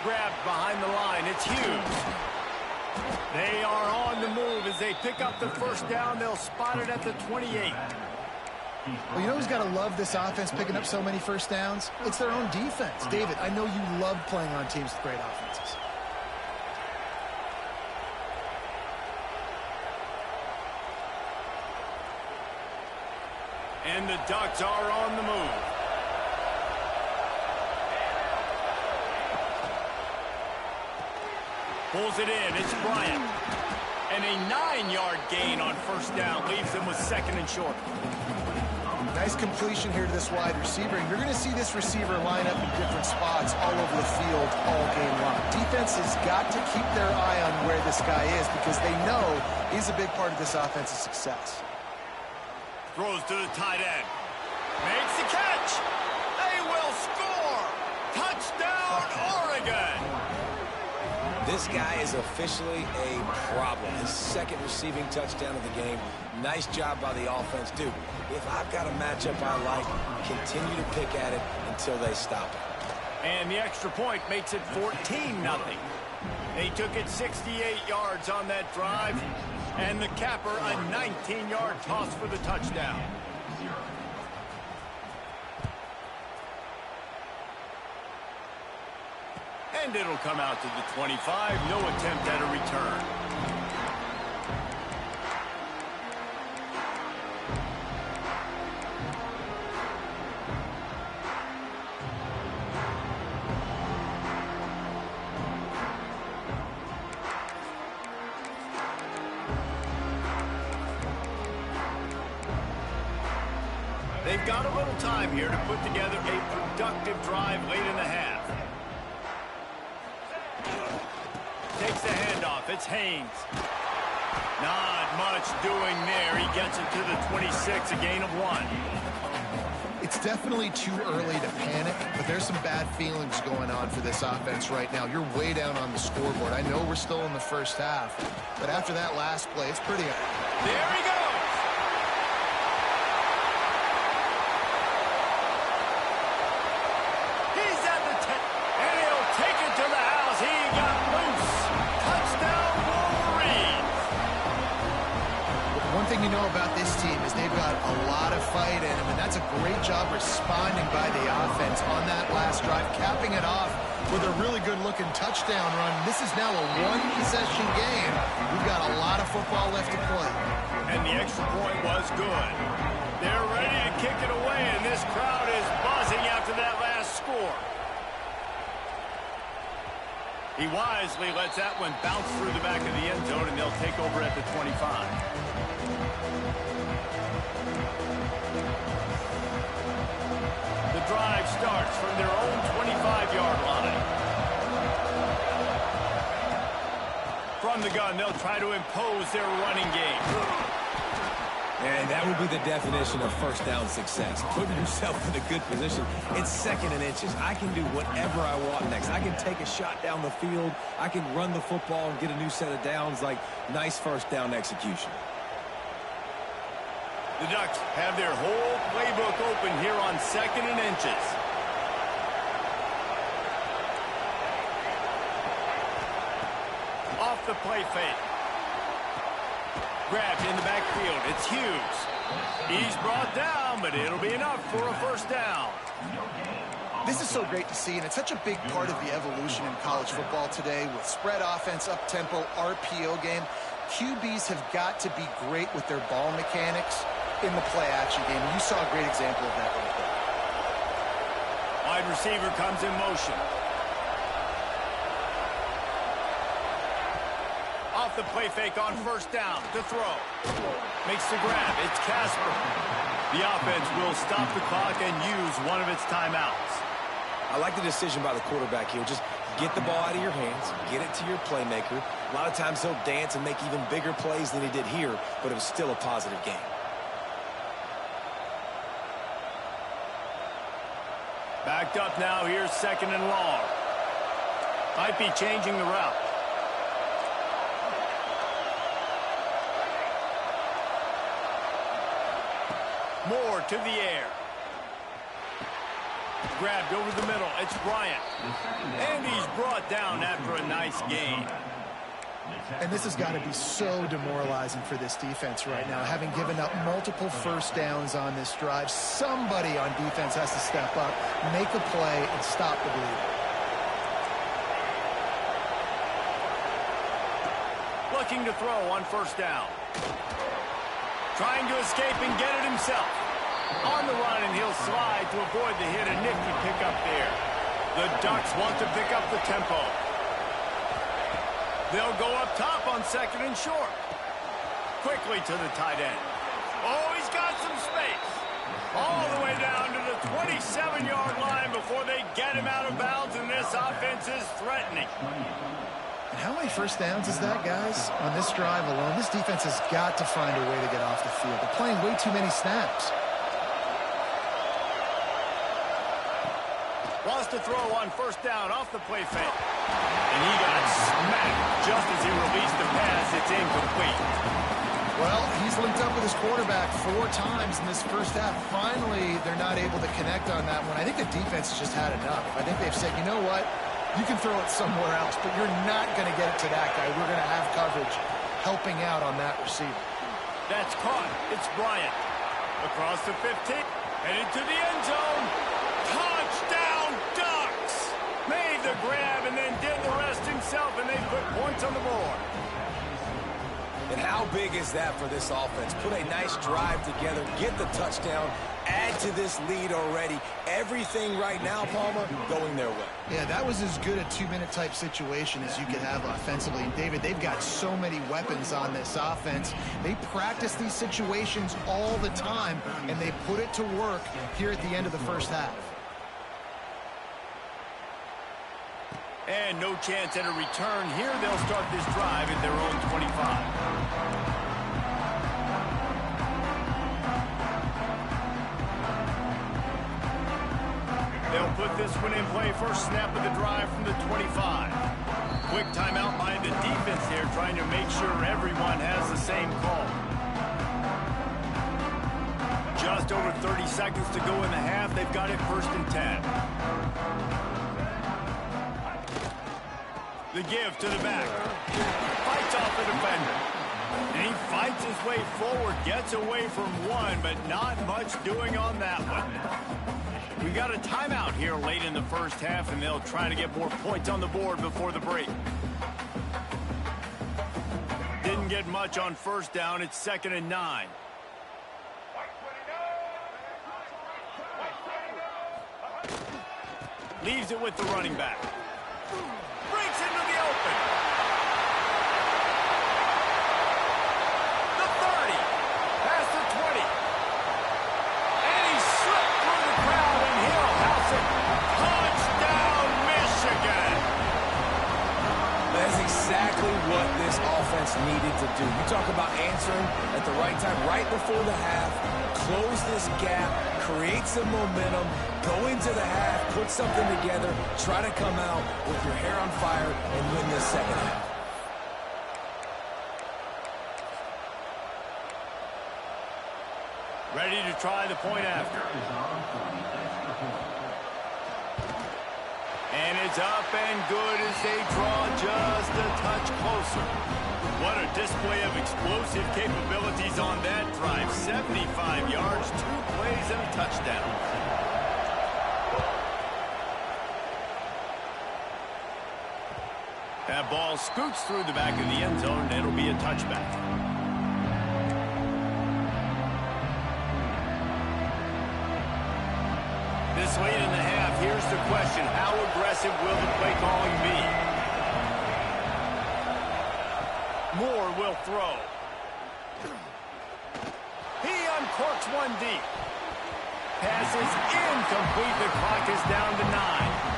Grabbed behind the line. It's Hughes. They are on the move as they pick up the first down. They'll spot it at the 28. Well, you know who's got to love this offense picking up so many first downs? It's their own defense. David, I know you love playing on teams with great offenses. And the Ducks are on the move. Pulls it in. It's Bryant. And a 9-yard gain on first down leaves them with second and short. Nice completion here to this wide receiver. And you're going to see this receiver line up in different spots all over the field all game long. Defense has got to keep their eye on where this guy is because they know he's a big part of this offense's success. Throws to the tight end. Makes the catch. They will score. Touchdown, Oregon. This guy is officially a problem. His second receiving touchdown of the game. Nice job by the offense. Dude, if I've got a matchup I like, continue to pick at it until they stop it. And the extra point makes it 14-0. They took it 68 yards on that drive. And the capper, a 19-yard toss for the touchdown. And it'll come out to the 25. No attempt at a return. They've got a little time here to put together a productive drive late in the half. Takes the handoff. It's Haynes. Not much doing there. He gets it to the 26, a gain of 1. It's definitely too early to panic, but there's some bad feelings going on for this offense right now. You're way down on the scoreboard. I know we're still in the first half, but after that last play, it's pretty... There he goes. He's at the 10, and he'll take it to the house. He got loose. Touchdown, Wolverines. One thing you know about this team is they've got a lot of fight in them, and that's a great job responding by the offense on that last drive, capping it off with a really good-looking touchdown run. This is now a one-possession game. We've got a lot of football left to play. And the extra point was good. They're ready to kick it away, and this crowd is buzzing after that last score. He wisely lets that one bounce through the back of the end zone, and they'll take over at the 25. The drive starts from their own 25-yard line. From the gun, they'll try to impose their running game. And that would be the definition of first down success. Putting yourself in a good position. It's second and inches. I can do whatever I want next. I can take a shot down the field. I can run the football and get a new set of downs. Like, nice first down execution. The Ducks have their whole playbook open here on 2nd and inches. Off the play fake. Grabbed in the backfield. It's Hughes. He's brought down, but it'll be enough for a first down. This is so great to see, and it's such a big part of the evolution in college football today with spread offense, up-tempo, RPO game. QBs have got to be great with their ball mechanics in the play-action game. You saw a great example of that right there. Wide receiver comes in motion. Off the play fake on first down to throw. Makes the grab. It's Casper. The offense will stop the clock and use one of its timeouts. I like the decision by the quarterback here. Just get the ball out of your hands, get it to your playmaker. A lot of times he'll dance and make even bigger plays than he did here, but it was still a positive game. Backed up now. Here's 2nd and long. Might be changing the route. Moore to the air. Grabbed over the middle. It's Bryant. And he's brought down after a nice gain. And this has got to be so demoralizing for this defense right now. Having given up multiple first downs on this drive, somebody on defense has to step up, make a play, and stop the bleeding. Looking to throw on first down. Trying to escape and get it himself. On the run, and he'll slide to avoid the hit. A nifty pickup there. The Ducks want to pick up the tempo. They'll go up top on 2nd and short. Quickly to the tight end. Oh, he's got some space. All the way down to the 27-yard line before they get him out of bounds, and this offense is threatening. And how many first downs is that, guys? On this drive alone, this defense has got to find a way to get off the field. They're playing way too many snaps. Wants to throw on first down off the play fake. And he got smacked just as he released the pass. It's incomplete. Well, he's linked up with his quarterback 4 times in this first half. Finally, they're not able to connect on that one. I think the defense has just had enough. I think they've said, you know what? You can throw it somewhere else, but you're not going to get it to that guy. We're going to have coverage helping out on that receiver. That's caught. It's Bryant. Across the 15. Headed to the end zone. Touchdown, Ducks! Made the grab and then did the rest himself, and they put points on the board. And how big is that for this offense? Put a nice drive together, get the touchdown, add to this lead already. Everything right now, Palmer, going their way. Yeah, that was as good a 2-minute type situation as you could have offensively. And David, they've got so many weapons on this offense. They practice these situations all the time, and they put it to work here at the end of the first half. And no chance at a return here. They'll start this drive at their own 25. They'll put this one in play. First snap of the drive from the 25. Quick timeout by the defense here, trying to make sure everyone has the same call. Just over 30 seconds to go in the half. They've got it 1st and 10. The give to the back. Fights off the defender. And he fights his way forward, gets away from one, but not much doing on that one. We got a timeout here late in the first half, and they'll try to get more points on the board before the break. Didn't get much on first down. It's 2nd and 9. Leaves it with the running back. Breaks into the open. The 30. Past the 20. And he slipped through the crowd, and he'll house it. Touchdown, Michigan. That's exactly what this offense needed to do. You talk about answering at the right time, right before the half, close this gap, create some momentum, go into the half, put something together, try to come out with your hair on fire and win this second half. try the point after. And it's up and good as they draw just a touch closer. What a display of explosive capabilities on that drive. 75 yards, 2 plays, and a touchdown. That ball scoots through the back of the end zone, and it'll be a touchback. This late in the half, here's the question. How aggressive will the play calling be? Moore will throw. He uncorks one deep. Pass is incomplete. The clock is down to 9.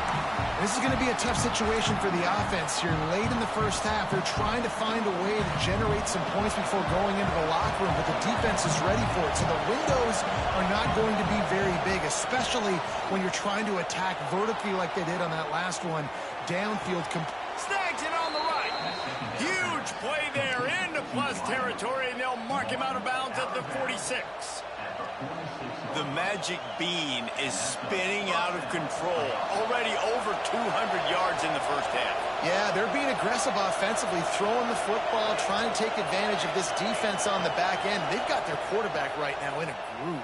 This is going to be a tough situation for the offense here. Late in the first half, they're trying to find a way to generate some points before going into the locker room, but the defense is ready for it. So the windows are not going to be very big, especially when you're trying to attack vertically like they did on that last one. Downfield. Snags it on the right. Huge play there into plus territory, and they'll mark him out of bounds at the 46. The magic bean is spinning out of control. Already over 200 yards in the first half. Yeah, they're being aggressive offensively, throwing the football, trying to take advantage of this defense on the back end. They've got their quarterback right now in a groove.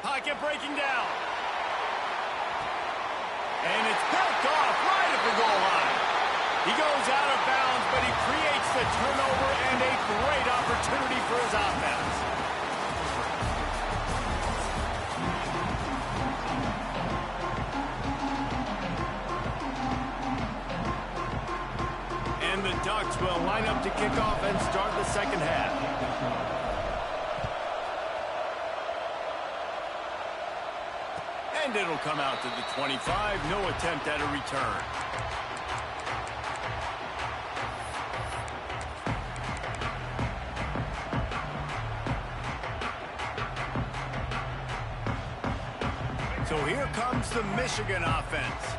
Pocket breaking down. And it's picked off right at the goal line. He goes out of bounds, but he creates the turnover and a great opportunity for his offense. And the Ducks will line up to kick off and start the second half. And it'll come out to the 25. No attempt at a return. So here comes the Michigan offense.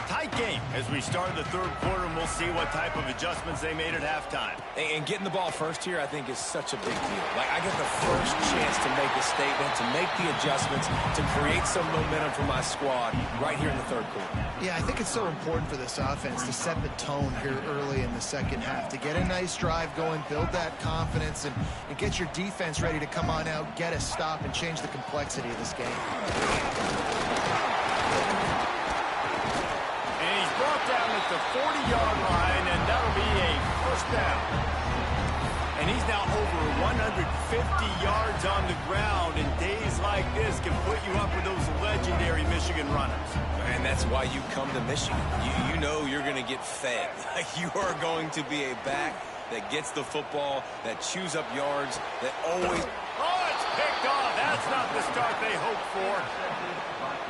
Tight game as we start the third quarter, and we'll see what type of adjustments they made at halftime. And getting the ball first here, I think, is such a big deal. Like, I get the first chance to make a statement, to make the adjustments, to create some momentum for my squad right here in the third quarter. Yeah, I think it's so important for this offense to set the tone here early in the second half, to get a nice drive going, build that confidence, and get your defense ready to come on out, get a stop, and change the complexity of this game. Down at the 40-yard line, and that'll be a first down. And he's now over 150 yards on the ground, and days like this can put you up with those legendary Michigan runners. And that's why you come to Michigan. You know you're going to get fed. You are going to be a back that gets the football, that chews up yards, that always... Oh, it's picked off. That's not the start they hoped for.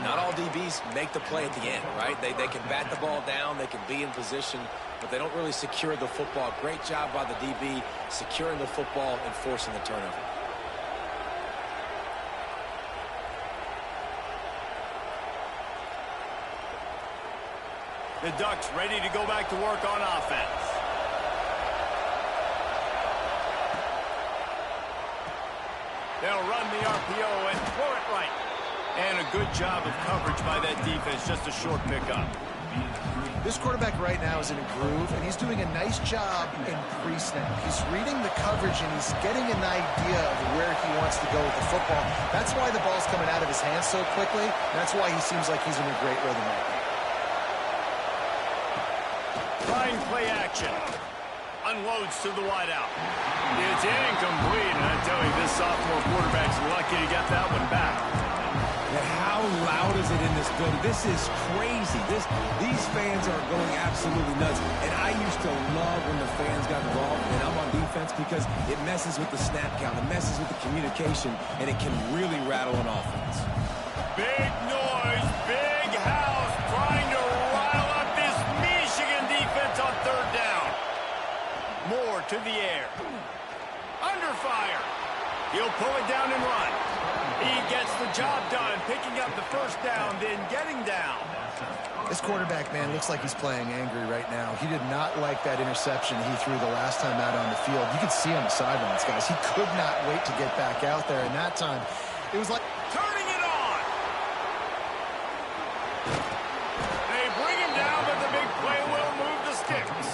Not all DBs make the play at the end, right? They can bat the ball down, they can be in position, but they don't really secure the football. Great job by the DB securing the football and forcing the turnover. The Ducks ready to go back to work on offense. They'll run the RPO and throw it right. And a good job of coverage by that defense, just a short pickup. This quarterback right now is in a groove, and he's doing a nice job in pre-snap. He's reading the coverage, and he's getting an idea of where he wants to go with the football. That's why the ball's coming out of his hands so quickly. That's why he seems like he's in a great rhythm right now. Trying play action. Unloads to the wideout. It's incomplete, and I tell you, this sophomore quarterback's lucky to get that one back. How loud is it in this building? This is crazy. These fans are going absolutely nuts. And I used to love when the fans got involved, and I'm on defense, because it messes with the snap count, it messes with the communication, and it can really rattle an offense. Big noise, big house, trying to rile up this Michigan defense on third down. Moore to the air. Under fire. He'll pull it down and run. He gets the job done, picking up the first down, then getting down. This quarterback, man, looks like he's playing angry right now. He did not like that interception he threw the last time out on the field. You could see on the sidelines, guys. He could not wait to get back out there. And that time, it was like Turning it on. They bring him down, but the big play will move the sticks.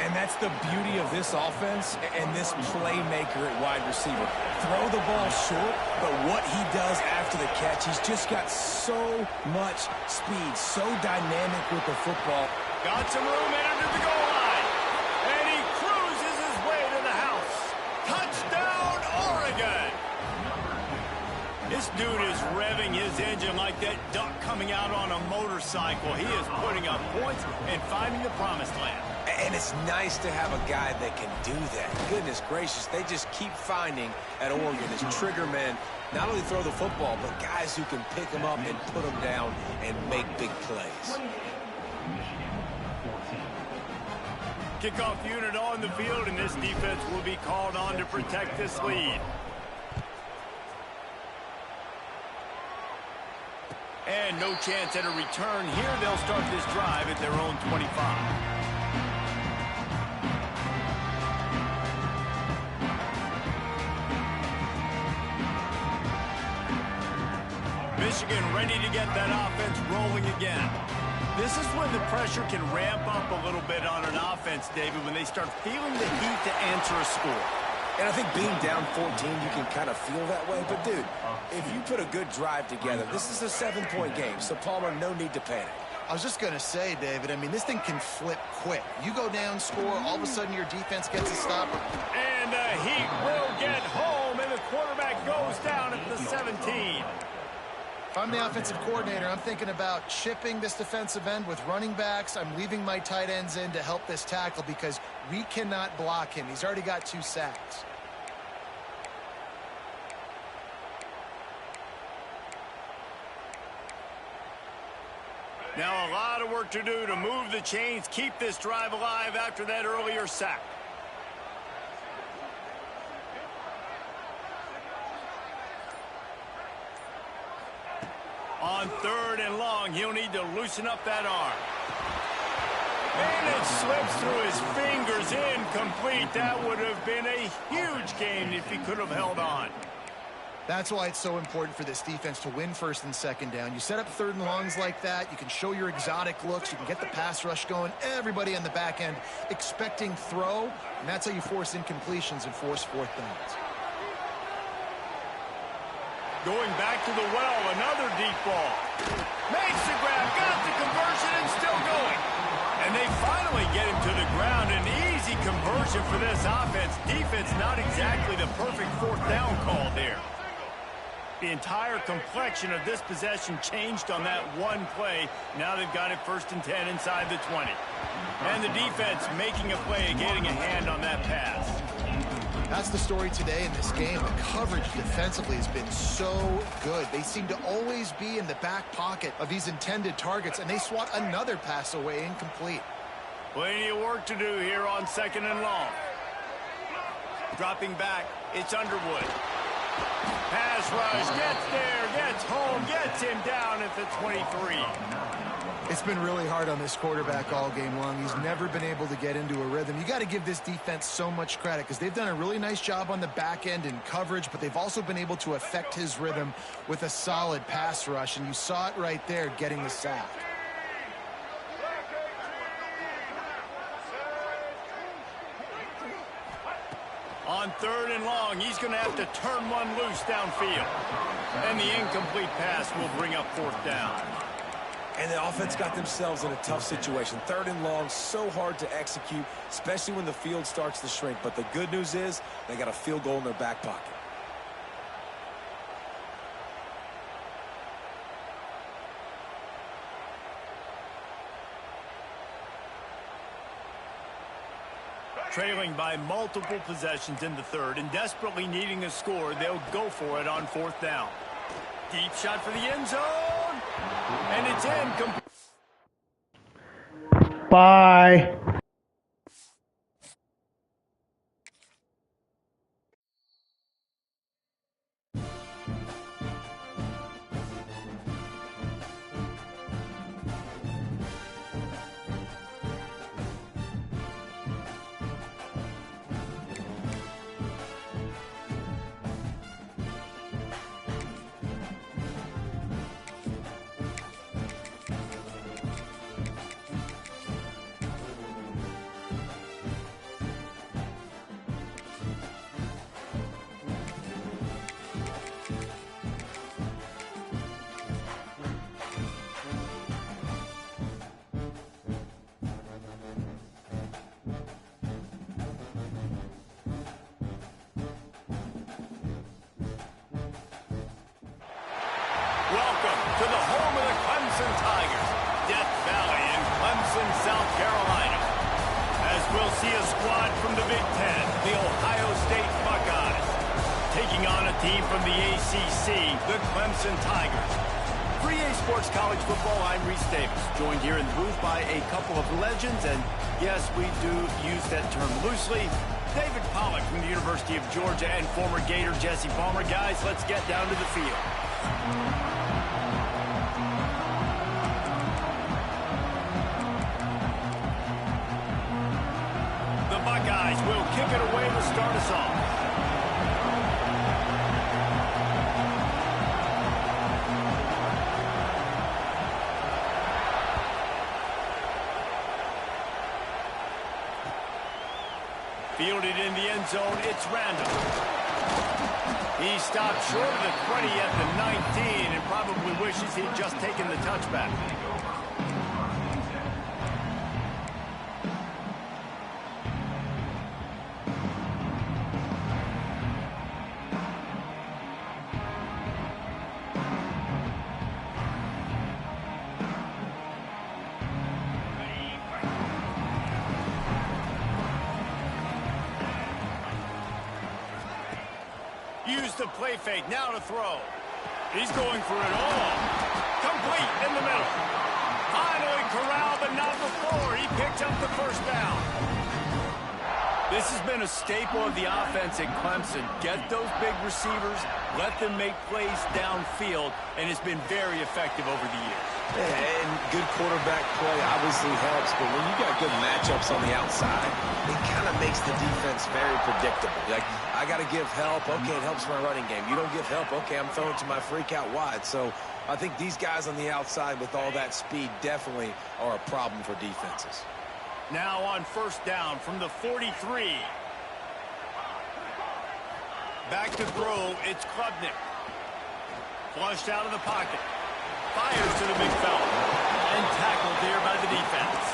And that's the beauty of this offense and this playmaker at wide receiver. Throw the ball short, but what he does after the catch, he's just got so much speed, so dynamic with the football. Got some room headed to the goal line. And he cruises his way to the house. Touchdown, Oregon. This dude is revving his engine like that duck coming out on a motorcycle. He is putting up points and finding the promised land. And it's nice to have a guy that can do that. Goodness gracious, they just keep finding at Oregon as trigger men, not only throw the football, but guys who can pick them up and put them down and make big plays. Kickoff unit on the field, and this defense will be called on to protect this lead. And no chance at a return here. They'll start this drive at their own 25. Michigan ready to get that offense rolling again. This is when the pressure can ramp up a little bit on an offense, David, when they start feeling the heat to answer a score. And I think being down 14, you can kind of feel that way. But, dude, if you put a good drive together, this is a 7-point game. So, Palmer, no need to panic. I was just going to say, David, I mean, this thing can flip quick. You go down, score, all of a sudden your defense gets a stop. And the Heat will get home, and the quarterback goes down at the 17. If I'm the offensive coordinator, I'm thinking about chipping this defensive end with running backs. I'm leaving my tight ends in to help this tackle because we cannot block him. He's already got 2 sacks. Now a lot of work to do to move the chains, keep this drive alive after that earlier sack. On 3rd and long, he'll need to loosen up that arm. And it slips through his fingers, incomplete. That would have been a huge gain if he could have held on. That's why it's so important for this defense to win 1st and 2nd down. You set up 3rd and longs like that. You can show your exotic looks. You can get the pass rush going. Everybody on the back end expecting throw. And that's how you force incompletions and force 4th downs. Going back to the well, another deep ball. Makes the grab, got the conversion, and still going. And they finally get him to the ground. An easy conversion for this offense. Defense not exactly the perfect 4th down call there. The entire complexion of this possession changed on that one play. Now they've got it 1st and 10 inside the 20. And the defense making a play, getting a hand on that pass. That's the story today in this game. The coverage defensively has been so good. They seem to always be in the back pocket of these intended targets, and they swat another pass away incomplete. Plenty of work to do here on 2nd and long. Dropping back, it's Underwood. Pass rush, gets there, gets home, gets him down at the 23. It's been really hard on this quarterback all game long. He's never been able to get into a rhythm. You got to give this defense so much credit because they've done a really nice job on the back end in coverage, but they've also been able to affect his rhythm with a solid pass rush, and you saw it right there getting the sack. On 3rd and long, he's going to have to turn one loose downfield. And the incomplete pass will bring up 4th down. And the offense got themselves in a tough situation. 3rd and long, so hard to execute, especially when the field starts to shrink. But the good news is they got a field goal in their back pocket. Trailing by multiple possessions in the 3rd and desperately needing a score, they'll go for it on 4th down. Deep shot for the end zone. And it's in. Bye. Clemson Tigers, Death Valley in Clemson, South Carolina. As we'll see a squad from the Big Ten, the Ohio State Buckeyes, taking on a team from the ACC, the Clemson Tigers. For EA Sports College Football, I'm Reese Davis, joined here in the booth by a couple of legends, and yes, we do use that term loosely. David Pollack from the University of Georgia and former Gator Jesse Palmer. Guys, let's get down to the field. The Buckeyes will kick it away to start us off. Fielded in the end zone, it's Randall. He stopped short of the 20 at the 19 and probably wishes he'd just taken the touchback. Use the play fake, now to throw. He's going for it all. Complete in the middle. Finally corralled, but not before. He picked up the first down. This has been a staple of the offense at Clemson. Get those big receivers, let them make plays downfield, and it's been very effective over the years. Yeah, and good quarterback play obviously helps, but when you got good matchups on the outside, it kind of makes the defense very predictable. Like, I got to give help. Okay, it helps my running game. You don't give help. Okay, I'm throwing to my freak out wide. So I think these guys on the outside with all that speed definitely are a problem for defenses. Now on first down from the 43. Back to throw, it's Klubnik. Flushed out of the pocket. Fires to the big fella. And tackled there by the defense.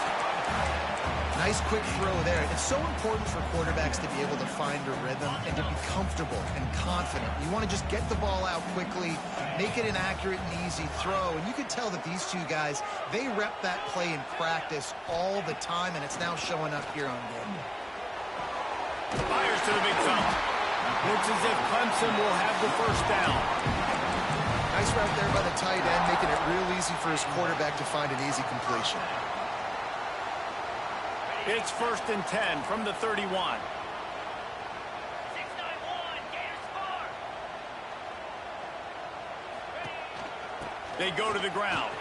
Nice quick throw there. It's so important for quarterbacks to be able to find a rhythm and to be comfortable and confident. You want to just get the ball out quickly, make it an accurate and easy throw. And you can tell that these two guys, they rep that play in practice all the time, and it's now showing up here on game. Fires to the big fella. Looks as if Clemson will have the first down. Nice route there by the tight end, making it real easy for his quarterback to find an easy completion. It's 1st and 10 from the 31. 6-9-1, Gators score. They go to the ground.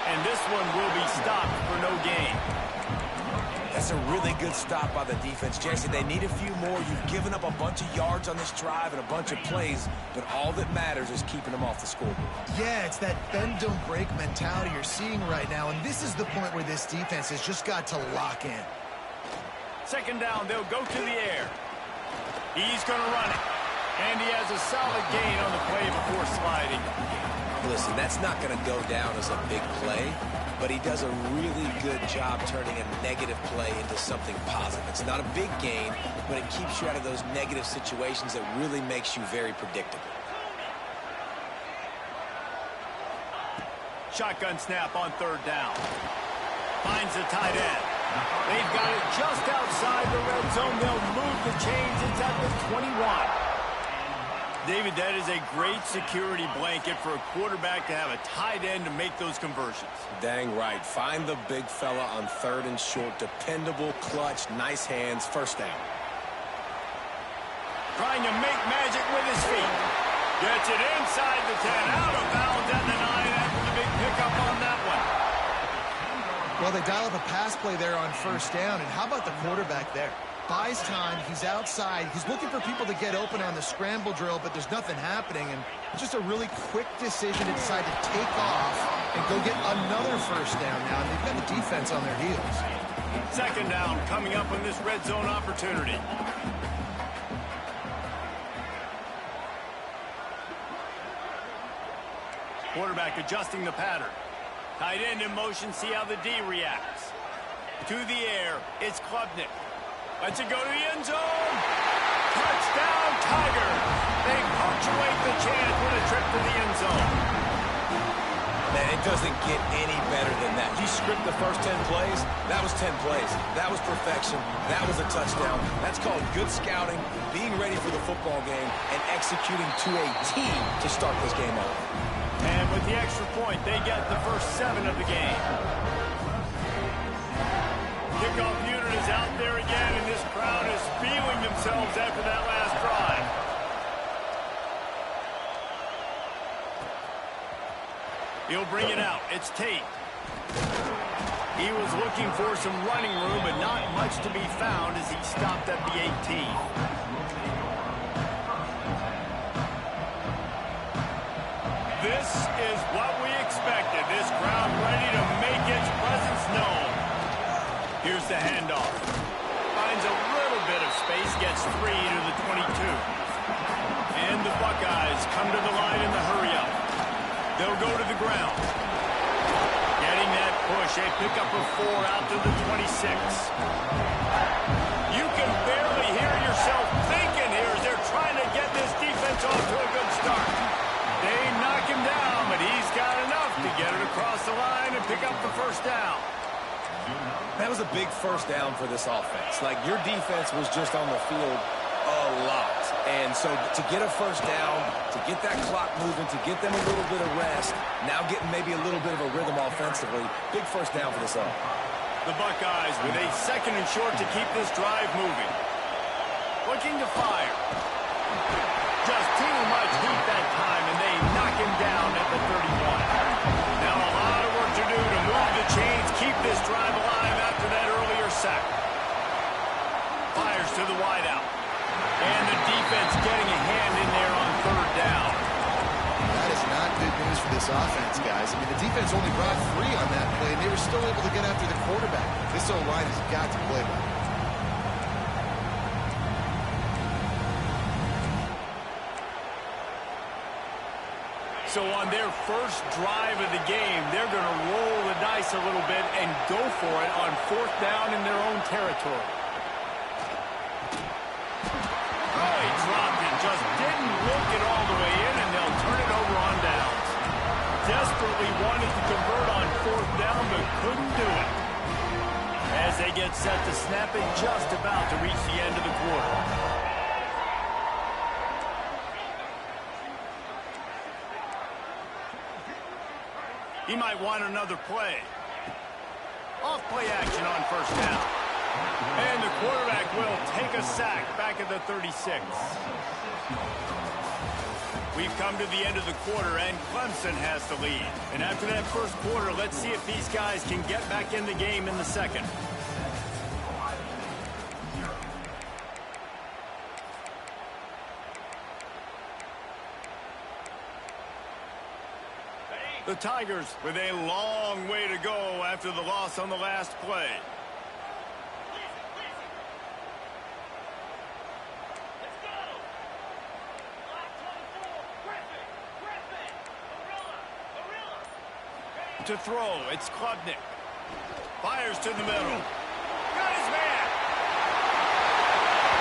And this one will be stopped for no gain. That's a really good stop by the defense, Jesse. They need a few more. You've given up a bunch of yards on this drive and a bunch of plays, but all that matters is keeping them off the scoreboard. Yeah, it's that bend, don't break mentality you're seeing right now, and this is the point where this defense has just got to lock in. 2nd down, they'll go to the air. He's going to run it. And he has a solid gain on the play before sliding. Listen, that's not going to go down as a big play, but he does a really good job turning a negative play into something positive. It's not a big gain, but it keeps you out of those negative situations that really makes you very predictable. Shotgun snap on 3rd down. Finds the tight end. They've got it just outside the red zone. They'll move the chains. It's at the 21. David, that is a great security blanket for a quarterback to have a tight end to make those conversions. Dang right. Find the big fella on 3rd and short. Dependable, clutch, nice hands. 1st down. Trying to make magic with his feet. Gets it inside the 10. Out of bounds at the 9 after the big pickup on that one. Well, they dial up a pass play there on 1st down, and how about the quarterback there? Buys time, he's outside, he's looking for people to get open on the scramble drill, but there's nothing happening, and just a really quick decision to decide to take off and go get another 1st down now, and they've got the defense on their heels. 2nd down coming up on this red zone opportunity. Quarterback adjusting the pattern. Tight end in motion, see how the D reacts. To the air, it's Klubnik. Lets it go to the end zone. Touchdown, Tigers. They punctuate the chance with a trip to the end zone. Man, it doesn't get any better than that. You script the first 10 plays, that was 10 plays. That was perfection. That was a touchdown. That's called good scouting, being ready for the football game, and executing to a team to start this game off. And with the extra point, they get the first 7 of the game. Kickoff unit is out there again, and this crowd is feeling themselves after that last drive. He'll bring it out. It's Tate. He was looking for some running room, but not much to be found as he stopped at the 18. This is what we expected. This crowd ready to make its presence known. Here's the handoff. Finds a little bit of space, gets 3 to the 22. And the Buckeyes come to the line in the hurry-up. They'll go to the ground. Getting that push. They pick up a 4 out to the 26. You can barely hear yourself thinking here as they're trying to get this defense off to a good start. They knock him down, but he's got enough to get it across the line and pick up the first down. That was a big first down for this offense. Like, your defense was just on the field a lot. And so to get a first down, to get that clock moving, to get them a little bit of rest, now getting maybe a little bit of a rhythm offensively, big first down for this offense. The Buckeyes with a 2nd and short to keep this drive moving. Looking to fire. Just too much heat that time, and they knock him down at the 31. Now a lot of work to do to move the chains, keep this drive alive after that earlier sack. Fires to the wideout. And the defense getting a hand in there on 3rd down. That is not good news for this offense, guys. I mean, the defense only brought 3 on that play, and they were still able to get after the quarterback. This O-line has got to play well. So on their first drive of the game, they're going to roll the dice a little bit and go for it on 4th down in their own territory. Oh, he dropped it. Just didn't look it all the way in, and they'll turn it over on downs. Desperately wanted to convert on 4th down, but couldn't do it. As they get set to snap it, just about to reach the end of the quarter. He might want another play. Off play action on 1st down. And the quarterback will take a sack back at the 36. We've come to the end of the quarter, and Clemson has the lead. And after that first quarter, let's see if these guys can get back in the game in the second. The Tigers with a long way to go after the loss on the last play. To throw, it's Klubnik. Fires to the middle. Got his man.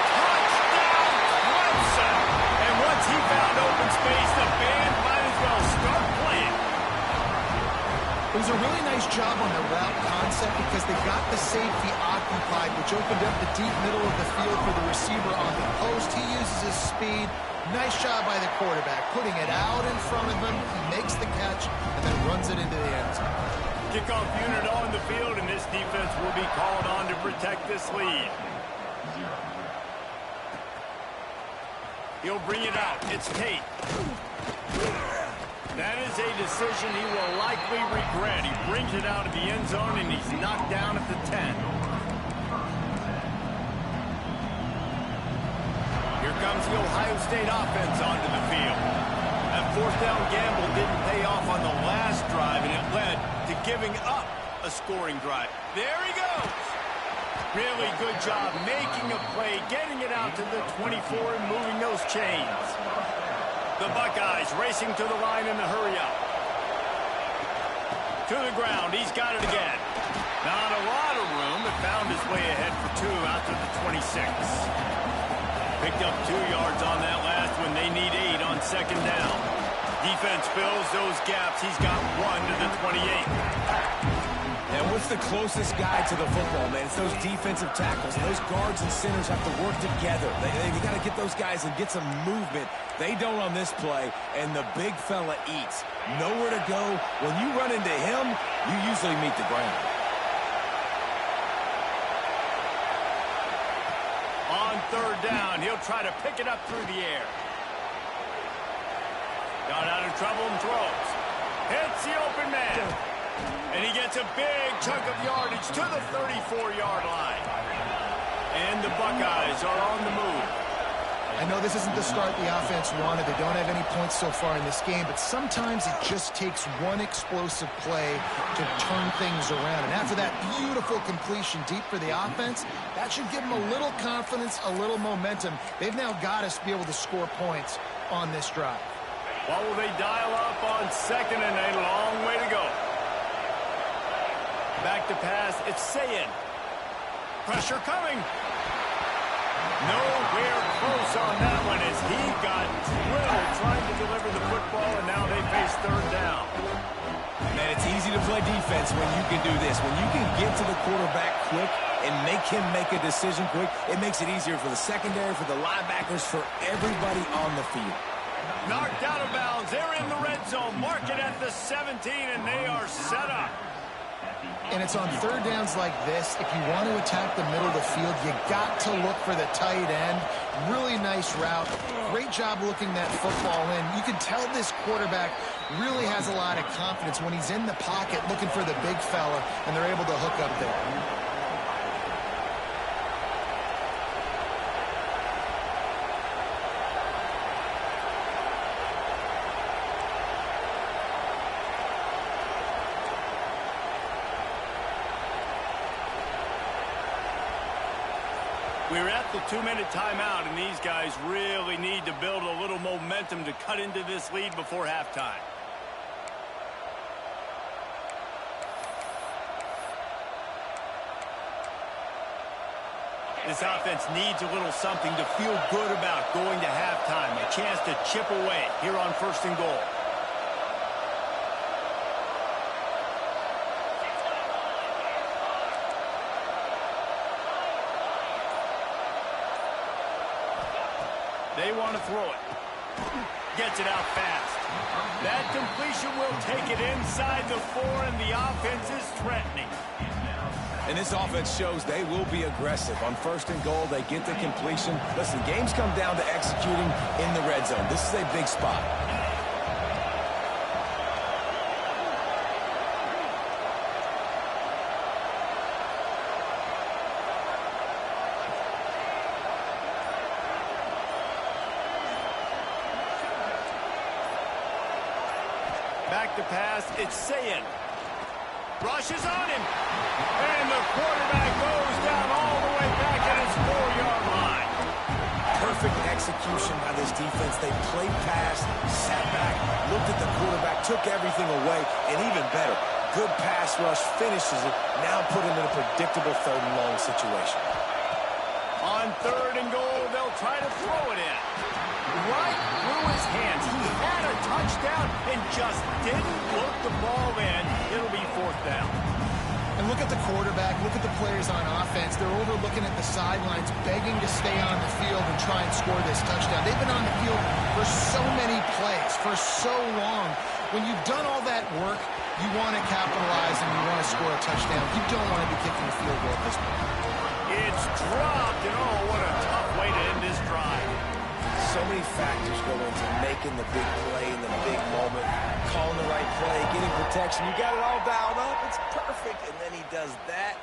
Touchdown, Clemson. And once he found open space, the band might as well start playing. It was a really nice job on the route concept because they got the safety occupied, which opened up the deep middle of the field for the receiver on the post. He uses his speed. Nice job by the quarterback, putting it out in front of him. He makes the catch and then runs it into the end zone. Kickoff unit on the field, and this defense will be called on to protect this lead. He'll bring it out. It's Tate. That is a decision he will likely regret. He brings it out of the end zone, and he's knocked down at the 10. Here comes the Ohio State offense onto the field. That 4th down gamble didn't pay off on the last drive, and it led to giving up a scoring drive. There he goes. Really good job making a play, getting it out to the 24 and moving those chains. The Buckeyes racing to the line in the hurry-up. To the ground. He's got it again. Not a lot of room, but found his way ahead for 2 out to the 26. Picked up 2 yards on that last one. They need 8 on 2nd down. Defense fills those gaps. He's got 1 to the 28. And what's the closest guy to the football, man? It's those defensive tackles. And those guards and centers have to work together. They got to get those guys and get some movement. They don't on this play, and the big fella eats. Nowhere to go. When you run into him, you usually meet the ground. On 3rd down, he'll try to pick it up through the air. Got out of trouble and throws. Hits the open man. And he gets a big chunk of yardage to the 34-yard line. And the Buckeyes are on the move. I know this isn't the start the offense wanted. They don't have any points so far in this game, but sometimes it just takes one explosive play to turn things around. And after that beautiful completion deep for the offense, that should give them a little confidence, a little momentum. They've now got us to be able to score points on this drive. What will they dial up on 2nd and a long way to go? Back to pass, it's Sayin. Pressure coming. Nowhere close on that one as he got drilled trying to deliver the football, and now they face 3rd down. Man, it's easy to play defense when you can do this. When you can get to the quarterback quick and make him make a decision quick, it makes it easier for the secondary, for the linebackers, for everybody on the field. Knocked out of bounds. They're in the red zone. Mark it at the 17, and they are set up. And it's on 3rd downs like this. If you want to attack the middle of the field, you got to look for the tight end. Really nice route. Great job looking that football in. You can tell this quarterback really has a lot of confidence when he's in the pocket looking for the big fella, and they're able to hook up there. We're at the 2-minute timeout, and these guys really need to build a little momentum to cut into this lead before halftime. This offense needs a little something to feel good about going to halftime. A chance to chip away here on 1st and goal. They want to throw it. Gets it out fast. That completion will take it inside the 4, and the offense is threatening. And this offense shows they will be aggressive. On 1st and goal, they get the completion. Listen, games come down to executing in the red zone. This is a big spot. Back to pass, it's Sayin. Rushes on him. And the quarterback goes down all the way back at his 4-yard line. Perfect execution by this defense. They played pass, sat back, looked at the quarterback, took everything away, and even better, good pass rush, finishes it, now put him in a predictable 3rd and long situation. On 3rd and goal, they'll try to throw it in. Right through his hands. He had a touchdown and just didn't look the ball in. It'll be 4th down. And look at the quarterback, look at the players on offense. They're overlooking at the sidelines, begging to stay on the field and try and score this touchdown. They've been on the field for so many plays, for so long. When you've done all that work, you want to capitalize and you want to score a touchdown. You don't want to be kicking a field goal at this point. It's dropped, and oh, what a tough way to end this drive. So many factors go into making the big play in the big moment, calling the right play, getting protection. You got it all dialed up. It's perfect. And then he does that,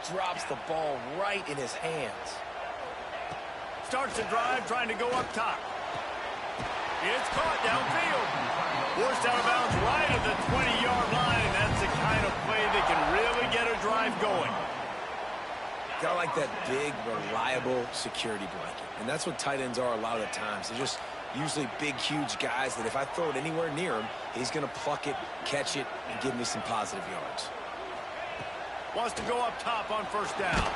drops the ball right in his hands. Starts the drive, trying to go up top. It's caught downfield. Forced out of bounds right at the 20-yard line. That's the kind of play that can really get a drive going. Got like that big, reliable security blanket. And that's what tight ends are a lot of the times. They're just usually big, huge guys that if I throw it anywhere near him, he's going to pluck it, catch it, and give me some positive yards. Wants to go up top on 1st down.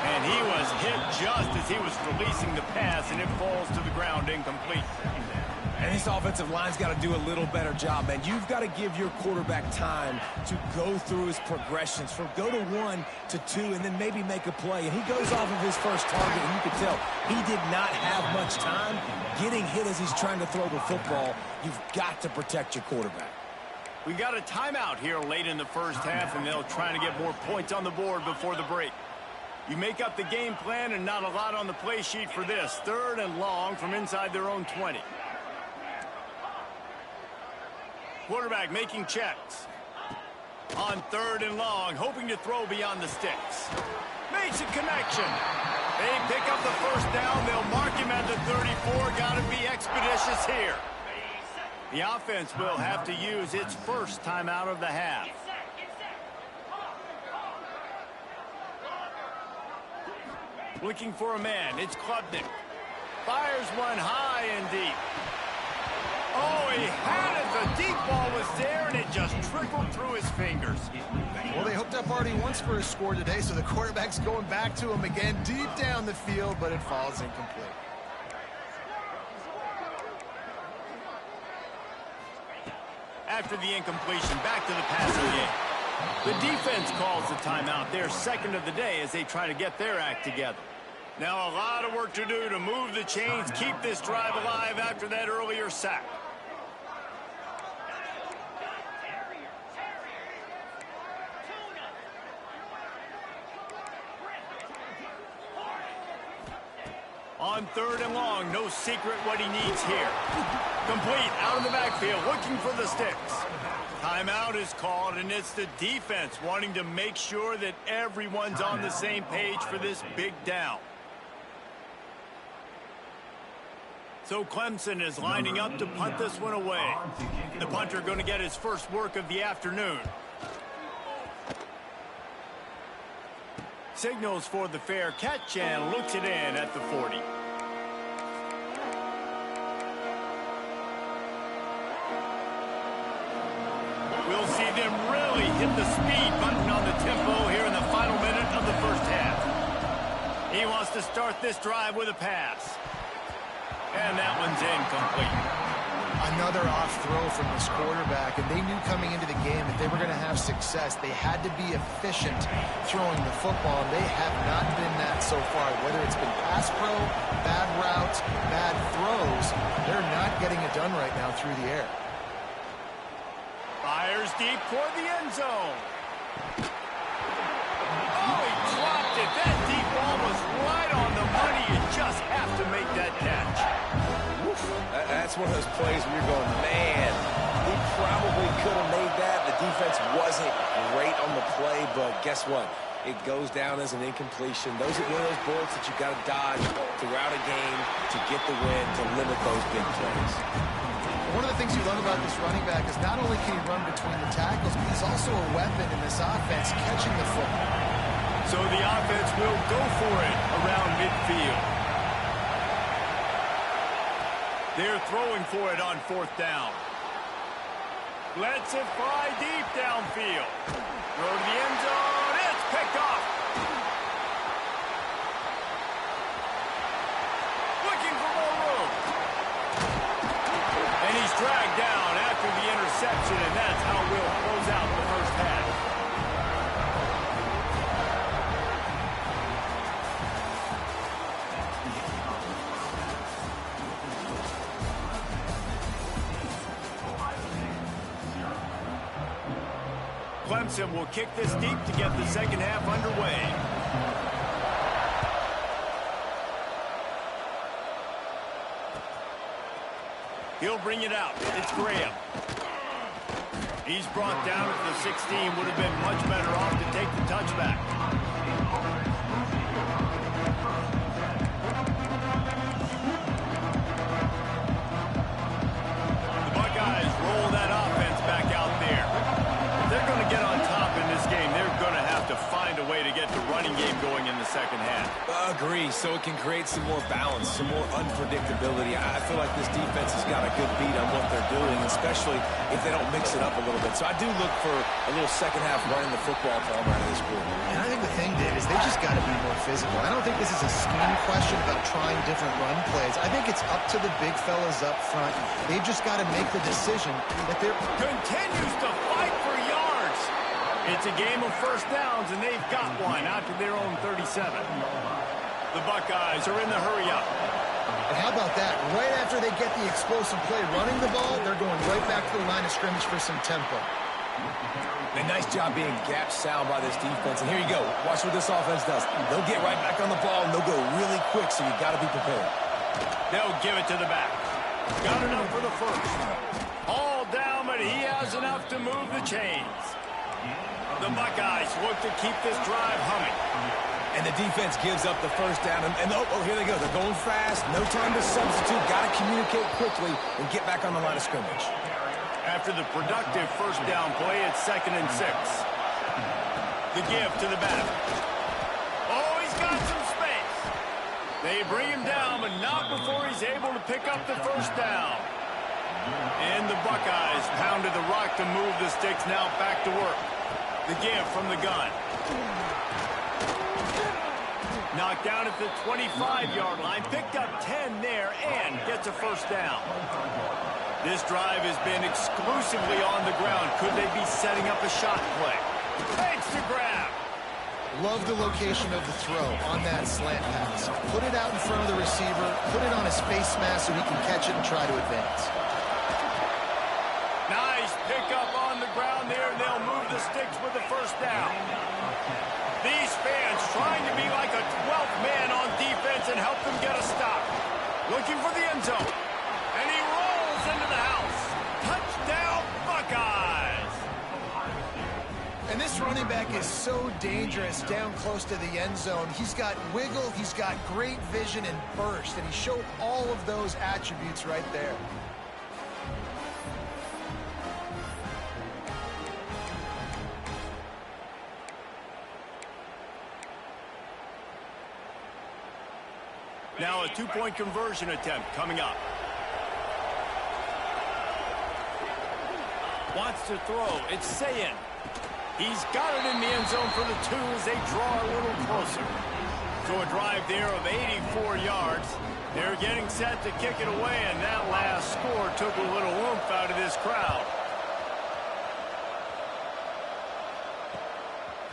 And he was hit just as he was releasing the pass, and it falls to the ground incomplete. And this offensive line's got to do a little better job, man. You've got to give your quarterback time to go through his progressions from go to 1 to 2 and then maybe make a play. And he goes off of his first target, and you can tell he did not have much time getting hit as he's trying to throw the football. You've got to protect your quarterback. We got a timeout here late in the first half, and they'll try to get more points on the board before the break. You make up the game plan and not a lot on the play sheet for this. 3rd and long from inside their own 20. Quarterback making checks. On 3rd and long, hoping to throw beyond the sticks. Makes a connection. They pick up the first down. They'll mark him at the 34. Got to be expeditious here. The offense will have to use its first timeout of the half. Looking for a man. It's Klubnik. Fires one high and deep. Oh, he had it. The deep ball was there, and it just trickled through his fingers. Well, they hooked up already once for a score today, so the quarterback's going back to him again deep down the field, but it falls incomplete. After the incompletion, back to the passing game. The defense calls the timeout, their second of the day, as they try to get their act together. Now a lot of work to do to move the chains, keep this drive alive after that earlier sack. On 3rd and long, no secret what he needs here. Complete, out of the backfield, looking for the sticks. Timeout is called, and it's the defense wanting to make sure that everyone's on the same page for this big down. So Clemson is lining up to punt this one away. The punter going to get his first work of the afternoon. Signals for the fair catch and looks it in at the 40. We'll see them really hit the speed button on the tempo here in the final minute of the first half. He wants to start this drive with a pass. And that one's incomplete. Another off throw from this quarterback, and they knew coming into the game if they were going to have success, they had to be efficient throwing the football, and they have not been that so far. Whether it's been pass pro, bad routes, bad throws, they're not getting it done right now through the air. Fires deep toward the end zone. Oh, he dropped it. That deep ball was right on the money. You just have to make that catch. That's one of those plays where you're going, man, he probably could have made that. The defense wasn't great on the play, but guess what? It goes down as an incompletion. Those are one of those bullets that you've got to dodge throughout a game to get the win, to limit those big plays. One of the things you love about this running back is not only can he run between the tackles, but he's also a weapon in this offense, catching the football. So the offense will go for it around midfield. They're throwing for it on 4th down. Lets it fly deep downfield. Throw to the end zone. It's picked off. Looking for more room. And he's dragged down after the interception, and that's how we'll close out the first half. Clemson will kick this deep to get the second half underway. He'll bring it out. It's Graham. He's brought down at the 16. Would have been much better off to take the touchback. The Buckeyes roll that offense back out there. They're going to get on top in this game. They're going to have to find a way to get the running game going in the second half. Agree. So it can create some more balance, some more unpredictability. I feel like this defense has got a good beat on what they're doing, especially if they don't mix it up a little bit. So I do look for a little second half running the football from out of this group. And I think the thing, Dave, is they just got to be more physical. I don't think this is a scheme question about trying different run plays. I think it's up to the big fellas up front. They've just got to make the decision that they're... Continues to fight for yards. It's a game of first downs, and they've got one out to their own 37. The Buckeyes are in the hurry-up. And how about that? Right after they get the explosive play running the ball, they're going right back to the line of scrimmage for some tempo. A nice job being gap sound by this defense. And here you go. Watch what this offense does. They'll get right back on the ball, and they'll go really quick, so you got to be prepared. They'll give it to the back. Got enough for the first. All down, but he has enough to move the chains. The Buckeyes look to keep this drive humming. And the defense gives up the first down. And oh, here they go. They're going fast. No time to substitute. Got to communicate quickly and get back on the line of scrimmage. After the productive first down play, it's 2nd and 6. The give to the back. Oh, he's got some space. They bring him down, but not before he's able to pick up the first down. And the Buckeyes pounded the rock to move the sticks. Now back to work. The give from the gun. Knocked down at the 25-yard line. Picked up 10 there and gets a first down. This drive has been exclusively on the ground. Could they be setting up a shot play? Takes the grab. Love the location of the throw on that slant pass. Put it out in front of the receiver. Put it on his face mask so he can catch it and try to advance. Nice pickup on the ground there, and they'll move the sticks with the first down. These fans trying to be like a 12th man on defense and help them get a stop. Looking for the end zone. And he rolls into the house. Touchdown, Buckeyes. And this running back is so dangerous down close to the end zone. He's got wiggle, he's got great vision and burst, and he showed all of those attributes right there. Now a two-point conversion attempt coming up. Wants to throw. It's Sayin. He's got it in the end zone for the 2 as they draw a little closer. So a drive there of 84 yards. They're getting set to kick it away, and that last score took a little oomph out of this crowd.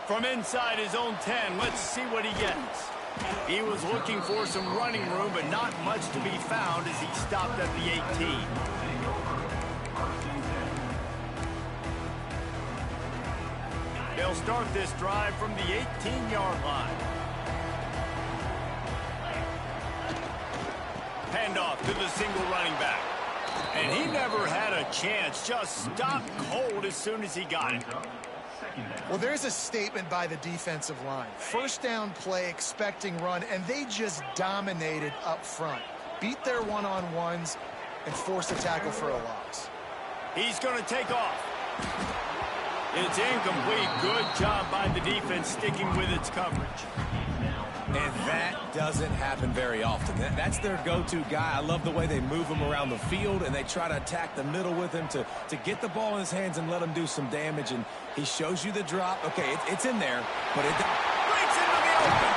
From inside his own 10, let's see what he gets. He was looking for some running room, but not much to be found as he stopped at the 18. They'll start this drive from the 18-yard line. Handoff to the single running back. And he never had a chance, just stopped cold as soon as he got it. Well, there's a statement by the defensive line. First down play, expecting run, and they just dominated up front. Beat their one-on-ones and forced a tackle for a loss. He's going to take off. It's incomplete. Good job by the defense sticking with its coverage. And that doesn't happen very often. That's their go-to guy. I love the way they move him around the field, and they try to attack the middle with him to get the ball in his hands and let him do some damage. And he shows you the drop. Okay, it's in there, but it breaks into the open.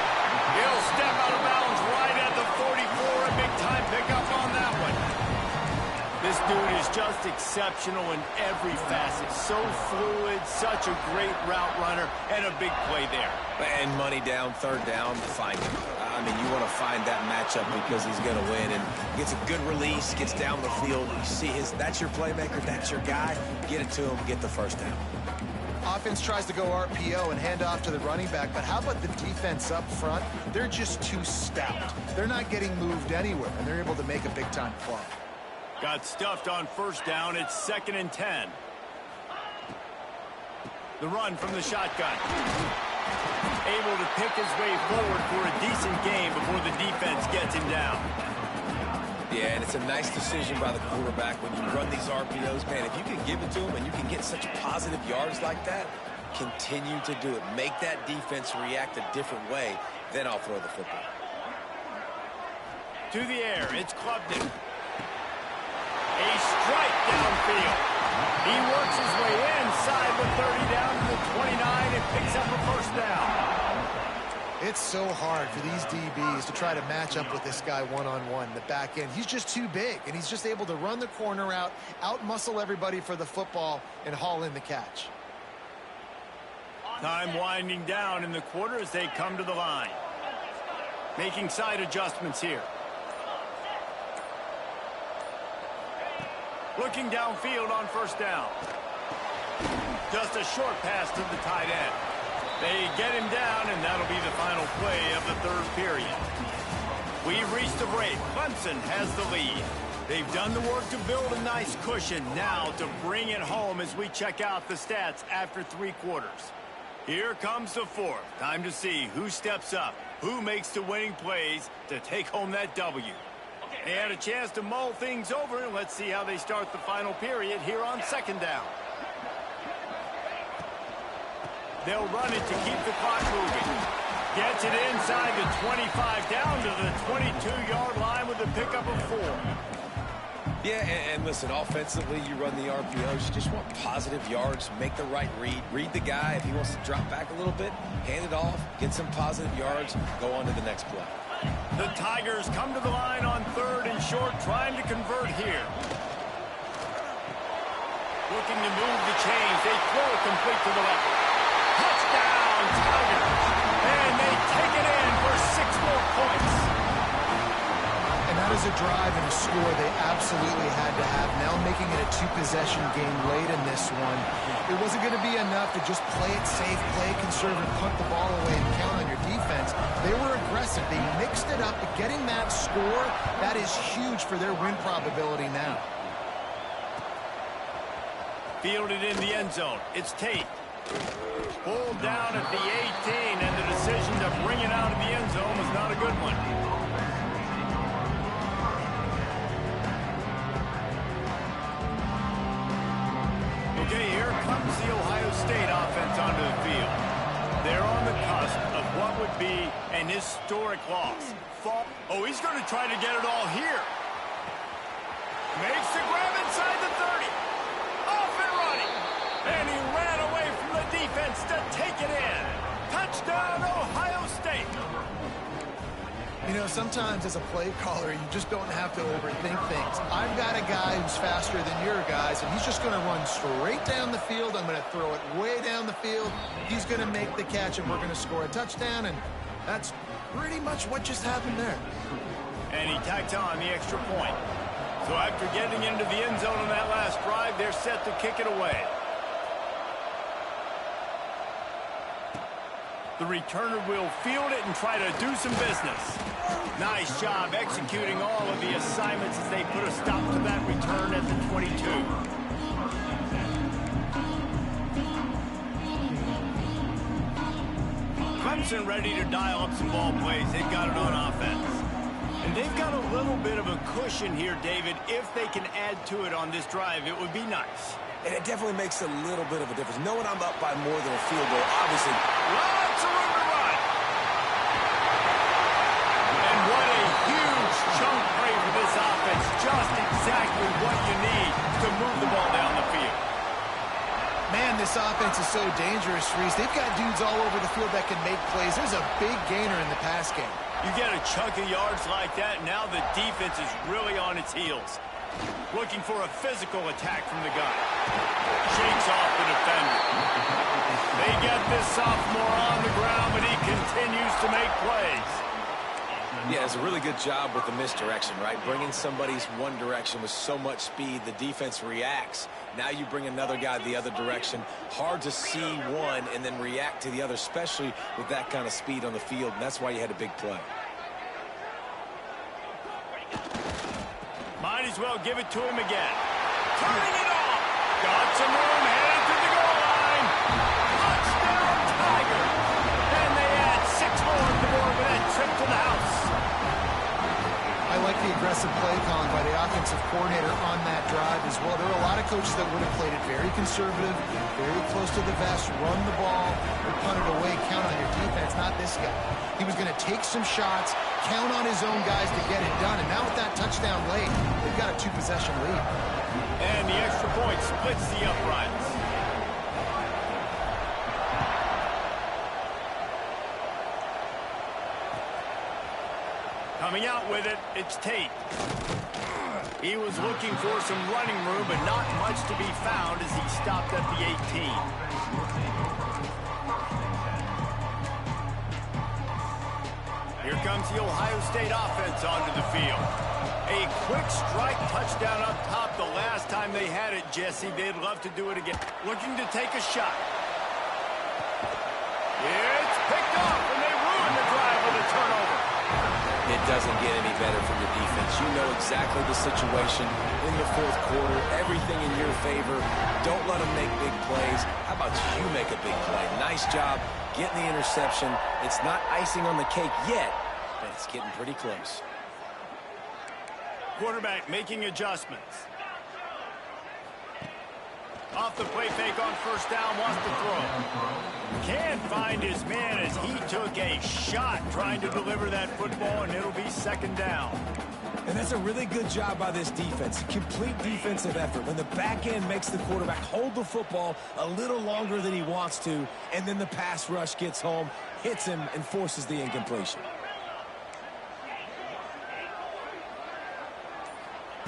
He'll step out of bounds right at the 44. A big-time pickup on that one. This dude is just exceptional in every facet. So fluid, such a great route runner, and a big play there. And money down, third down, find him. I mean, you want to find that matchup because he's going to win and gets a good release, gets down the field. You see that's your playmaker, that's your guy. Get it to him, get the first down. Offense tries to go RPO and hand off to the running back, but how about the defense up front? They're just too stout. They're not getting moved anywhere, and they're able to make a big-time play. Got stuffed on first down. It's 2nd and 10. The run from the shotgun. Able to pick his way forward for a decent game before the defense gets him down. Yeah, and it's a nice decision by the quarterback when you run these RPOs. Man, if you can give it to him and you can get such positive yards like that, Continue to do it. Make that defense react a different way, then I'll throw the football. To the air, it's Clemson. A strike downfield. He works his way inside the 30 down to the 29 and picks up a first down. It's so hard for these DBs to try to match up with this guy one-on-one, the back end. He's just too big, and he's just able to run the corner out-muscle everybody for the football, and haul in the catch. Time winding down in the quarter as they come to the line. Making side adjustments here. Looking downfield on first down. Just a short pass to the tight end. They get him down, and that'll be the final play of the third period. We've reached the break. Clemson has the lead. They've done the work to build a nice cushion. Now to bring it home as we check out the stats after 3 quarters. Here comes the fourth. Time to see who steps up, who makes the winning plays to take home that W. They had a chance to mull things over, and let's see how they start the final period here on second down. They'll run it to keep the clock moving. Gets it inside the 25, down to the 22-yard line with a pickup of 4. Yeah, and listen, offensively, you run the RPOs. You just want positive yards, make the right read. Read the guy. If he wants to drop back a little bit, hand it off, get some positive yards, go on to the next play. The Tigers come to the line on 3rd and short, trying to convert here. Looking to move the chains. They throw it complete to the left. Touchdown, Tigers. And they take it in for 6 more points. And that is a drive and a score they absolutely had to have. Now making it a 2-possession game late in this one. It wasn't going to be enough to just play it safe, play it conservative, punt the ball away, and count on your defense. They were aggressive. They mixed it up, but getting that score, that is huge for their win probability now. Fielded in the end zone. It's Tate. Pulled down at the 18, and the decision to bring it out of the end zone was not a good one. Okay, here comes the Ohio State offense onto the field. They're on the cusp of what would be an historic loss. Oh, he's going to try to get it all here. Makes the grab inside the 30. Off and running. And he ran away from the defense to take it in. Touchdown, Ohio State. You know, sometimes as a play caller, you just don't have to overthink things. I've got a guy who's faster than your guys, and he's just going to run straight down the field. I'm going to throw it way down the field. He's going to make the catch, and we're going to score a touchdown, and that's pretty much what just happened there. And he tacked on the extra point. So after getting into the end zone on that last drive, they're set to kick it away. The returner will field it and try to do some business. Nice job executing all of the assignments as they put a stop to that return at the 22. Clemson ready to dial up some ball plays. They've got it on offense. And they've got a little bit of a cushion here, David. If they can add to it on this drive, it would be nice. And it definitely makes a little bit of a difference. Knowing I'm up by more than a field goal, obviously. Lots of room to run. And what a huge chunk play for this offense. Just exactly what you need to move the ball down the field. Man, this offense is so dangerous, Reese. They've got dudes all over the field that can make plays. There's a big gainer in the pass game. You get a chunk of yards like that, now the defense is really on its heels. Looking for a physical attack from the guy. Shakes off the defender. They get this sophomore on the ground, but he continues to make plays. Yeah, it's a really good job with the misdirection, right? Bringing somebody's one direction with so much speed, the defense reacts. Now you bring another guy the other direction. Hard to see one and then react to the other, especially with that kind of speed on the field, and that's why you had a big play. Might as well give it to him again. Turning it off. Got some room, headed to the goal line. Touchdown, Tigers. And they add 6 more on the board with that trip to the house. I like the aggressive play calling by the offensive coordinator on that drive as well. There were a lot of coaches that would have played it very conservative, very close to the vest, run the ball, or punt it away, count on your defense. Not this guy. He was going to take some shots, count on his own guys to get it done. And now with that touchdown late, they've got a 2-possession lead. And the extra point splits the uprights. Coming out with it, it's Tate. He was looking for some running room, but not much to be found as he stopped at the 18. Here comes the Ohio State offense onto the field. A quick strike touchdown up top the last time they had it, Jesse. They'd love to do it again. Looking to take a shot. It's picked off, and they ruin the drive with a turnover. It doesn't get any better from your defense. You know exactly the situation in the fourth quarter. Everything in your favor. Don't let them make big plays. How about you make a big play? Nice job getting the interception. It's not icing on the cake yet, but it's getting pretty close. Quarterback making adjustments. Off the play fake on first down, wants to throw. Can't find his man as he took a shot trying to deliver that football, and it'll be second down. And that's a really good job by this defense. Complete defensive effort. When the back end makes the quarterback hold the football a little longer than he wants to, and then the pass rush gets home, hits him, and forces the incompletion.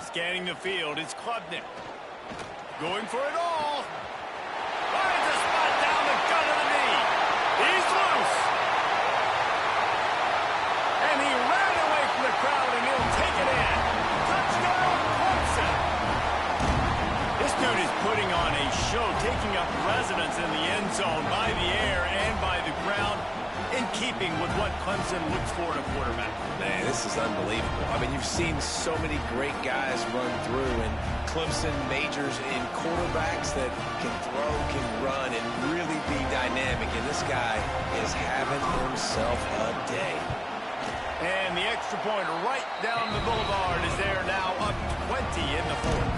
Scanning the field, it's Klubnik. Going for it all. Finds a spot down the gut of the knee. He's loose. And he ran away from the crowd, and he'll take it in. Touchdown, Clemson. This dude is putting on a show, taking up residence in the end zone by the air and by the ground, in keeping with what Clemson looks for in a quarterback. Man, this is unbelievable. I mean, you've seen so many great guys run through, and Clemson majors in quarterbacks that can throw, can run, and really be dynamic. And this guy is having himself a day. And the extra point right down the boulevard is there now, up 20 in the fourth.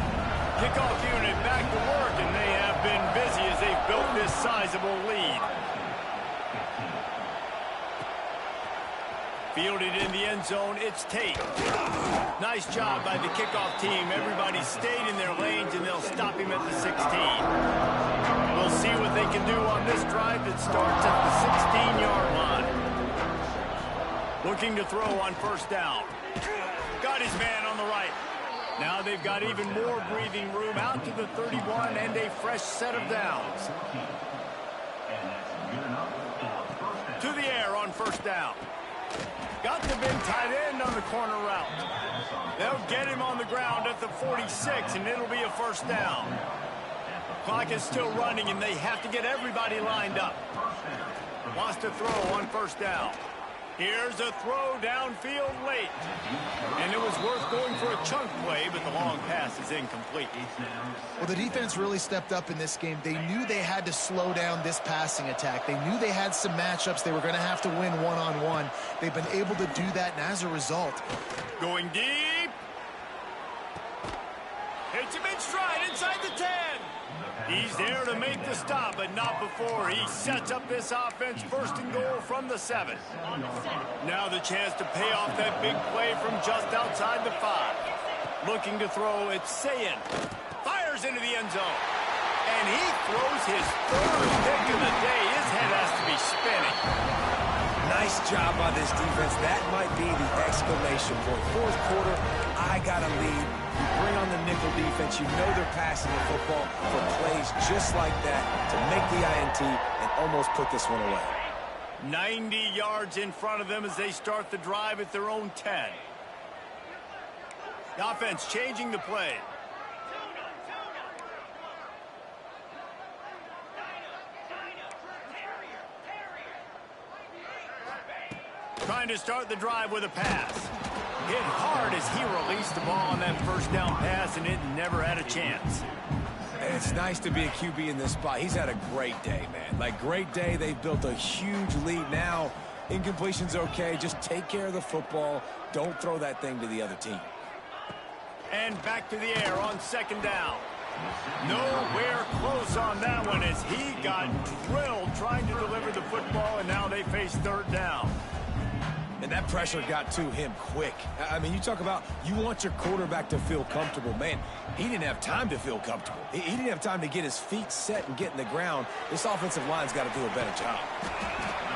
Kickoff unit back to work, and they have been busy as they've built this sizable lead. Fielded in the end zone, it's Tate. Nice job by the kickoff team. Everybody stayed in their lanes, and they'll stop him at the 16. We'll see what they can do on this drive that starts at the 16-yard line. Looking to throw on first down. Got his man on the right. Now they've got even more breathing room out to the 31 and a fresh set of downs. To the air on first down. Got the big tight end on the corner route. They'll get him on the ground at the 46, and it'll be a first down. Clock is still running, and they have to get everybody lined up. Wants to throw on first down. Here's a throw downfield late. And it was worth going for a chunk play, but the long pass is incomplete. Well, the defense really stepped up in this game. They knew they had to slow down this passing attack. They knew they had some matchups they were going to have to win one-on-one. They've been able to do that, and as a result... Going deep. Hits him in stride inside the 10. He's there to make the stop, but not before he sets up this offense first and goal from the 7. Now the chance to pay off that big play from just outside the 5. Looking to throw, it's Sayin. Fires into the end zone. And he throws his third pick of the day. His head has to be spinning. Nice job by this defense. That might be the exclamation point. Fourth quarter, I got a lead. You bring on the nickel defense. You know they're passing the football for plays just like that to make the INT and almost put this one away. 90 yards in front of them as they start the drive at their own 10. The offense changing the play. Trying to start the drive with a pass. Hit hard as he released the ball on that first down pass, and it never had a chance. It's nice to be a QB in this spot. He's had a great day, man. Like, great day. They've built a huge lead now. Incompletion's okay. Just take care of the football. Don't throw that thing to the other team. And back to the air on second down. Nowhere close on that one as he got drilled trying to deliver the football, and now they face third down. And that pressure got to him quick. I mean, you talk about you want your quarterback to feel comfortable. Man, he didn't have time to feel comfortable. He didn't have time to get his feet set and get in the ground. This offensive line's got to do a better job.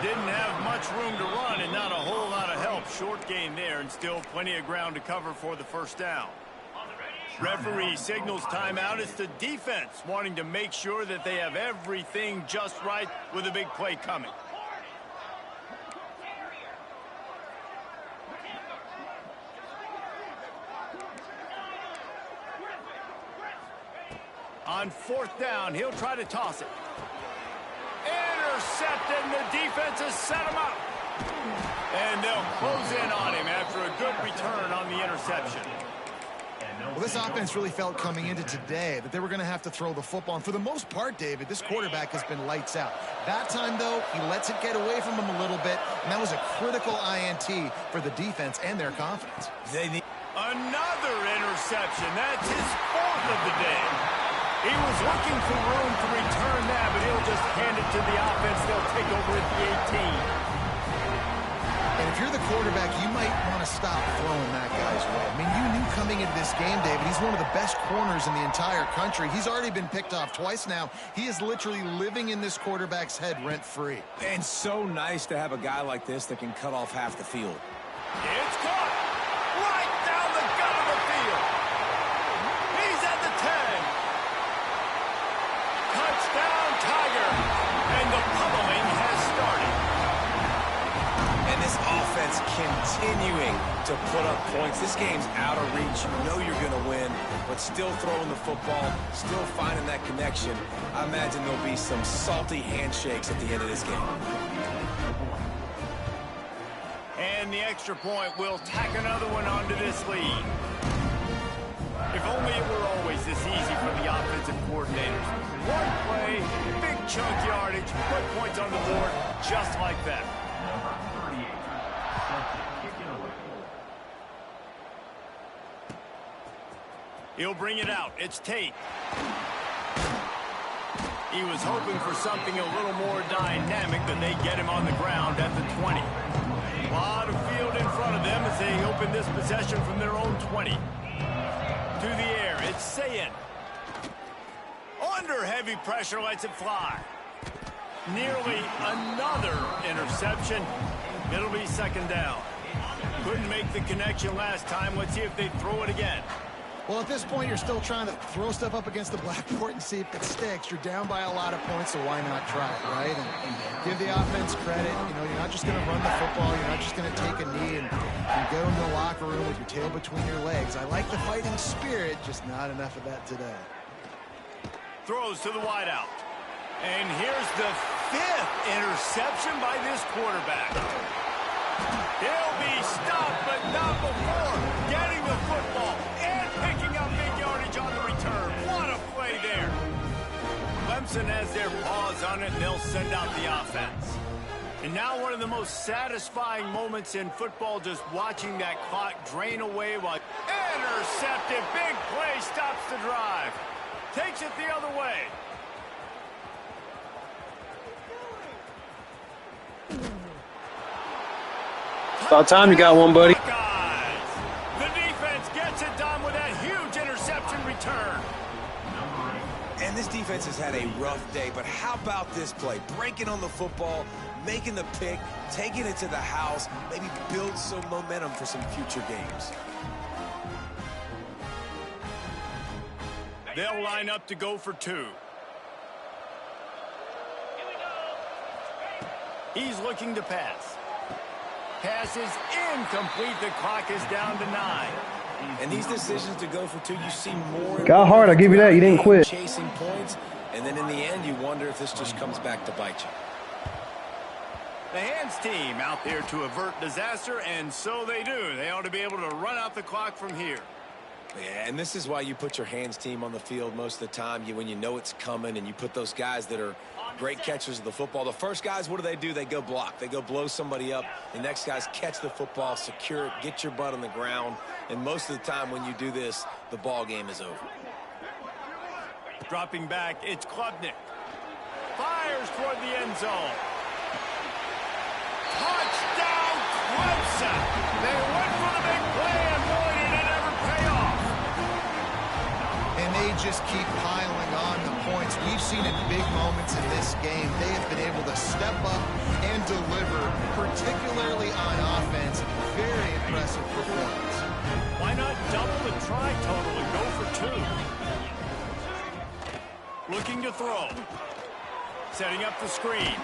Didn't have much room to run and not a whole lot of help. Short gain there and still plenty of ground to cover for the first down. Referee signals timeout. It's the defense wanting to make sure that they have everything just right with a big play coming. On fourth down, he'll try to toss it. Intercepted, and the defense has set him up. And they'll close in on him after a good return on the interception. Well, this offense really felt coming into today that they were going to have to throw the football. And for the most part, David, this quarterback has been lights out. That time, though, he lets it get away from him a little bit, and that was a critical INT for the defense and their confidence. Another interception. That's his fourth of the day. He was looking for room to return that, but he'll just hand it to the offense. They'll take over at the 18. And if you're the quarterback, you might want to stop throwing that guy's way. I mean, you knew coming into this game, David, he's one of the best corners in the entire country. He's already been picked off twice now. He is literally living in this quarterback's head rent-free. And so nice to have a guy like this that can cut off half the field. It's caught right down the gut of the field. He's at the 10. Touchdown, Tiger. And the pummeling has started. And this offense continuing to put up points. This game's out of reach. You know you're going to win, but still throwing the football, still finding that connection. I imagine there'll be some salty handshakes at the end of this game. And the extra point will tack another one onto this lead. If only it were always this easy for the offensive coordinators. One play, big chunk yardage, put points on the board just like that. He'll bring it out. It's Tate. He was hoping for something a little more dynamic, but they get him on the ground at the 20. A lot of field in front of them as they open this possession from their own 20. To the air, it's Sayin. Under heavy pressure, lets it fly. Nearly another interception. It'll be second down. Couldn't make the connection last time. Let's see if they throw it again. Well, at this point, you're still trying to throw stuff up against the blackboard and see if it sticks. You're down by a lot of points, so why not try it, right? And give the offense credit. You know, you're not just going to run the football. You're not just going to take a knee and go into the locker room with your tail between your legs. I like the fighting spirit, just not enough of that today. Throws to the wideout. And here's the 5th interception by this quarterback. He'll be stopped, but not before getting the football and picking up big yardage on the return. What a play there. Clemson has their paws on it, and they'll send out the offense. And now one of the most satisfying moments in football, just watching that clock drain away while intercepted. Big play stops the drive. Takes it the other way. About time you got one, buddy. The defense gets it done with that huge interception return. And this defense has had a rough day, but how about this play? Breaking on the football, making the pick, taking it to the house, maybe build some momentum for some future games. They'll line up to go for 2. He's looking to pass. Pass is incomplete. The clock is down to 9. And these decisions to go for 2, you see more. Got hard, I'll give you that. You didn't quit. Chasing points, and then in the end, you wonder if this just comes back to bite you. The hands team out there to avert disaster, and so they do. They ought to be able to run out the clock from here. Yeah, and this is why you put your hands team on the field most of the time. When you know it's coming, and you put those guys that are great catchers of the football. The first guys, what do? They go block. They go blow somebody up. The next guys catch the football, secure it, get your butt on the ground. And most of the time when you do this, the ball game is over. Dropping back, it's Klubnik. Fires toward the end zone. Touchdown, Clemson! They went for the big play, and boy, did it ever pay off. And they just keep piling on the points. We've seen in big moments in this game, they have been able to step up and deliver, particularly on offense. Very impressive performance. Why not double the try total and go for 2? Looking to throw. Setting up the screen.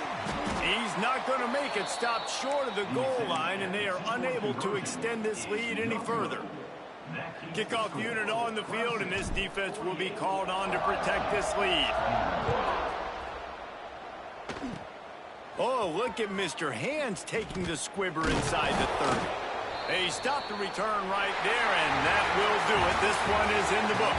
He's not going to make it. Stopped short of the goal line, and they are unable to extend this lead any further. Kickoff unit on the field, and this defense will be called on to protect this lead. Oh, look at Mr. Hands taking the squibber inside the 30. He stopped the return right there, and that will do it. This one is in the book.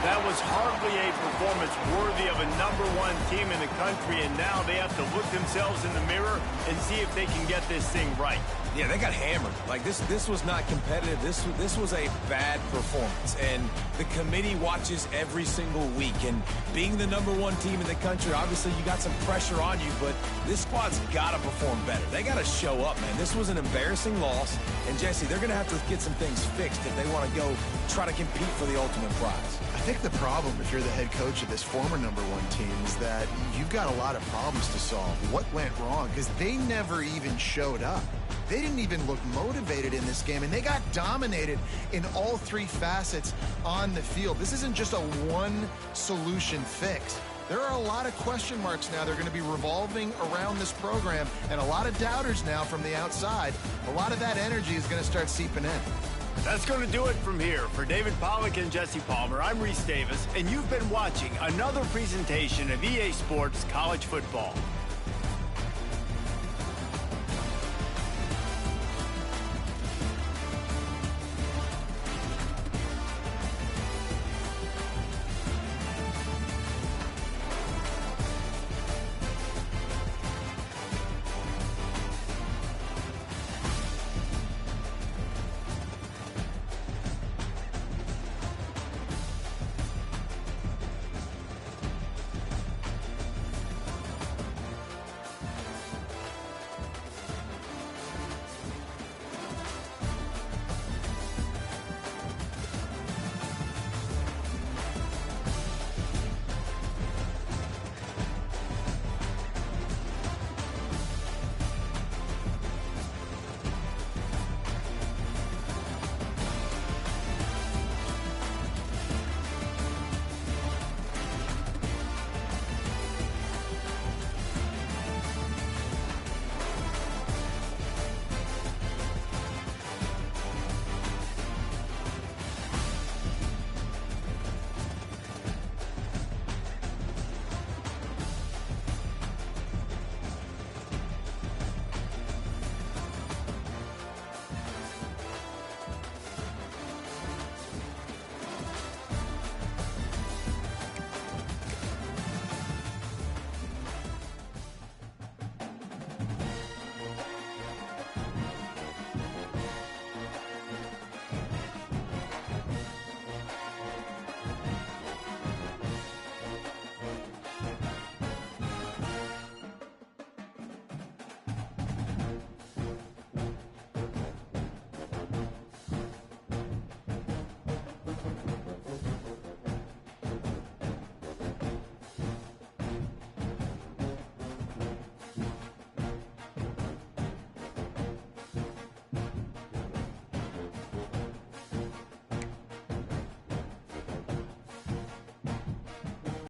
That was hardly a performance worthy of a #1 team in the country, and now they have to look themselves in the mirror and see if they can get this thing right. Yeah, they got hammered. Like, this was not competitive. This was a bad performance. And the committee watches every single week. And being the #1 team in the country, obviously you got some pressure on you, but this squad's got to perform better. They got to show up, man. This was an embarrassing loss. And, Jesse, they're going to have to get some things fixed if they want to go try to compete for the ultimate prize. I think the problem, if you're the head coach of this former #1 team, is that you've got a lot of problems to solve. What went wrong? Because they never even showed up. They didn't even look motivated in this game, and they got dominated in all 3 facets on the field. This isn't just a one-solution fix. There are a lot of question marks now. They're going to be revolving around this program, and a lot of doubters now from the outside. A lot of that energy is going to start seeping in. That's going to do it from here. For David Pollack and Jesse Palmer, I'm Reese Davis, and you've been watching another presentation of EA Sports College Football.